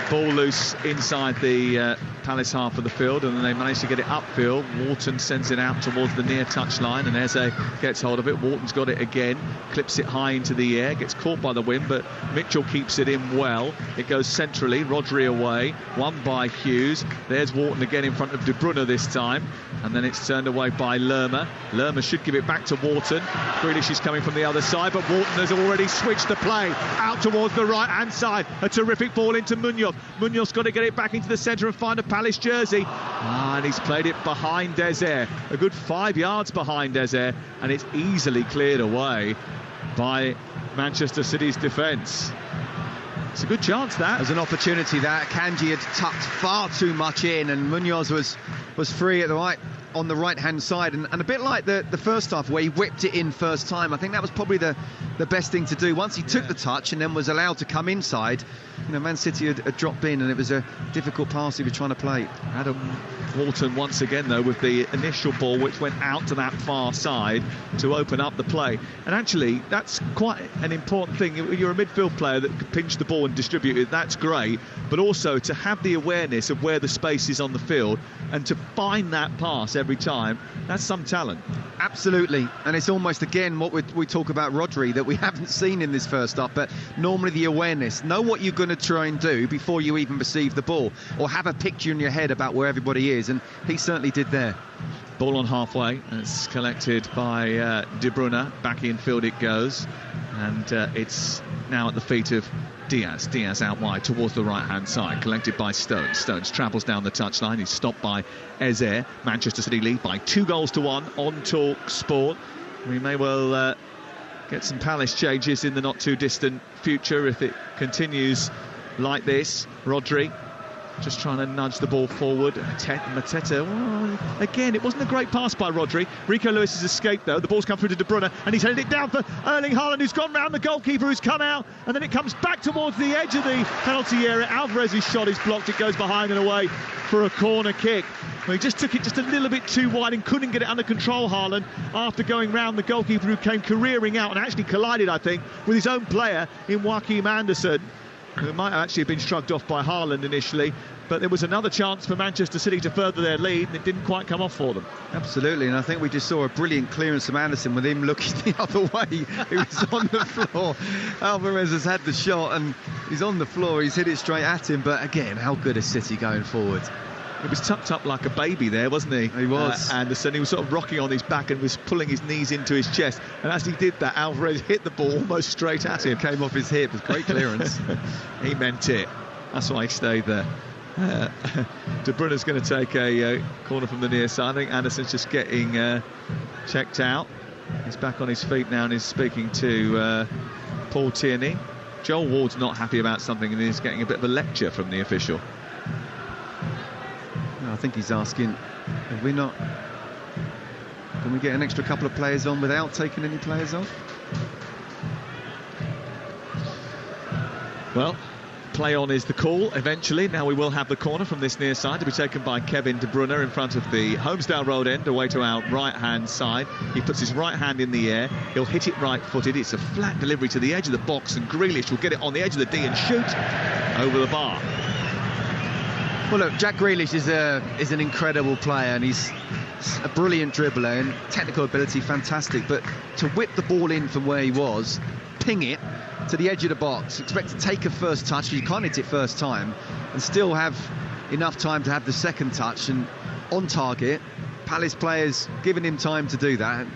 Ball loose inside the Palace half of the field, and then they manage to get it upfield. Wharton sends it out towards the near touchline, and Eze gets hold of it. Wharton's got it again, clips it high into the air, gets caught by the wind, but Mitchell keeps it in well. It goes centrally, Rodri away, won by Hughes. There's Wharton again in front of De Bruyne this time, and then it's turned away by Lerma. Lerma should give it back to Wharton. Grealish is coming from the other side, but Wharton has already switched the play out towards the right-hand side. A terrific ball into Munoz. Munoz got to get it back into the centre and find a Palace jersey. And he's played it behind Eze. A good 5 yards behind Eze, and it's easily cleared away by Manchester City's defence. It's a good chance, that. There's an opportunity that Kanji had tucked far too much in, and Munoz was free at on the right-hand side, and a bit like the first half where he whipped it in first time. I think that was probably the best thing to do. Once he took the touch and then was allowed to come inside, you know, Man City had dropped in, and it was a difficult pass he was trying to play. Adam Wharton once again, though, with the initial ball, which went out to that far side to open up the play. And actually, that's quite an important thing. You're a midfield player that can pinch the ball and distribute it. That's great. But also to have the awareness of where the space is on the field and to find that pass every time, that's some talent. Absolutely. And it's almost, again, what we talk about Rodri, that we haven't seen in this first half, but normally the awareness. Know what you're going to try and do before you even receive the ball, or have a picture in your head about where everybody is, and he certainly did there. Ball on halfway. It's collected by De Bruyne. Back in field it goes, and it's now at the feet of Diaz. Diaz out wide towards the right-hand side, collected by Stones. Stones travels down the touchline. He's stopped by Eze. Manchester City lead by 2-1 on Talksport. We may well get some Palace changes in the not-too-distant future if it continues like this. Rodri just trying to nudge the ball forward. Mateta, well, again, it wasn't a great pass by Rodri. Rico Lewis has escaped, though. The ball's come through to De Bruyne, and he's headed it down for Erling Haaland, who's gone round the goalkeeper, who's come out, and then it comes back towards the edge of the penalty area. Alvarez's shot is blocked. It goes behind and away for a corner kick. Well, he just took it just a little bit too wide and couldn't get it under control, Haaland, after going round the goalkeeper, who came careering out and actually collided, I think, with his own player in Joachim Anderson, who might have actually been shrugged off by Haaland initially. But there was another chance for Manchester City to further their lead, and it didn't quite come off for them. Absolutely, and I think we just saw a brilliant clearance from Anderson with him looking the other way. He was on the floor. Alvarez has had the shot, and he's on the floor. He's hit it straight at him. But again, how good is City going forward? He was tucked up like a baby there, wasn't he? He was. Anderson. He was sort of rocking on his back and was pulling his knees into his chest. And as he did that, Alvarez hit the ball almost straight at him. Came off his hip. It was great clearance. He meant it. That's why he stayed there. De Bruyne's going to take a corner from the near side. I think Anderson's just getting checked out. He's back on his feet now and is speaking to Paul Tierney. Joel Ward's not happy about something and he's getting a bit of a lecture from the official. I think he's asking, can we get an extra couple of players on without taking any players off? Well, play on is the call eventually. Now we will have the corner from this near side to be taken by Kevin De Bruyne in front of the Homesdale Road end, away to our right-hand side. He puts his right hand in the air. He'll hit it right-footed. It's a flat delivery to the edge of the box, and Grealish will get it on the edge of the D and shoot over the bar. Well, look, Jack Grealish is an incredible player, and he's a brilliant dribbler and technical ability fantastic. But to whip the ball in from where he was, ping it to the edge of the box, expect to take a first touch, you can't hit it first time, and still have enough time to have the second touch and on target. Palace players giving him time to do that.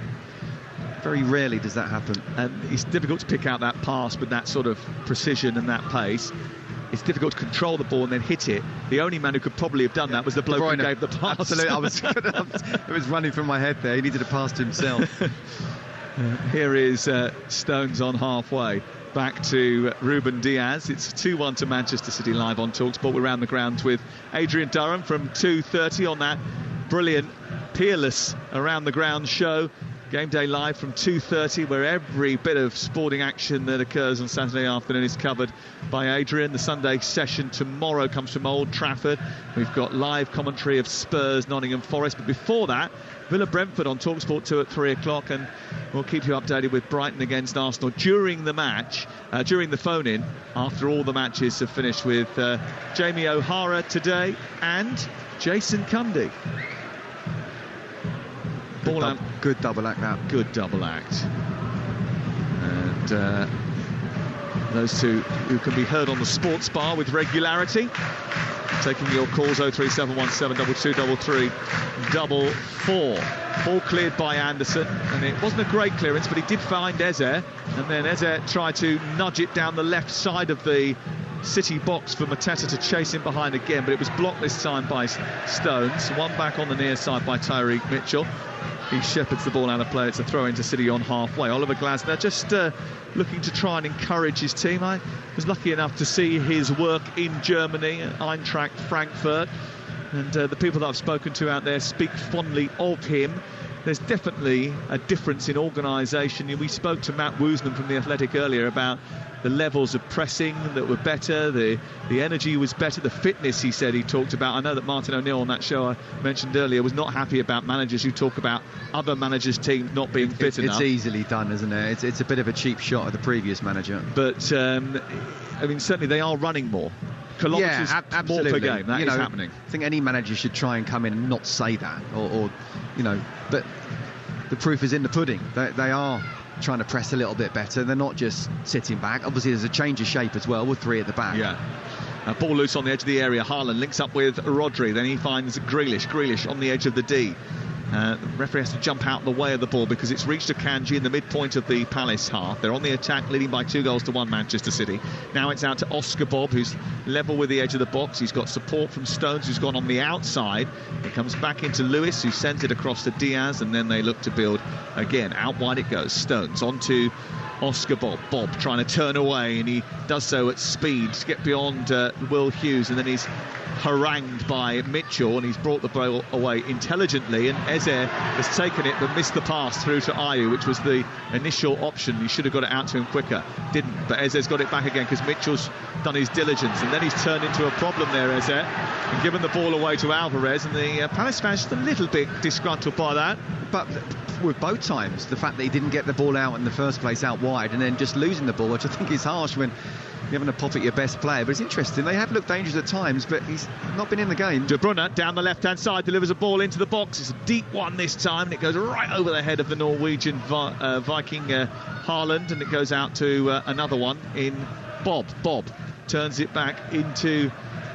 Very rarely does that happen. And it's difficult to pick out that pass with that sort of precision and that pace. It's difficult to control the ball and then hit it. The only man who could probably have done that was the bloke who gave the pass. Absolutely, it was running from my head there. He needed a pass to himself. Here is Stones on halfway. Back to Ruben Diaz. It's 2-1 to Manchester City live on Talksport. We're around the ground with Adrian Durham from 2:30 on that brilliant, peerless around the ground show. Game Day Live from 2:30, where every bit of sporting action that occurs on Saturday afternoon is covered by Adrian. The Sunday session tomorrow comes from Old Trafford. We've got live commentary of Spurs, Nottingham Forest. But before that, Villa Brentford on Talksport 2 at 3 o'clock. And we'll keep you updated with Brighton against Arsenal during the match, during the phone-in, after all the matches have finished, with Jamie O'Hara today and Jason Cundy. Good double act, that. Good double act. And those two who can be heard on the sports bar with regularity. Taking your calls, 03717 2233 444. Ball cleared by Anderson, and it wasn't a great clearance, but he did find Eze, and then Eze tried to nudge it down the left side of the City box for Mateta to chase him behind again, but it was blocked this time by Stones. One back on the near side by Tyreek Mitchell. He shepherds the ball out of play. It's a throw into City on halfway. Oliver Glasner just looking to try and encourage his team. I was lucky enough to see his work in Germany at Eintracht Frankfurt, and the people that I've spoken to out there speak fondly of him. There's definitely a difference in organisation. We spoke to Matt Woosnam from The Athletic earlier about the levels of pressing that were better, the energy was better, the fitness, he said, he talked about. I know that Martin O'Neill on that show I mentioned earlier was not happy about managers who talk about other managers' teams not being fit enough. It's easily done, isn't it? It's a bit of a cheap shot at the previous manager. But, I mean, certainly they are running more. Kilometres more per game. That is happening. I think any manager should try and come in and not say that, or but the proof is in the pudding. They are trying to press a little bit better. They're not just sitting back. Obviously, there's a change of shape as well with three at the back. Yeah. Ball loose on the edge of the area. Haaland links up with Rodri. Then he finds Grealish. Grealish on the edge of the D. The referee has to jump out the way of the ball because it's reached Akanji in the midpoint of the Palace half. They're on the attack, leading by 2-1 Manchester City. Now it's out to Oscar Bob, who's level with the edge of the box. He's got support from Stones, who's gone on the outside. It comes back into Lewis, who sends it across to Diaz, and then they look to build again. Out wide it goes. Stones onto Oscar Bob. Bob trying to turn away, and he does so at speed to get beyond Will Hughes, and then he's harangued by Mitchell, and he's brought the ball away intelligently, and Eze has taken it but missed the pass through to Ayew, which was the initial option. He should have got it out to him quicker, didn't, but Eze's got it back again because Mitchell's done his diligence, and then he's turned into a problem there, Eze, and given the ball away to Alvarez, and the Palace fans just a little bit disgruntled by that. But with both times, the fact that he didn't get the ball out in the first place out wide, and then just losing the ball, which I think is harsh when you're having a pop at your best player. But it's interesting, they have looked dangerous at times, but he's not been in the game. De Bruyne down the left-hand side delivers a ball into the box. It's a deep one this time, and it goes right over the head of the Norwegian Viking Haaland, and it goes out to another one in Bob. Bob turns it back into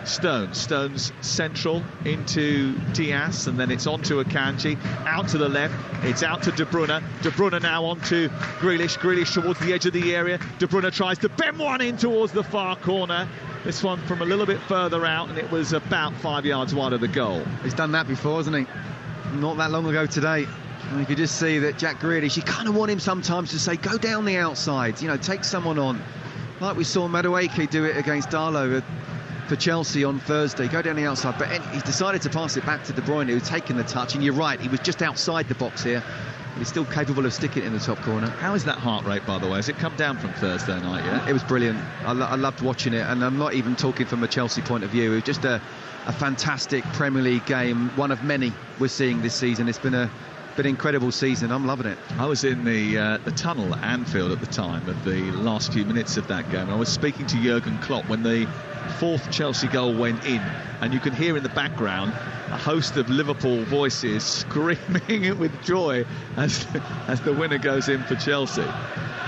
Stones central into Diaz, and then it's on to Akanji, out to the left, it's out to De Bruyne now on to Grealish towards the edge of the area. De Bruyne tries to bend one in towards the far corner, this one from a little bit further out, and it was about 5 yards wide of the goal. He's done that before, hasn't he? Not that long ago today. And you could just see that Jack Grealish, you kind of want him sometimes to say, go down the outside, you know, take someone on, like we saw Madueke do it against Darlow for Chelsea on Thursday. Go down the outside, but he's decided to pass it back to De Bruyne, who's taken the touch, and you're right, he was just outside the box here, but he's still capable of sticking it in the top corner. How is that heart rate, by the way? Has it come down from Thursday night yet? It was brilliant. I loved watching it, and I'm not even talking from a Chelsea point of view. It was just a fantastic Premier League game, one of many we're seeing this season. It's been an incredible season. I'm loving it. I was in the tunnel at Anfield at the time of the last few minutes of that game. I was speaking to Jurgen Klopp when the fourth Chelsea goal went in, and you can hear in the background a host of Liverpool voices screaming with joy as the winner goes in for Chelsea.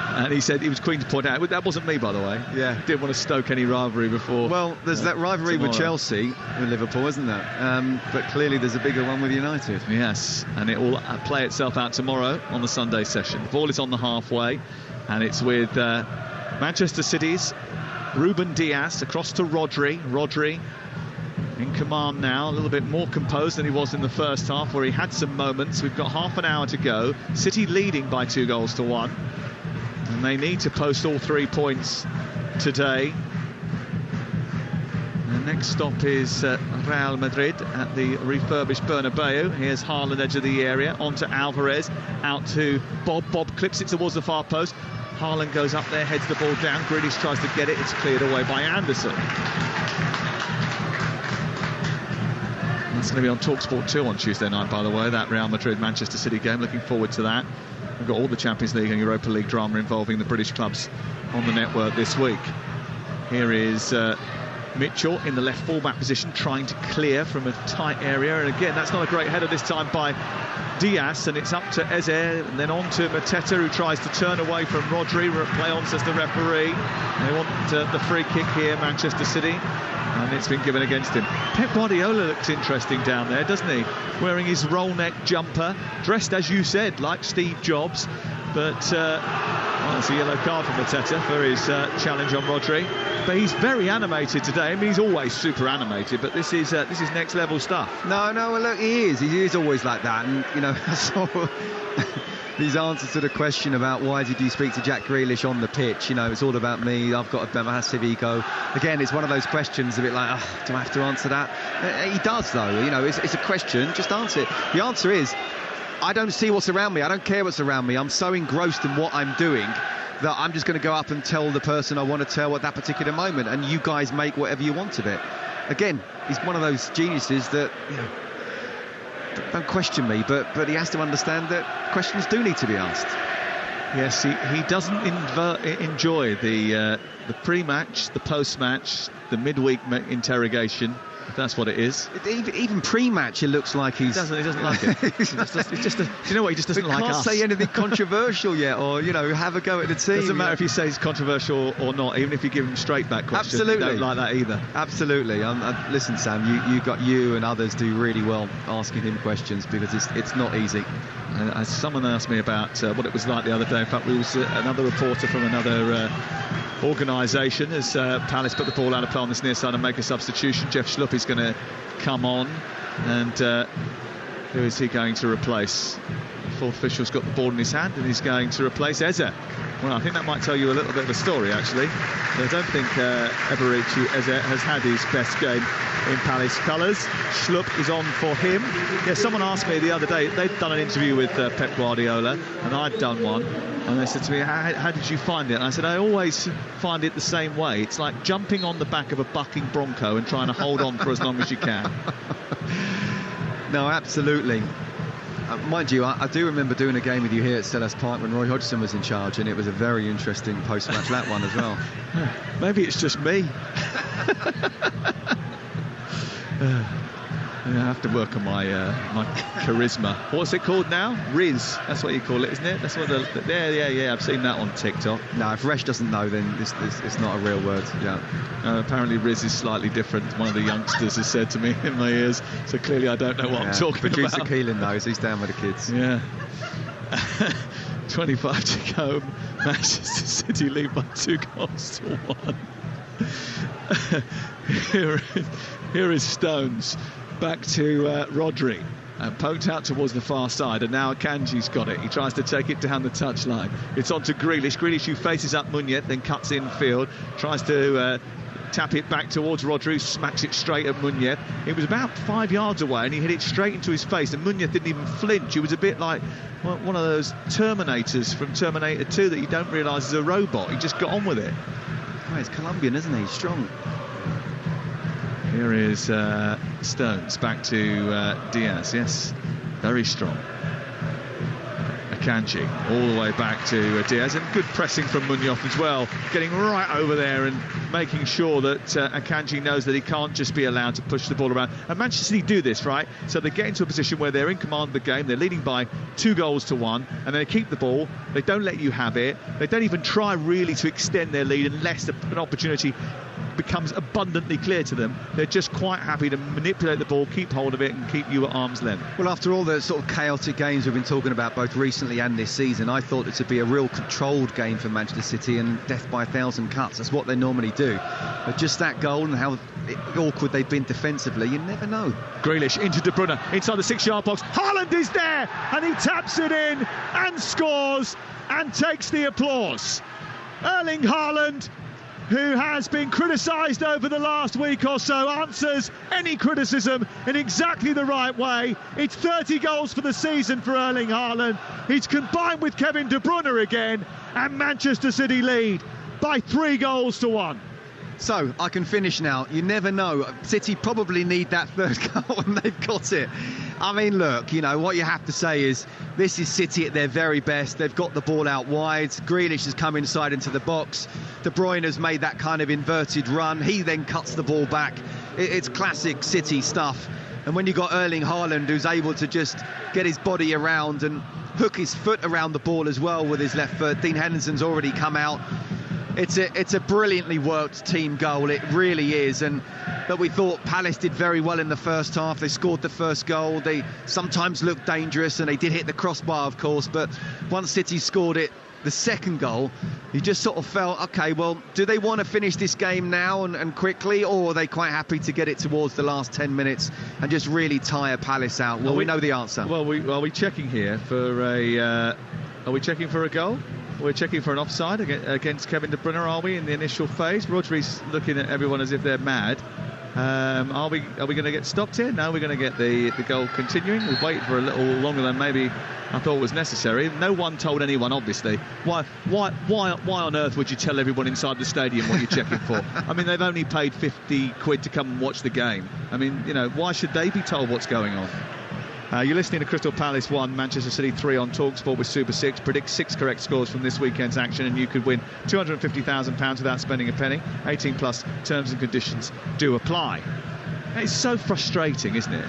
And he said he was keen to point out, that wasn't me, by the way. Yeah. Didn't want to stoke any rivalry before. Well, there's that rivalry tomorrow with Chelsea, with Liverpool, isn't there? But clearly there's a bigger one with United. Yes, and it will play itself out tomorrow on the Sunday session. The ball is on the halfway, and it's with Manchester City's Ruben Diaz across to Rodri. Rodri in command now, a little bit more composed than he was in the first half, where he had some moments. We've got half an hour to go. City leading by 2-1, and they need to post all 3 points today. The next stop is Real Madrid at the refurbished Bernabeu. Here's Haaland, edge of the area, on to Alvarez, out to Bob. Bob clips it towards the far post. Haaland goes up there, heads the ball down. Grealish tries to get it. It's cleared away by Anderson. That's going to be on Talksport 2 on Tuesday night, by the way, that Real Madrid-Manchester City game. Looking forward to that. We've got all the Champions League and Europa League drama involving the British clubs on the network this week. Here is Mitchell in the left full-back position, trying to clear from a tight area. And again, that's not a great header this time by Diaz, and it's up to Eze, and then on to Mateta, who tries to turn away from Rodri. Play on, says the referee. They want the free kick here, Manchester City, and it's been given against him. Pep Guardiola looks interesting down there, doesn't he? Wearing his roll neck jumper, dressed, as you said, like Steve Jobs. But it's a yellow card for Mateta for his challenge on Rodri. But he's very animated today. I mean, he's always super animated, but this is next level stuff. No, well, look, he is always like that. And you know, these answers to the question about why did you speak to Jack Grealish on the pitch? You know, it's all about me. I've got a massive ego. Again, it's one of those questions a bit like, do I have to answer that? He does, though. You know, it's a question. Just answer it. The answer is, I don't see what's around me. I don't care what's around me. I'm so engrossed in what I'm doing that I'm just going to go up and tell the person I want to tell at that particular moment, and you guys make whatever you want of it. Again, he's one of those geniuses that, you know, don't question me, but he has to understand that questions do need to be asked. Yes, he doesn't enjoy the pre-match, the post-match, the midweek interrogation. That's what it is. Even pre-match, it looks like he doesn't like it. Do you know what? He just doesn't like us. Can't say anything controversial yet, or you know, have a go at the team. Doesn't matter if you say it's controversial or not. Even if you give him straight back questions, absolutely, you don't like that either. Absolutely. Listen, Sam, you and others do really well asking him questions, because it's not easy. Someone asked me about what it was like the other day. In fact, we was another reporter from another organisation as Palace put the ball out of play on this near side and make a substitution. Jeff Schlupp is going to come on, and who is he going to replace? The fourth official's got the ball in his hand, and he's going to replace Eze. Well, I think that might tell you a little bit of a story, actually. I don't think Eberechi Eze has had his best game in Palace colours. Schlupp is on for him. Yeah, someone asked me the other day, they'd done an interview with Pep Guardiola, and I'd done one, and they said to me, how did you find it? And I said, I always find it the same way. It's like jumping on the back of a bucking bronco and trying to hold on for as long as you can. No, absolutely. Mind you, I do remember doing a game with you here at Selhurst Park when Roy Hodgson was in charge, and it was a very interesting post-match, that one as well. Maybe it's just me. Yeah, I have to work on my my charisma. What's it called now? Riz. That's what you call it, isn't it? That's what yeah. I've seen that on TikTok. No, if Resh doesn't know, then it's not a real word. Yeah. Apparently, Riz is slightly different. One of the youngsters has said to me in my ears. So clearly, I don't know what I'm talking Producer about. Keelan knows. He's down with the kids. Yeah. 25 to go. Manchester City lead by 2-1. Here is Stones. Back to Rodri, and poked out towards the far side, and now Akanji's got it. He tries to take it down the touchline. It's on to Grealish. Grealish, who faces up Munyet, then cuts in field, tries to tap it back towards Rodri, smacks it straight at Munyet. It was about 5 yards away, and he hit it straight into his face, and Munyet didn't even flinch. He was a bit like one of those Terminators from Terminator 2 that you don't realise is a robot. He just got on with it. Oh, he's Colombian, isn't he? He's strong. Here is Stones, back to Diaz. Yes, very strong. Akanji all the way back to Diaz, and good pressing from Munoz as well, getting right over there and making sure that Akanji knows that he can't just be allowed to push the ball around. And Manchester City do this, right? So they get into a position where they're in command of the game, they're leading by 2-1, and they keep the ball, they don't let you have it, they don't even try really to extend their lead unless an opportunity becomes abundantly clear to them. They're just quite happy to manipulate the ball, keep hold of it, and keep you at arm's length. Well, after all the sort of chaotic games we've been talking about both recently and this season, I thought it to be a real controlled game for Manchester City, and death by 1,000 cuts. That's what they normally do. But just that goal and how awkward they've been defensively, you never know. Grealish into De Bruyne, inside the 6-yard box. Haaland is there, and he taps it in and scores and takes the applause. Erling Haaland, who has been criticised over the last week or so, answers any criticism in exactly the right way. It's 30 goals for the season for Erling Haaland. He's combined with Kevin De Bruyne again, and Manchester City lead by 3-1. So, I can finish now. You never know. City probably need that third goal, and they've got it. I mean, look, you know, what you have to say is this is City at their very best. They've got the ball out wide. Grealish has come inside into the box. De Bruyne has made that kind of inverted run. He then cuts the ball back. It's classic City stuff. And when you've got Erling Haaland, who's able to just get his body around and hook his foot around the ball as well with his left foot. Dean Henderson's already come out. It's a brilliantly worked team goal, it really is. But we thought Palace did very well in the first half. They scored the first goal. They sometimes looked dangerous, and they did hit the crossbar, of course. But once City scored it, the second goal, you just sort of felt, OK, well, do they want to finish this game now and quickly, or are they quite happy to get it towards the last 10 minutes and just really tire Palace out? Well, we know the answer. Well, are we checking here for a... are we checking for a goal? We're checking for an offside against Kevin De Bruyne, are we, in the initial phase? Rodri's looking at everyone as if they're mad. Are we going to get stopped here? No, we're going to get the goal continuing. We've waited for a little longer than maybe I thought was necessary. No one told anyone, obviously. Why on earth would you tell everyone inside the stadium what you're checking for? I mean, they've only paid 50 quid to come and watch the game. I mean, you know, why should they be told what's going on? You're listening to Crystal Palace 1, Manchester City 3 on Talksport with Super 6. Predict 6 correct scores from this weekend's action, and you could win £250,000 without spending a penny. 18 plus terms and conditions do apply. It's so frustrating, isn't it?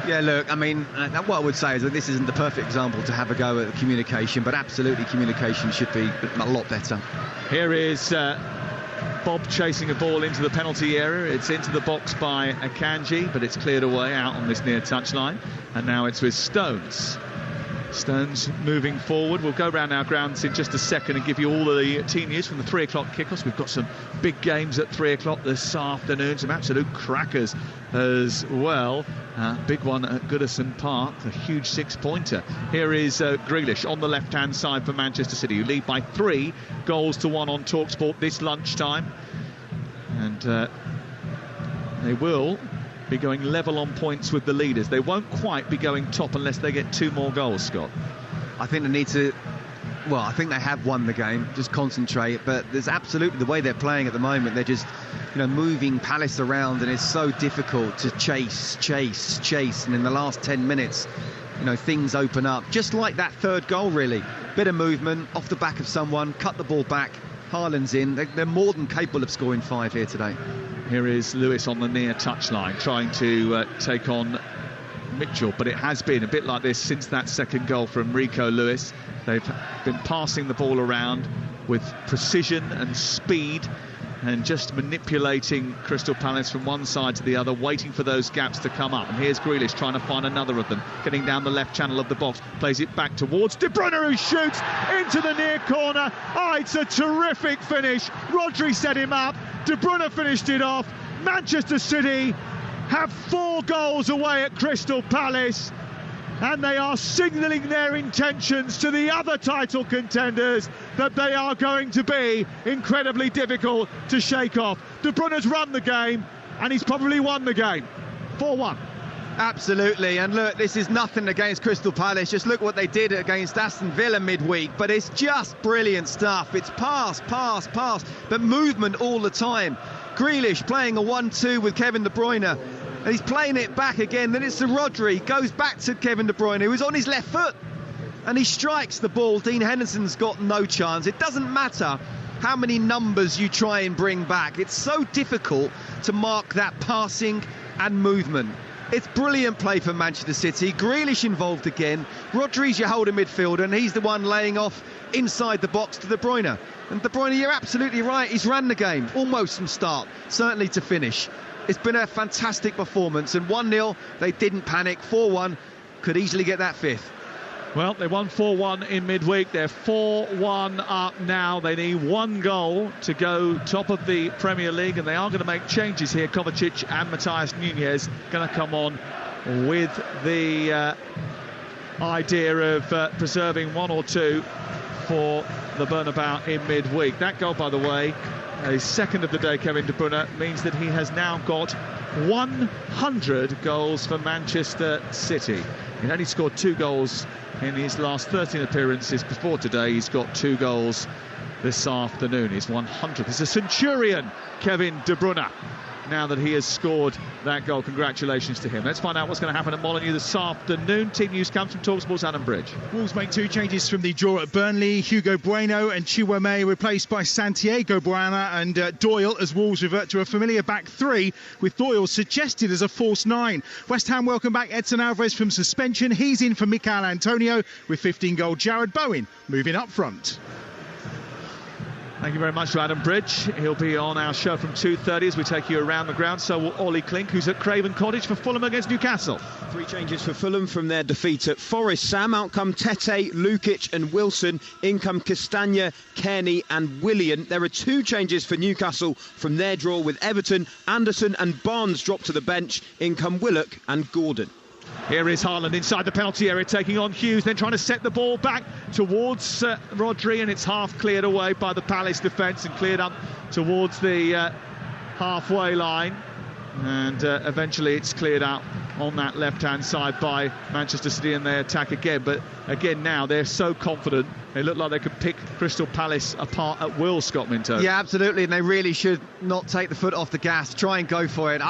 Yeah, look, I mean, what I would say is that this isn't the perfect example to have a go at communication, but absolutely communication should be a lot better. Here is Bob chasing a ball into the penalty area. It's into the box by Akanji, but it's cleared away out on this near touchline. And now it's with Stones. Stones moving forward. We'll go round our grounds in just a second and give you all the team news from the 3 o'clock kickoffs. We've got some big games at 3 o'clock this afternoon, some absolute crackers as well. Big one at Goodison Park, a huge 6-pointer. Here is Grealish on the left-hand side for Manchester City, who lead by 3-1 on Talksport this lunchtime. And they will be going level on points with the leaders. They won't quite be going top unless they get 2 more goals, Scott. I think they need to... Well, I think they have won the game. Just concentrate. But there's absolutely the way they're playing at the moment. They're just, you know, moving Palace around, and it's so difficult to chase. And in the last 10 minutes, you know, things open up. Just like that third goal, really. Bit of movement off the back of someone, cut the ball back. Haaland's in. They're more than capable of scoring 5 here today. Here is Lewis on the near touchline, trying to take on Mitchell, but it has been a bit like this since that second goal from Rico Lewis. They've been passing the ball around with precision and speed and just manipulating Crystal Palace from one side to the other, waiting for those gaps to come up. And here's Grealish trying to find another of them, getting down the left channel of the box, plays it back towards De Bruyne, who shoots into the near corner. It's a terrific finish. Rodri set him up, De Bruyne finished it off. Manchester City have 4 goals away at Crystal Palace, and they are signalling their intentions to the other title contenders that they are going to be incredibly difficult to shake off. De Bruyne's run the game, and he's probably won the game. 4-1. Absolutely, and look, this is nothing against Crystal Palace. Just look what they did against Aston Villa midweek, but it's just brilliant stuff. It's pass, but movement all the time. Grealish playing a 1-2 with Kevin De Bruyne, and he's playing it back again. Then it's to Rodri, goes back to Kevin De Bruyne, who is on his left foot, and he strikes the ball. Dean Henderson's got no chance. It doesn't matter how many numbers you try and bring back. It's so difficult to mark that passing and movement. It's brilliant play for Manchester City. Grealish involved again. Rodri's your holding midfielder, and he's the one laying off inside the box to De Bruyne. And De Bruyne, you're absolutely right. He's ran the game almost from start, certainly to finish. It's been a fantastic performance, and 1-0, they didn't panic. 4-1, could easily get that 5th. Well, they won 4-1 in midweek. They're 4-1 up now. They need 1 goal to go top of the Premier League, and they are going to make changes here. Kovacic and Matthias Nunez going to come on with the idea of preserving 1 or 2 for the Bernabeu in midweek. That goal, by the way, a second of the day, Kevin De Bruyne, means that he has now got 100 goals for Manchester City. He only scored 2 goals in his last 13 appearances before today. He's got 2 goals this afternoon. He's 100. He's a centurion, Kevin De Bruyne, now that he has scored that goal. Congratulations to him. Let's find out what's going to happen at Molineux this afternoon. Team news comes from Talksport's Adam Bridge. Wolves make 2 changes from the draw at Burnley. Hugo Bueno and Chiwame replaced by Santiago Buana and Doyle, as Wolves revert to a familiar back 3, with Doyle suggested as a false 9. West Ham welcome back Edson Alvarez from suspension. He's in for Mikel Antonio, with 15-goal Jarrod Bowen moving up front. Thank you very much to Adam Bridge. He'll be on our show from 2:30 as we take you around the ground. So will Ollie Klink, who's at Craven Cottage for Fulham against Newcastle. 3 changes for Fulham from their defeat at Forest. Sam, out come Tete, Lukic and Wilson. In come Castagna, Kearney and Willian. There are 2 changes for Newcastle from their draw with Everton. Anderson and Barnes drop to the bench. In come Willock and Gordon. Here is Haaland inside the penalty area, taking on Hughes, then trying to set the ball back towards Rodri, and it's half cleared away by the Palace defence and cleared up towards the halfway line. And eventually it's cleared out on that left-hand side by Manchester City, and they attack again. But again now, they're so confident. They look like they could pick Crystal Palace apart at will, Scott Minto. Yeah, absolutely, and they really should not take the foot off the gas. Try and go for it.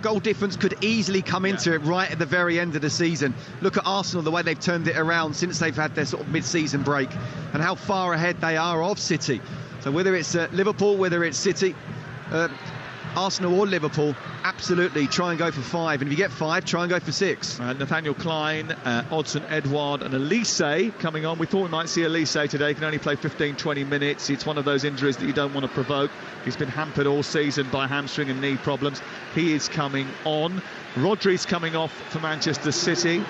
Goal difference could easily come into it right at the very end of the season. Look at Arsenal, the way they've turned it around since they've had their sort of mid-season break, and how far ahead they are of City. So whether it's Liverpool, whether it's City, Arsenal or Liverpool, absolutely try and go for 5, and if you get 5, try and go for 6. Nathaniel Klein, Odsonne Edouard and Elise coming on. We thought we might see Elise today. He can only play 15-20 minutes. It's one of those injuries that you don't want to provoke. He's been hampered all season by hamstring and knee problems. He is coming on. Rodri's coming off for Manchester City,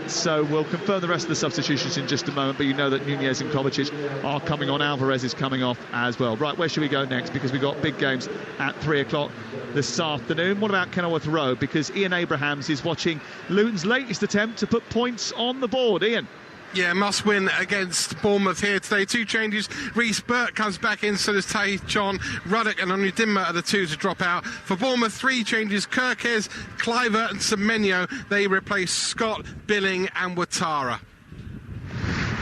so we'll confirm the rest of the substitutions in just a moment, but you know that Nunez and Kovacic are coming on. Alvarez is coming off as well. Right, where should we go next? Because we've got big games at 3 o'clock this afternoon. What about Kenilworth Road? Because Ian Abrahams is watching Luton's latest attempt to put points on the board. Ian. Yeah, must win against Bournemouth here today. 2 changes. Reece Burt comes back in, so does John Ruddock and Onudinma are the 2 to drop out. For Bournemouth, 3 changes. Kirkes, Cliver and Semenyo. They replace Scott, Billing and Ouattara.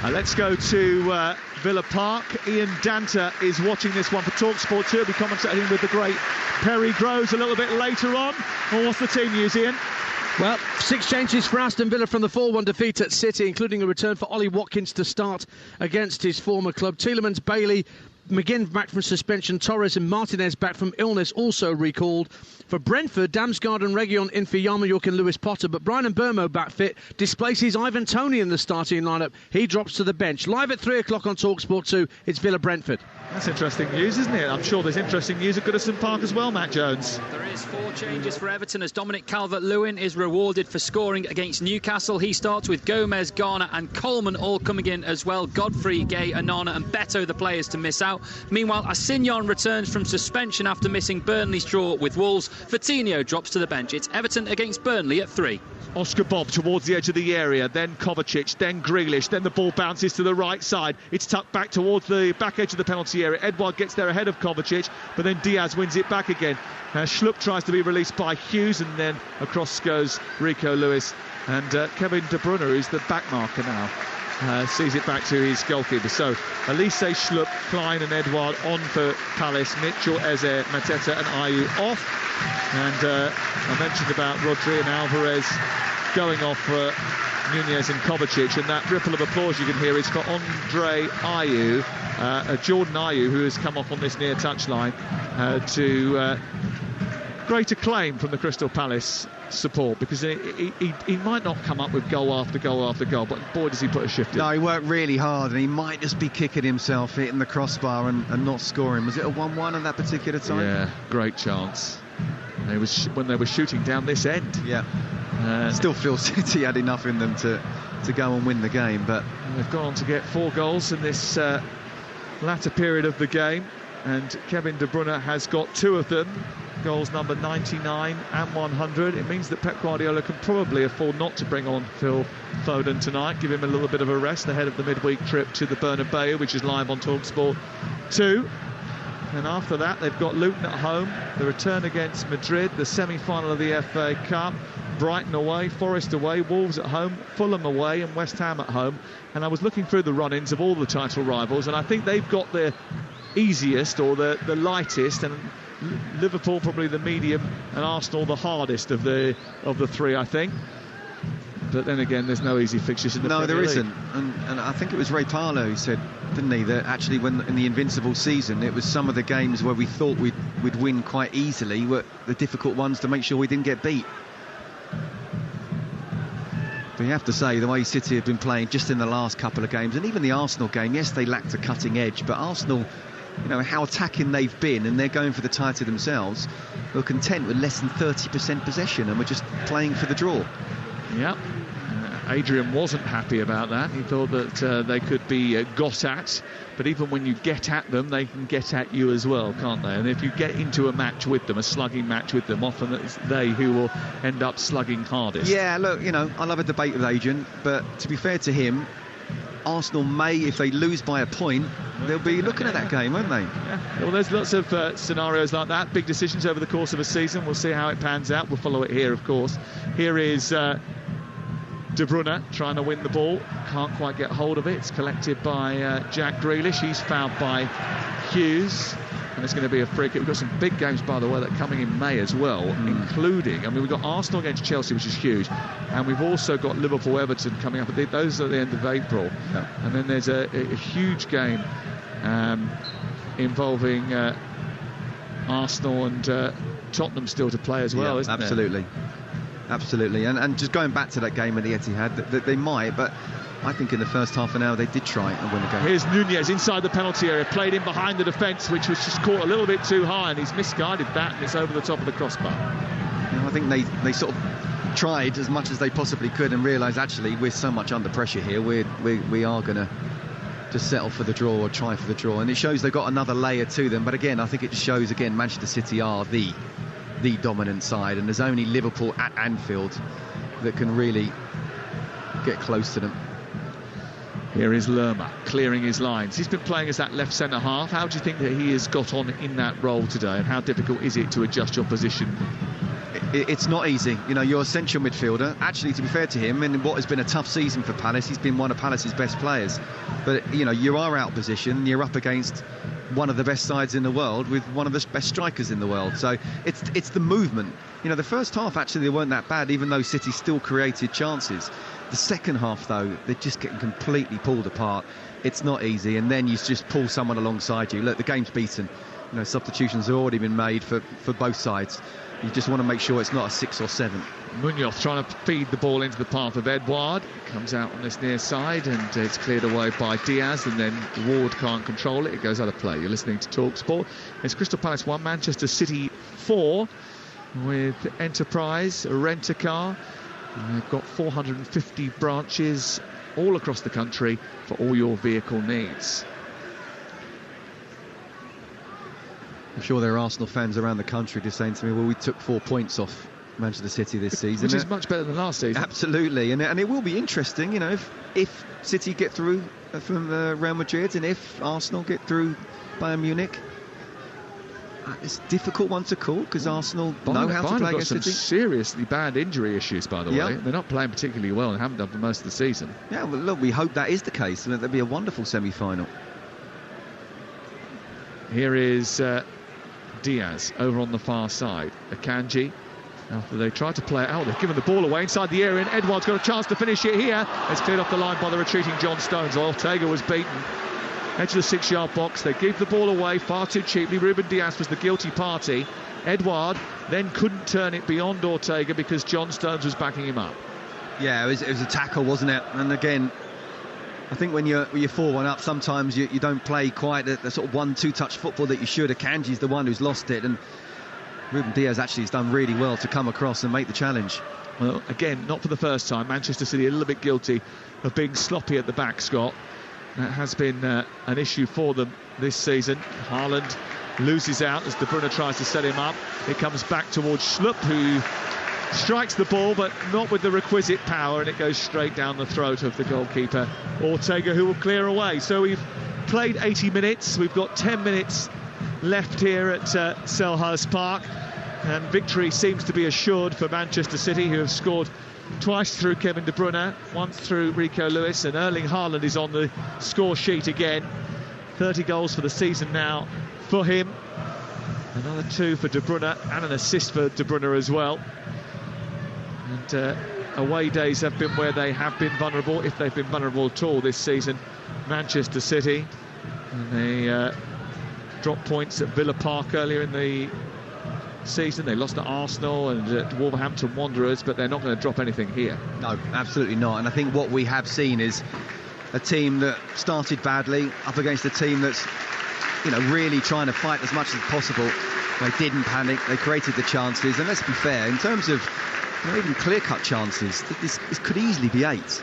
Let's go to Villa Park. Ian Danta is watching this one for Talksport 2. He'll be commentating with the great Perry Groves a little bit later on. Well, what's the team news, Ian? Well, 6 changes for Aston Villa from the 4-1 defeat at City, including a return for Ollie Watkins to start against his former club. Tielemans, Bailey, McGinn back from suspension, Torres and Martinez back from illness, also recalled. For Brentford, Damsgaard and Reguilon in for Yarmouth and Lewis Potter, but Brian Mbeumo back fit displaces Ivan Toney in the starting lineup. He drops to the bench. Live at 3 o'clock on Talksport 2, it's Villa-Brentford. That's interesting news, isn't it? I'm sure there's interesting news at Goodison Park as well, Matt Jones. There is 4 changes for Everton as Dominic Calvert-Lewin is rewarded for scoring against Newcastle. He starts with Gomez, Garner and Coleman all coming in as well. Godfrey, Gay, Onana and Beto the players to miss out. Meanwhile, Asignon returns from suspension after missing Burnley's draw with Wolves. Coutinho drops to the bench. It's Everton against Burnley at 3. Oscar Bob towards the edge of the area, then Kovacic, then Grealish, then the ball bounces to the right side. It's tucked back towards the back edge of the penalty area. Edouard gets there ahead of Kovacic, but then Diaz wins it back again. Schlupp tries to be released by Hughes, and then across goes Rico Lewis. And Kevin De Bruyne, who's the back marker now, sees it back to his goalkeeper. So Elise, Schlupp, Klein and Edouard on for Palace. Mitchell, Eze, Mateta and Ayew off. And I mentioned about Rodri and Alvarez going off for Nunez and Kovacic, and that ripple of applause you can hear is for Andre Ayew, Jordan Ayew, who has come off on this near touchline to great acclaim from the Crystal Palace support, because he might not come up with goal after goal after goal, but boy does he put a shift in. No, he worked really hard, and he might just be kicking himself, hitting the crossbar and not scoring. Was it a 1-1 at that particular time? Yeah, great chance. When they were shooting down this end. Yeah. Still feel City had enough in them to go and win the game, but they've gone on to get 4 goals in this latter period of the game, and Kevin De Bruyne has got 2 of them. Goals number 99 and 100. It means that Pep Guardiola can probably afford not to bring on Phil Foden tonight, give him a little bit of a rest ahead of the midweek trip to the Bernabeu, which is live on Talksport 2. And after that, they've got Luton at home, the return against Madrid, the semi-final of the FA Cup, Brighton away, Forest away, Wolves at home, Fulham away and West Ham at home. And I was looking through the run-ins of all the title rivals, and I think they've got the easiest or the lightest, and Liverpool probably the medium, and Arsenal the hardest of the 3, I think. But then again, there's no easy fixtures in the Premier League. Isn't. And I think it was Ray Parlour who said, didn't he, that actually when in the Invincible season, it was some of the games where we thought we'd win quite easily were the difficult ones to make sure we didn't get beat. But you have to say, the way City have been playing just in the last couple of games, and even the Arsenal game, yes, they lacked a cutting edge, but Arsenal, you know, how attacking they've been, and they're going for the title themselves, were content with less than 30% possession, and we're just playing for the draw. Yep. Adrian wasn't happy about that. He thought that they could be got at, but even when you get at them, they can get at you as well, can't they? And if you get into a match with them, a slugging match with them, often it's they who will end up slugging hardest. Yeah, look, you know, I love a debate with Adrian, but to be fair to him, Arsenal may, if they lose by a point, they'll be looking at that game, won't they? Yeah. Well, there's lots of scenarios like that, big decisions over the course of a season. We'll see how it pans out. We'll follow it here, of course. Here is De Bruyne trying to win the ball, can't quite get hold of it. It's collected by Jack Grealish. He's fouled by Hughes, and it's going to be a free kick. We've got some big games, by the way, that are coming in May as well, including, I mean, we've got Arsenal against Chelsea, which is huge, and we've also got Liverpool-Everton coming up. Those are at the end of April. Yeah. And then there's a huge game involving Arsenal and Tottenham still to play as well, isn't absolutely. there? Absolutely, and just going back to that game at the Etihad, that they might, but I think in the first half an hour they did try and win the game. Here's Nunez inside the penalty area, played in behind the defence, which was just caught a little bit too high, and he's misguided that, and it's over the top of the crossbar. You know, I think they sort of tried as much as they possibly could and realised actually we're so much under pressure here, we are going to just settle for the draw or try for the draw, and it shows they've got another layer to them. But again, I think it shows again Manchester City are the dominant side, and there's only Liverpool at Anfield that can really get close to them. Here is Lerma clearing his lines. He's been playing as that left centre half. How do you think that he has got on in that role today, and how difficult is it to adjust your position? It's not easy. You know, you're a central midfielder. Actually, to be fair to him, in what has been a tough season for Palace, he's been one of Palace's best players. But, you know, you are out of position. You're up against one of the best sides in the world with one of the best strikers in the world. So it's the movement. You know, the first half, actually, they weren't that bad, even though City still created chances. The second half, though, they're just getting completely pulled apart. It's not easy. And then you just pull someone alongside you. Look, the game's beaten. You know, substitutions have already been made for both sides. You just want to make sure it's not a 6 or 7. Munoz trying to feed the ball into the path of Edouard. Comes out on this near side and it's cleared away by Diaz, and then Ward can't control it. It goes out of play. You're listening to Talksport. It's Crystal Palace 1, Manchester City 4 with Enterprise, Rent-A-Car. They've got 450 branches all across the country for all your vehicle needs. I'm sure there are Arsenal fans around the country just saying to me, well, we took 4 points off Manchester City this season. Which is much better than last season. Absolutely. And it will be interesting, you know, if City get through from Real Madrid and if Arsenal get through Bayern Munich. It's a difficult one to call because Arsenal know how to play against City. Some seriously bad injury issues, by the way. They're not playing particularly well and haven't done for most of the season. Yeah, well, look, we hope that is the case and that there'll be a wonderful semi-final. Here is Diaz over on the far side. Akanji, after they tried to play it out, they've given the ball away inside the area, and Edouard's got a chance to finish it here. It's cleared off the line by the retreating John Stones. Ortega was beaten. Edge of the 6-yard box. They gave the ball away far too cheaply. Ruben Diaz was the guilty party. Edouard then couldn't turn it beyond Ortega because John Stones was backing him up. Yeah, it was a tackle, wasn't it? And again, I think when you're 4-1 up, sometimes you don't play quite the sort of 1-2 touch football that you should. Akanji's the one who's lost it, and Ruben Diaz actually has done really well to come across and make the challenge. Well, again, not for the first time. Manchester City a little bit guilty of being sloppy at the back, Scott. That has been an issue for them this season. Haaland loses out as De Bruyne tries to set him up. It comes back towards Schlupp, who strikes the ball, but not with the requisite power, and it goes straight down the throat of the goalkeeper, Ortega, who will clear away. So we've played 80 minutes. We've got 10 minutes left here at Selhurst Park, and victory seems to be assured for Manchester City, who have scored twice through Kevin De Bruyne, once through Rico Lewis, and Erling Haaland is on the score sheet again. 30 goals for the season now for him. Another 2 for De Bruyne and an assist for De Bruyne as well. And away days have been where they have been vulnerable, if they've been vulnerable at all this season. Manchester City, and they dropped points at Villa Park earlier in the season. They lost to Arsenal and at Wolverhampton Wanderers, but they're not going to drop anything here. No, absolutely not. And I think what we have seen is a team that started badly up against a team that's, you know, really trying to fight as much as possible. They didn't panic. They created the chances. And let's be fair, in terms of, you know, even clear-cut chances, this could easily be 8.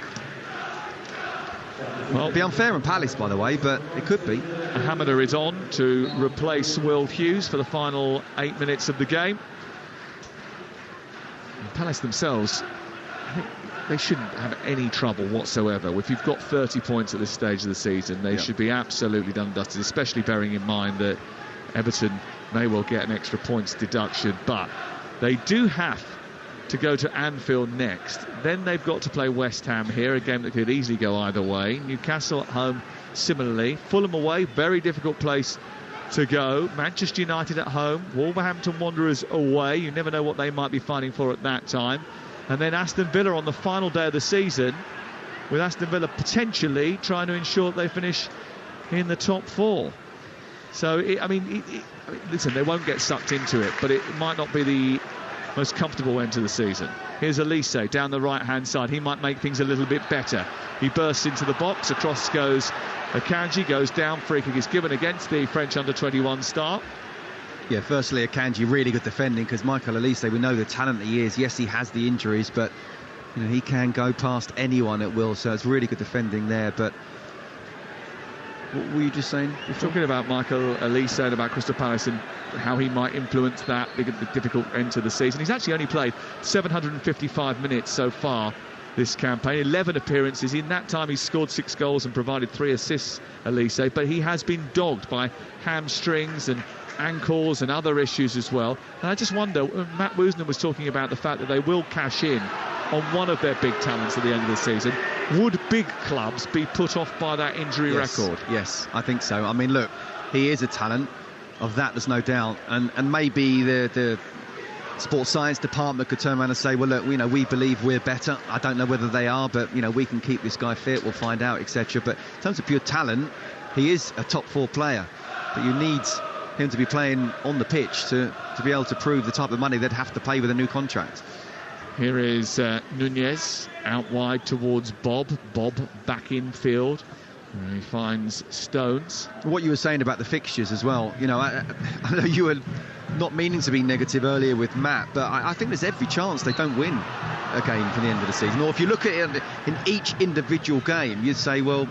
Well, it'd be unfair on Palace, by the way, but it could be. Hamada is on to replace Will Hughes for the final 8 minutes of the game. And Palace themselves, I think they shouldn't have any trouble whatsoever. If you've got 30 points at this stage of the season, they should be absolutely done and dusted, especially bearing in mind that Everton may well get an extra points deduction, but they do have to go to Anfield next. Then they've got to play West Ham here, a game that could easily go either way. Newcastle at home similarly. Fulham away, very difficult place to go. Manchester United at home. Wolverhampton Wanderers away. You never know what they might be fighting for at that time. And then Aston Villa on the final day of the season, with Aston Villa potentially trying to ensure that they finish in the top 4. So, listen, they won't get sucked into it, but it might not be the most comfortable end to the season. Here's Elise down the right-hand side. He might make things a little bit better. He bursts into the box. Across goes Akanji, goes down. Free kick is given against the French under-21 start. Yeah, firstly, Akanji, really good defending, because Michael Elise, we know the talent he is. Yes, he has the injuries, but you know, he can go past anyone at will, so it's really good defending there. But what were you just saying? We're talking about Michael Elise and about Crystal Palace and how he might influence that the difficult end to the season. He's actually only played 755 minutes so far this campaign, 11 appearances. In that time he's scored 6 goals and provided 3 assists, Elise, but he has been dogged by hamstrings and ankles and other issues as well. And I just wonder, Matt Woosnam was talking about the fact that they will cash in on one of their big talents at the end of the season. Would big clubs be put off by that injury record? Yes, I think so. I mean, look, he is a talent. Of that, there's no doubt. And maybe the sports science department could turn around and say, well, look, we believe we're better. I don't know whether they are, but we can keep this guy fit. We'll find out, etc. But in terms of pure talent, he is a top 4 player. But you need him to be playing on the pitch to be able to prove the type of money they'd have to pay with a new contract. Here is Nunez out wide towards Bob. Bob back in field. Where he finds Stones. What you were saying about the fixtures as well, I know you were not meaning to be negative earlier with Matt, but I think there's every chance they don't win a game for the end of the season. Or if you look at it in each individual game, you'd say, well,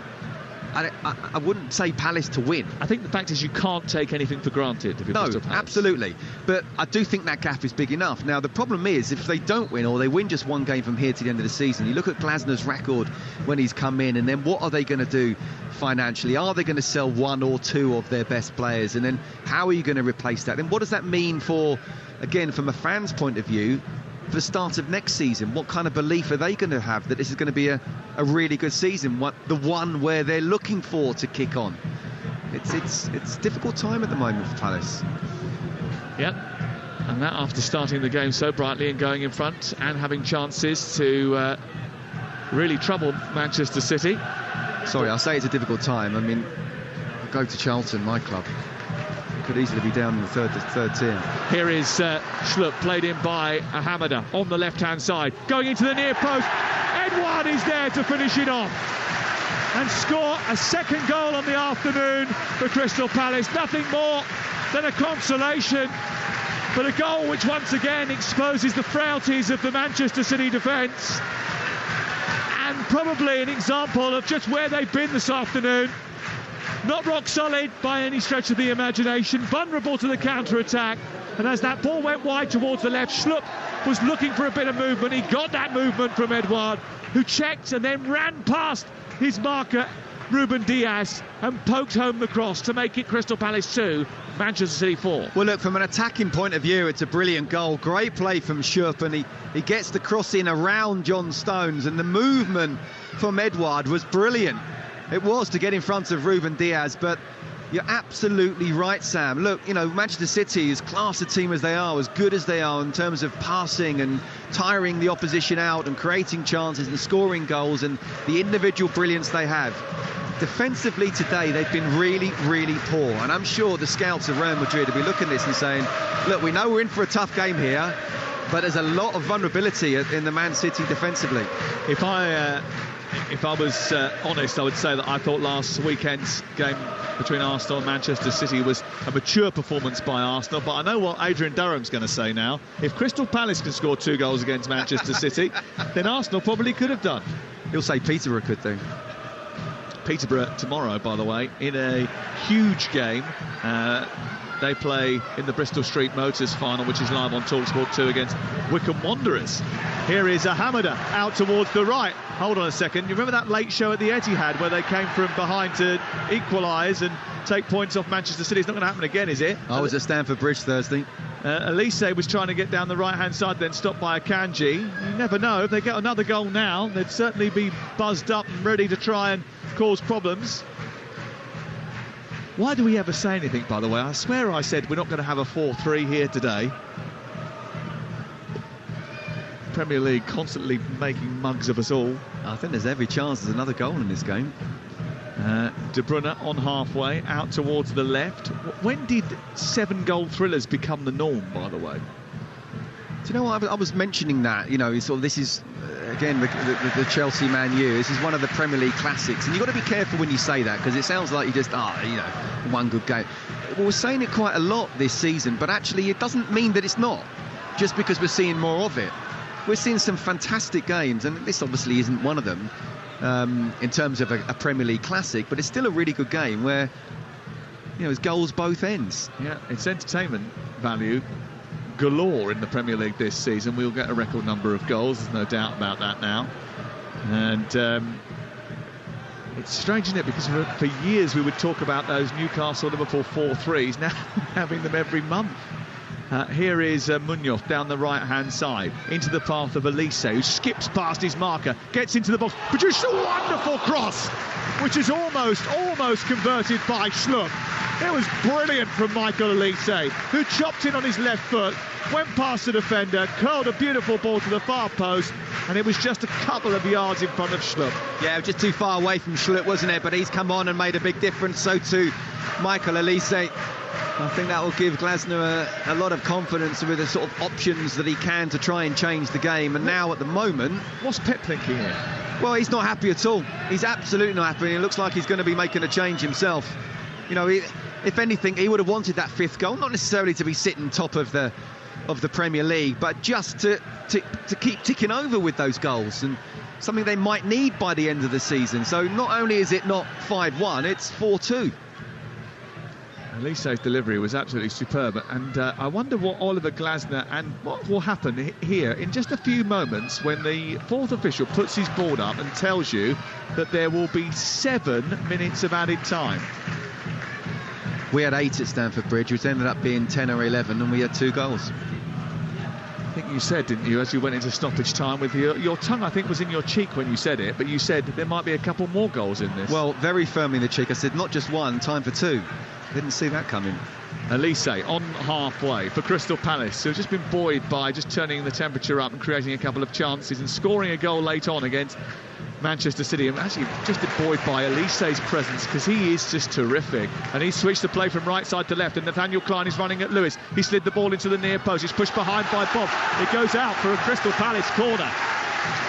I wouldn't say Palace to win. I think the fact is you can't take anything for granted. If you're absolutely. But I do think that gap is big enough. Now, the problem is, if they don't win, or they win just one game from here to the end of the season, you look at Glasner's record when he's come in, and then what are they going to do financially? Are they going to sell one or two of their best players? And then how are you going to replace that? Then what does that mean for, again, from a fan's point of view, for the start of next season? What kind of belief are they going to have that this is going to be a really good season, the one where they're looking for to kick on? It's a difficult time at the moment for Palace. Yep, and that after starting the game so brightly and going in front and having chances to really trouble Manchester City. Sorry, I say it's a difficult time. I mean, go to Charlton, my club. Could easily be down in the third tier. Here is Schlupp, played in by Hamada on the left-hand side, going into the near post. Edouard is there to finish it off and score a second goal on the afternoon for Crystal Palace. Nothing more than a consolation, but a goal which once again exposes the frailties of the Manchester City defence, and probably an example of just where they've been this afternoon. Not rock solid by any stretch of the imagination, vulnerable to the counter-attack, and as that ball went wide towards the left, Schlupp was looking for a bit of movement. He got that movement from Edouard, who checked and then ran past his marker Ruben Diaz and poked home the cross to make it Crystal Palace 2, Manchester City 4. Well, look, from an attacking point of view, it's a brilliant goal. Great play from Schlupp, and he gets the cross in around John Stones, and the movement from Edouard was brilliant. It was to get in front of Ruben Diaz, but you're absolutely right, Sam. Look, Manchester City, as class a team as they are, as good as they are in terms of passing and tiring the opposition out and creating chances and scoring goals and the individual brilliance they have. Defensively today, they've been really, really poor. And I'm sure the scouts of Real Madrid will be looking at this and saying, look, we know we're in for a tough game here, but there's a lot of vulnerability in the Man City defensively. If I was honest, I would say that I thought last weekend's game between Arsenal and Manchester City was a mature performance by Arsenal, but I know what Adrian Durham's going to say now. If Crystal Palace can score 2 goals against Manchester City, then Arsenal probably could have done. He'll say Peterborough could do. Peterborough tomorrow, by the way, in a huge game. They play in the Bristol Street Motors final, which is live on Talksport 2 against Wycombe Wanderers. Here is Hamada out towards the right. Hold on a second. You remember that late show at the Etihad where they came from behind to equalise and take points off Manchester City? It's not going to happen again, is it? I was at Stamford Bridge Thursday. Elise was trying to get down the right-hand side, then stopped by Akanji. You never know. If they get another goal now, they'd certainly be buzzed up and ready to try and cause problems. Why do we ever say anything, by the way? I swear I said we're not going to have a 4-3 here today. Premier League constantly making mugs of us all. I think there's every chance there's another goal in this game. De Bruyne on halfway, out towards the left. When did 7-goal thrillers become the norm, by the way? Do you know what? I was mentioning that, this is, again, the Chelsea Man U. This is one of the Premier League classics. And you've got to be careful when you say that, because it sounds like you just, one good game. Well, we're saying it quite a lot this season, but actually it doesn't mean that it's not, just because we're seeing more of it. We're seeing some fantastic games, and this obviously isn't one of them in terms of a Premier League classic, but it's still a really good game where, there's goals both ends. Yeah, it's entertainment value galore in the Premier League this season. We'll get a record number of goals, there's no doubt about that now. And It's strange, isn't it? Because for years we would talk about those Newcastle-Liverpool 4-3s, now having them every month. Here is Munoz down the right-hand side, into the path of Elise, who skips past his marker, gets into the box, produces a wonderful cross, which is almost converted by Schlupp. It was brilliant from Michael Elise, who chopped in on his left foot, went past the defender, curled a beautiful ball to the far post, and it was just a couple of yards in front of Schlupp. Yeah, just too far away from Schlupp, wasn't it? But he's come on and made a big difference, so too Michael Elise. I think that will give Glasner a lot of confidence with the sort of options that he can to try and change the game. And now, at the moment... What's Pep thinking here? Well, he's not happy at all. He's absolutely not happy. It looks like he's going to be making a change himself. You know, if anything, he would have wanted that 5th goal, not necessarily to be sitting top of the Premier League, but just to keep ticking over with those goals, and something they might need by the end of the season. So not only is it not 5-1, it's 4-2. Elise's delivery was absolutely superb, and I wonder what Oliver Glasner and what will happen here in just a few moments when the 4th official puts his board up and tells you that there will be 7 minutes of added time. We had 8 at Stamford Bridge, which ended up being 10 or 11, and we had 2 goals. I think you said, didn't you, as you went into stoppage time, with your tongue, I think, was in your cheek when you said it, but you said there might be a couple more goals in this. Well, very firmly in the cheek. I said not just 1, time for 2. Didn't see that coming. Elise on halfway for Crystal Palace, who have just been buoyed by just turning the temperature up and creating a couple of chances and scoring a goal late on against Manchester City. And actually just buoyed by Elise's presence, because he is just terrific. And he switched the play from right side to left, and Nathaniel Klein is running at Lewis. He slid the ball into the near post. It's pushed behind by Bob. It goes out for a Crystal Palace corner.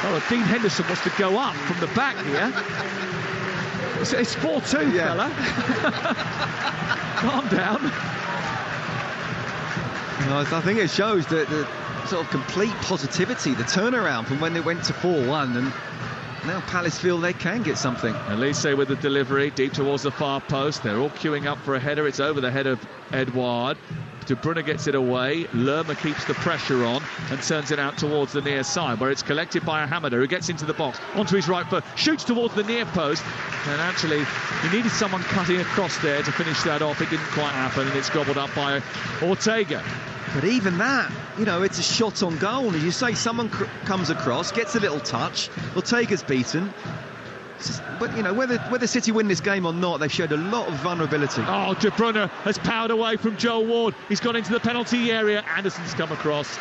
Oh, Dean Henderson wants to go up from the back here. It's 4-2, fella. Calm down. I think it shows the sort of complete positivity, the turnaround from when they went to 4-1, and now Palace feel they can get something. Elise with the delivery deep towards the far post. They're all queuing up for a header. It's over the head of Edouard. De Bruyne gets it away. Lerma keeps the pressure on and turns it out towards the near side, where it's collected by Hamada, who gets into the box onto his right foot, shoots towards the near post, and actually he needed someone cutting across there to finish that off. It didn't quite happen, and it's gobbled up by Ortega. But even that, you know, it's a shot on goal. As you say, someone comes across, gets a little touch, Ortega's beaten. But, you know, whether City win this game or not, they've showed a lot of vulnerability. Oh, De Bruyne has powered away from Joel Ward. He's gone into the penalty area. Anderson's come across,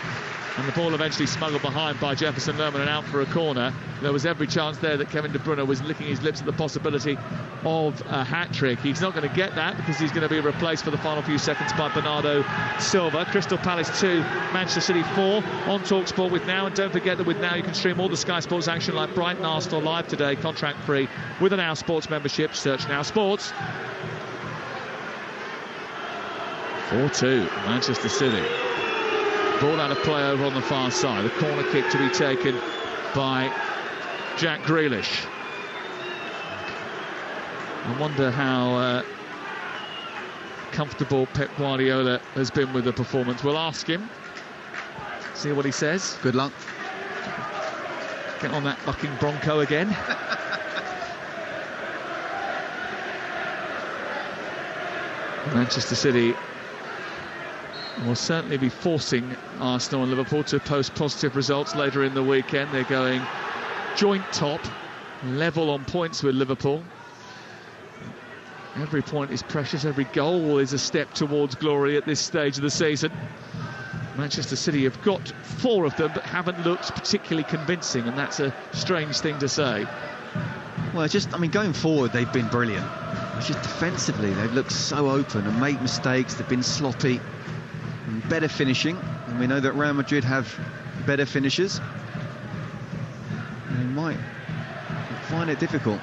and the ball eventually smuggled behind by Jefferson Lerman and out for a corner. There was every chance there that Kevin De Bruyne was licking his lips at the possibility of a hat-trick. He's not going to get that, because he's going to be replaced for the final few seconds by Bernardo Silva. Crystal Palace 2, Manchester City 4 on Talksport with Now. And don't forget that with Now you can stream all the Sky Sports action like Brighton Arsenal live today, contract-free, with a Now Sports membership. Search Now Sports. 4-2, Manchester City. Ball out of play over on the far side. A corner kick to be taken by Jack Grealish. I wonder how comfortable Pep Guardiola has been with the performance. We'll ask him. See what he says. Good luck. Get on that bucking Bronco again. Manchester City will certainly be forcing Arsenal and Liverpool to post positive results later in the weekend. They're going joint top, level on points with Liverpool. Every point is precious, every goal is a step towards glory at this stage of the season. Manchester City have got 4 of them, but haven't looked particularly convincing, and that's a strange thing to say. Well, going forward, they've been brilliant. It's just defensively, they've looked so open and made mistakes. They've been sloppy. And better finishing, and we know that Real Madrid have better finishers. They might find it difficult.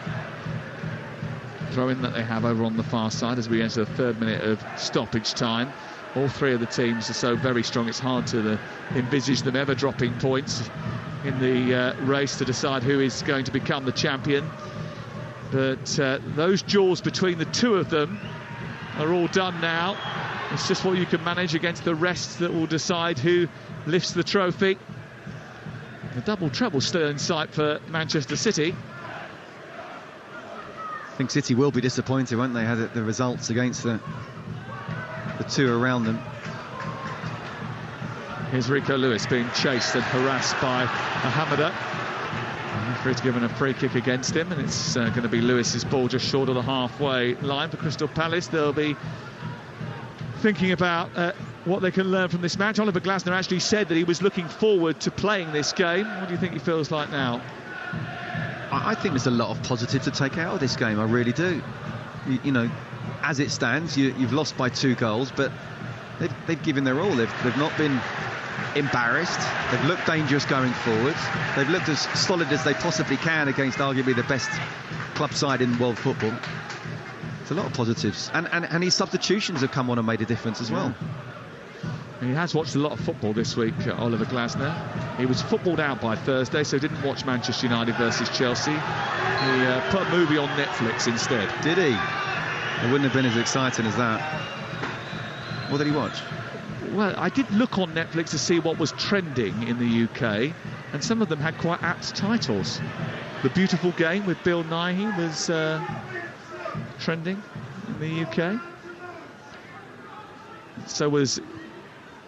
Throw-in that they have over on the far side as we enter the 3rd minute of stoppage time. All 3 of the teams are so very strong, it's hard to envisage them ever dropping points in the race to decide who is going to become the champion. But those jaws between the 2 of them are all done now. It's just what you can manage against the rest that will decide who lifts the trophy. The double treble still in sight for Manchester City. I think City will be disappointed, won't they, had the results against the two around them. Here's Rico Lewis being chased and harassed by Mohameda. The referee's given a free kick against him, and it's going to be Lewis's ball just short of the halfway line for Crystal Palace. They'll be thinking about what they can learn from this match. Oliver Glasner actually said that he was looking forward to playing this game. What do you think he feels like now? I think there's a lot of positive to take out of this game. I really do. You know, as it stands, you've lost by 2 goals, but they've given their all. They've not been embarrassed. They've looked dangerous going forward. They've looked as solid as they possibly can against arguably the best club side in world football. It's a lot of positives, and his substitutions have come on and made a difference as well. He has watched a lot of football this week, Oliver Glasner. He was footballed out by Thursday, so didn't watch Manchester United versus Chelsea. He put a movie on Netflix instead. Did he? It wouldn't have been as exciting as that. What did he watch? Well, I did look on Netflix to see what was trending in the UK, and some of them had quite apt titles. The Beautiful Game with Bill Nighy was trending in the UK. So was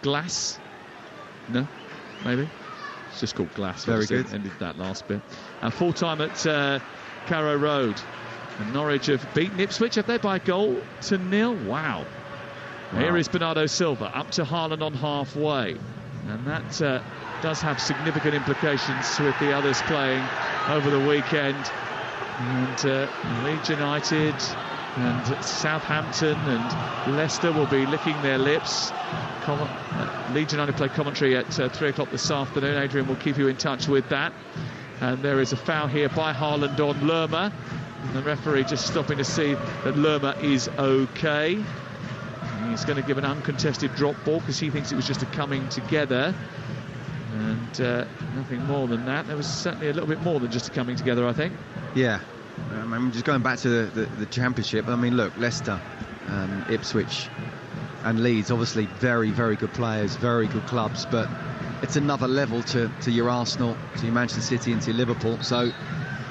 Glass. No, maybe it's just called Glass. Very good. Ended that last bit. Full time at Carrow Road, and Norwich have beaten Ipswich. Have they by 1-0? Wow. Here is Bernardo Silva up to Haaland on halfway, and that does have significant implications with the others playing over the weekend. And Leeds United and Southampton and Leicester will be licking their lips. Leeds United play commentary at 3 o'clock this afternoon. Adrian will keep you in touch with that. And there is a foul here by Haaland on Lerma. And the referee just stopping to see that Lerma is okay. He's going to give an uncontested drop ball because he thinks it was just a coming together. And nothing more than that. There was certainly a little bit more than just a coming together, I think. Yeah. I'm just going back to the Championship. I mean, look, Leicester, Ipswich and Leeds, obviously very, very good players, very good clubs, but it's another level to your Arsenal, to your Manchester City and to your Liverpool. So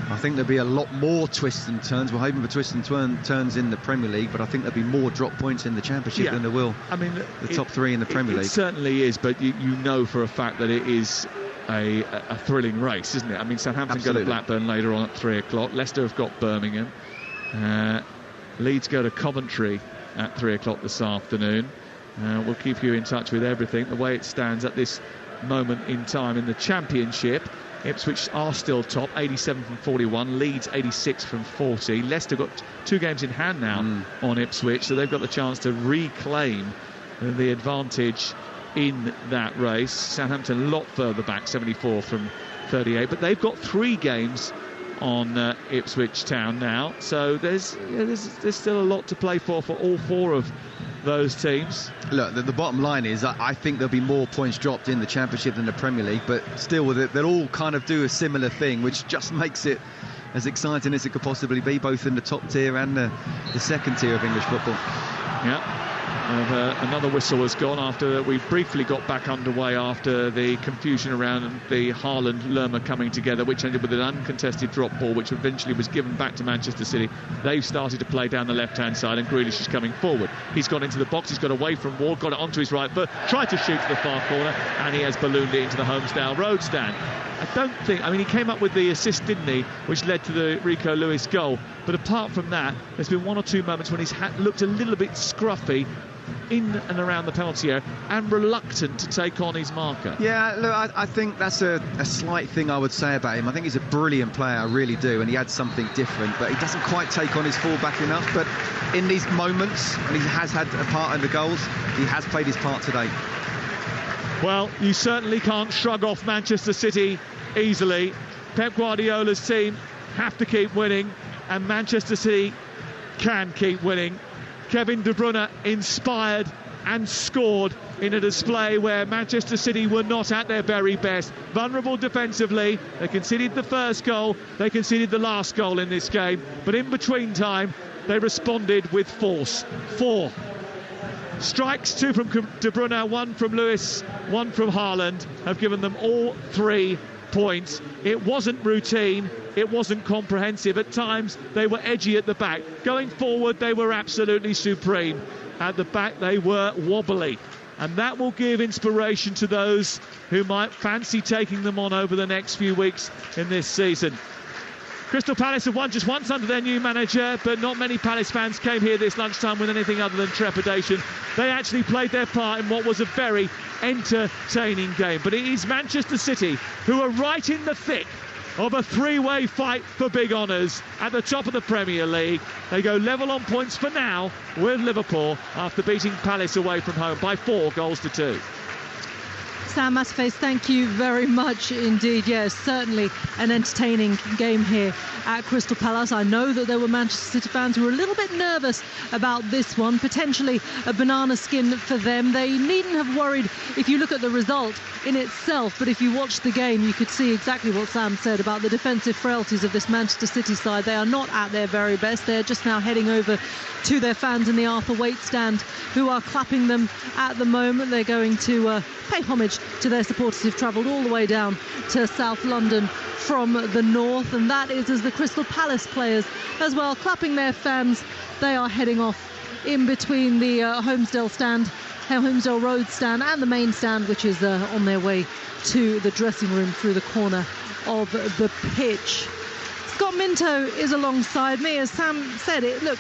I think there'll be a lot more twists and turns. We're hoping for twists and turns in the Premier League, but I think there'll be more drop points in the Championship than there will the top 3 in the Premier League. It certainly is, but you know for a fact that it is a thrilling race, isn't it? I mean, Southampton go to Blackburn later on at 3 o'clock. Leicester have got Birmingham. Leeds go to Coventry at 3 o'clock this afternoon. We'll keep you in touch with everything. The way it stands at this moment in time in the Championship, Ipswich are still top, 87 from 41. Leeds 86 from 40. Leicester got 2 games in hand now on Ipswich, so they've got the chance to reclaim the advantage in that race. Southampton a lot further back, 74 from 38, but they've got 3 games on Ipswich Town now, so there's still a lot to play for all 4 of those teams. Look, the bottom line is I think there'll be more points dropped in the Championship than the Premier League, but still with it, they'll all kind of do a similar thing, which just makes it as exciting as it could possibly be, both in the top tier and the second tier of English football. Yeah. Another whistle has gone after we briefly got back underway after the confusion around the Haaland-Lerma coming together, which ended with an uncontested drop ball, which eventually was given back to Manchester City. They've started to play down the left-hand side, and Grealish is coming forward. He's got into the box, he's got away from Ward, got it onto his right foot, tried to shoot to the far corner, and he has ballooned it into the Holmesdale Road stand. He came up with the assist, didn't he, which led to the Rico Lewis goal. But apart from that, there's been 1 or 2 moments when he's looked a little bit scruffy in and around the penalty area and reluctant to take on his marker. Yeah, look, I think that's a slight thing I would say about him. I think he's a brilliant player, I really do, and he adds something different, but he doesn't quite take on his fullback enough. But in these moments, and he has had a part in the goals, he has played his part today. Well, you certainly can't shrug off Manchester City easily. Pep Guardiola's team have to keep winning, and Manchester City can keep winning. Kevin De Bruyne inspired and scored in a display where Manchester City were not at their very best. Vulnerable defensively, they conceded the first goal, they conceded the last goal in this game, but in between time they responded with force. 4 strikes, 2 from De Bruyne, 1 from Lewis, 1 from Haaland, have given them all 3 point. It wasn't routine, it wasn't comprehensive. At times they were edgy at the back. Going forward, they were absolutely supreme. At the back they were wobbly, and that will give inspiration to those who might fancy taking them on over the next few weeks in this season. Crystal Palace have won just once under their new manager, but not many Palace fans came here this lunchtime with anything other than trepidation. They actually played their part in what was a very entertaining game. But it is Manchester City who are right in the thick of a three-way fight for big honours at the top of the Premier League. They go level on points for now with Liverpool after beating Palace away from home by 4-2. Sam Matterface, thank you very much indeed. Yes, certainly an entertaining game here at Crystal Palace. I know that there were Manchester City fans who were a little bit nervous about this one, potentially a banana skin for them. They needn't have worried if you look at the result in itself, but if you watch the game you could see exactly what Sam said about the defensive frailties of this Manchester City side. They are not at their very best. They're just now heading over to their fans in the Arthur Waite stand who are clapping them at the moment. They're going to pay homage to their supporters who've travelled all the way down to South London from the north, and that is as the Crystal Palace players as well clapping their fans. They are heading off in between the Holmesdale Road stand and the main stand, which is on their way to the dressing room through the corner of the pitch. Scott Minto is alongside me. As Sam said, look,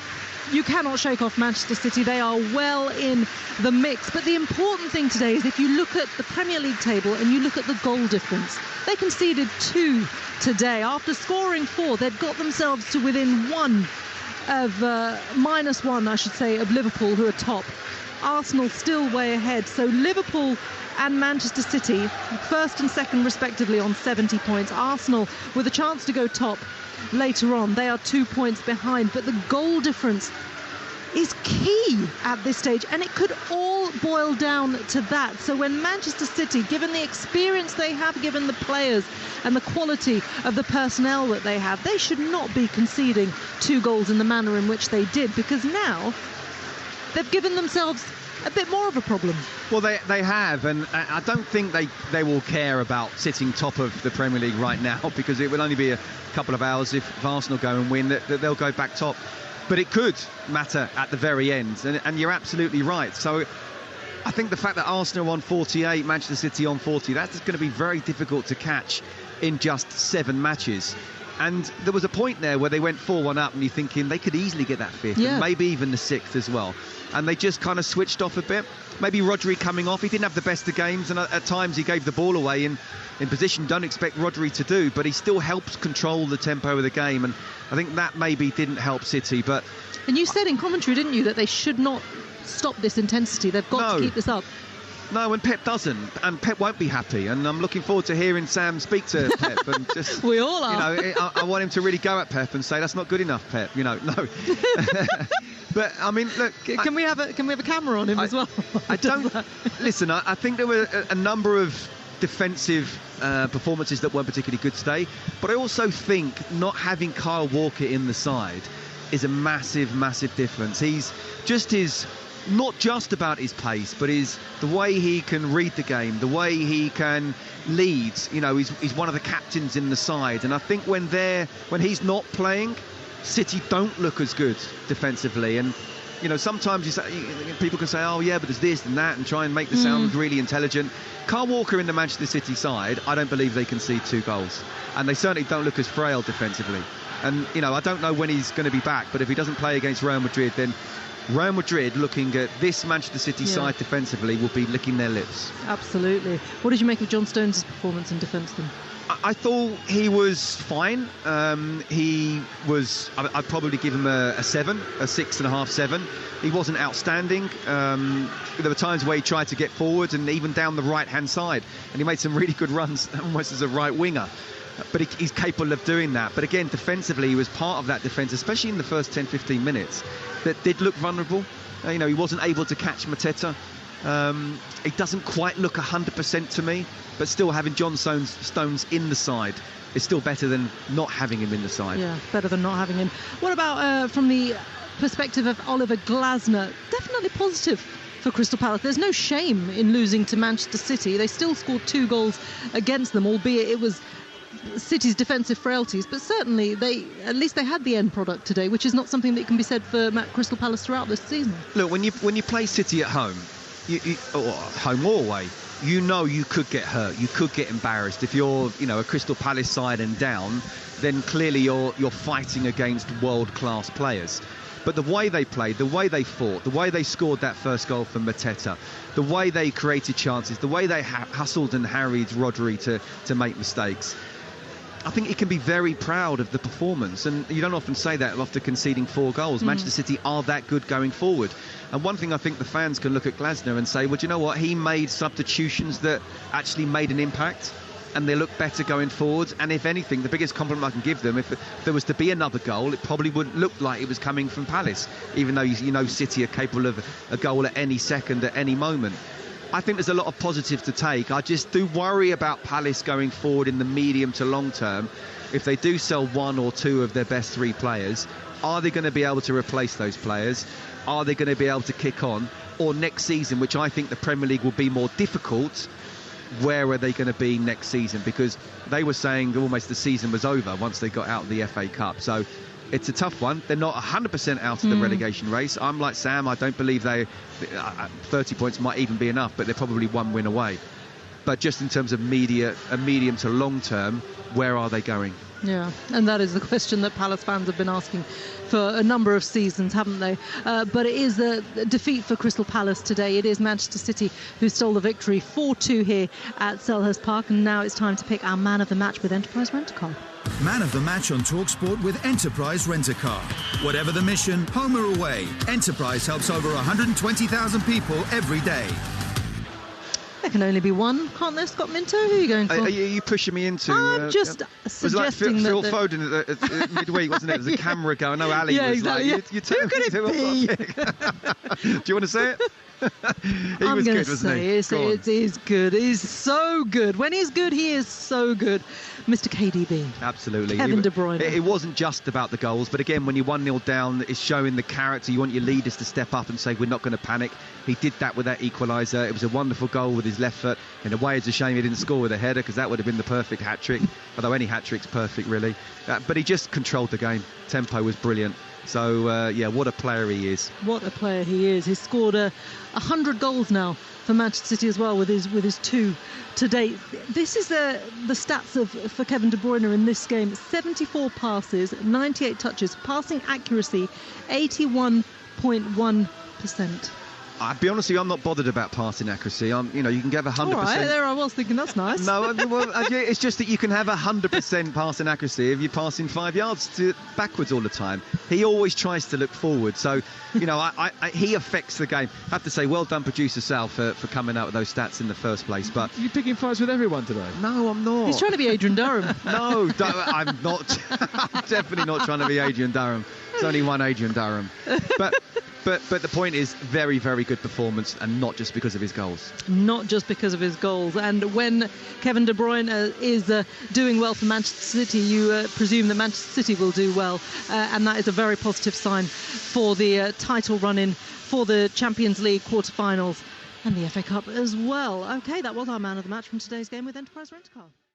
you cannot shake off Manchester City. They are well in the mix. But the important thing today is if you look at the Premier League table and you look at the goal difference, they conceded 2 today. After scoring 4, they'd got themselves to within -1, I should say, of Liverpool, who are top. Arsenal still way ahead. So Liverpool and Manchester City, first and second respectively, on 70 points. Arsenal with a chance to go top later on. They are 2 points behind, but the goal difference is key at this stage, and it could all boil down to that. So when Manchester City, given the experience they have, given the players and the quality of the personnel that they have, they should not be conceding 2 goals in the manner in which they did, because now they've given themselves a bit more of a problem. Well, they have, and I don't think they will care about sitting top of the Premier League right now, because it will only be a couple of hours if Arsenal go and win that they'll go back top. But it could matter at the very end, and you're absolutely right. So I think the fact that Arsenal on 48, Manchester City on 40, that's going to be very difficult to catch in just 7 matches. And there was a point there where they went 4-1 up, and you're thinking they could easily get that 5th, and maybe even the 6th as well. And they just kind of switched off a bit. Maybe Rodri coming off. He didn't have the best of games, and at times he gave the ball away in position don't expect Rodri to do, but he still helps control the tempo of the game, and I think that maybe didn't help City. And you said in commentary, didn't you, that they should not stop this intensity. They've got to keep this up. No, and Pep doesn't, and Pep won't be happy, and I'm looking forward to hearing Sam speak to Pep and just we all are. I want him to really go at Pep and say that's not good enough, Pep. No. But I mean, look, can we have a camera on him as well? I don't listen. I think there were a number of defensive performances that weren't particularly good today, but I also think not having Kyle Walker in the side is a massive difference. He's just not just about his pace, but the way he can read the game, the way he can lead. He's one of the captains in the side, and I think when he's not playing, City don't look as good defensively. And sometimes people can say, oh yeah, but there's this and that, and try and make the sound really intelligent. Kyle Walker in the Manchester City side, I don't believe they concede 2 goals, and they certainly don't look as frail defensively. And I don't know when he's going to be back, but if he doesn't play against Real Madrid, then Real Madrid, looking at this Manchester City side defensively, will be licking their lips. Absolutely. What did you make of John Stones' performance in defence then? I thought he was fine. I'd probably give him a 7, a 6.5, 7. He wasn't outstanding. There were times where he tried to get forward and even down the right-hand side, and he made some really good runs, almost as a right winger. But he's capable of doing that. But again, defensively, he was part of that defence, especially in the first 10-15 minutes, that did look vulnerable. He wasn't able to catch Mateta. He doesn't quite look 100% to me, but still having John Stones in the side is still better than not having him in the side. Yeah, better than not having him. What about from the perspective of Oliver Glasner? Definitely positive for Crystal Palace. There's no shame in losing to Manchester City. They still scored 2 goals against them, albeit it was City's defensive frailties, but certainly at least they had the end product today, which is not something that can be said for Crystal Palace throughout this season. Look, when you play City at home, or home or away, you know you could get hurt, you could get embarrassed. If you're a Crystal Palace side and down, then clearly you're fighting against world-class players. But the way they played, the way they fought, the way they scored that first goal from Mateta, the way they created chances, the way they hustled and harried Rodri to make mistakes, I think he can be very proud of the performance. And you don't often say that after conceding 4 goals. Manchester City are that good going forward. And one thing I think the fans can look at Glasner and say, well, do you know what? He made substitutions that actually made an impact, and they look better going forward. And if anything, the biggest compliment I can give them, if there was to be another goal, it probably wouldn't look like it was coming from Palace, even though City are capable of a goal at any second, at any moment. I think there's a lot of positive to take. I just do worry about Palace going forward in the medium to long term. If they do sell 1 or 2 of their best 3 players, are they going to be able to replace those players? Are they going to be able to kick on? Or next season, which I think the Premier League will be more difficult, where are they going to be next season? Because they were saying almost the season was over once they got out of the FA Cup. So it's a tough one. They're not 100% out of the relegation race. I'm like Sam, I don't believe 30 points might even be enough, but they're probably 1 win away. But just in terms of medium to long term, where are they going? Yeah, and that is the question that Palace fans have been asking for a number of seasons, haven't they? But it is a defeat for Crystal Palace today. It is Manchester City who stole the victory 4-2 here at Selhurst Park, and now it's time to pick our man of the match with Enterprise Rent-A-Car. Man of the match on Talksport with Enterprise Rent-A-Car. Whatever the mission, home or away, Enterprise helps over 120,000 people every day. There can only be one, can't there, Scott Minto? Who are you going for? Are you pushing me into... I'm just suggesting that... It was that... like Phil Foden at midweek, wasn't it? There's a camera going. No, Ali was exactly. Like... You tell who could it be? Do you want to say it? I'm going to say it is good. It is so good. When he's good, he is so good. Mr. KDB. Absolutely. Kevin De Bruyne. It wasn't just about the goals, but again, when you're 1-0 down, it's showing the character. You want your leaders to step up and say, we're not going to panic. He did that with that equaliser. It was a wonderful goal with his left foot. In a way, it's a shame he didn't score with a header, because that would have been the perfect hat-trick. Although any hat-trick's perfect, really. But he just controlled the game. Tempo was brilliant. So, what a player he is. What a player he is. He's scored 100 goals now for Manchester City as well with his 2 to date. This is the stats for Kevin De Bruyne in this game. 74 passes, 98 touches, passing accuracy 81.1%. I'll be honest with you, I'm not bothered about passing accuracy. You can give 100%. All right, there I was thinking that's nice. No, it's just that you can have 100% passing accuracy if you're passing 5 yards backwards all the time. He always tries to look forward. So, he affects the game. I have to say, well done, producer Sal, for coming out with those stats in the first place. But you're picking fights with everyone today. No, I'm not. He's trying to be Adrian Durham. No, I'm not. I'm definitely not trying to be Adrian Durham. There's only one Adrian Durham. But the point is, very, very good performance, and not just because of his goals. Not just because of his goals. And when Kevin De Bruyne is doing well for Manchester City, you presume that Manchester City will do well. And that is a very positive sign for the title run-in for the Champions League quarter-finals and the FA Cup as well. OK, that was our man of the match from today's game with Enterprise Rent-A-Car.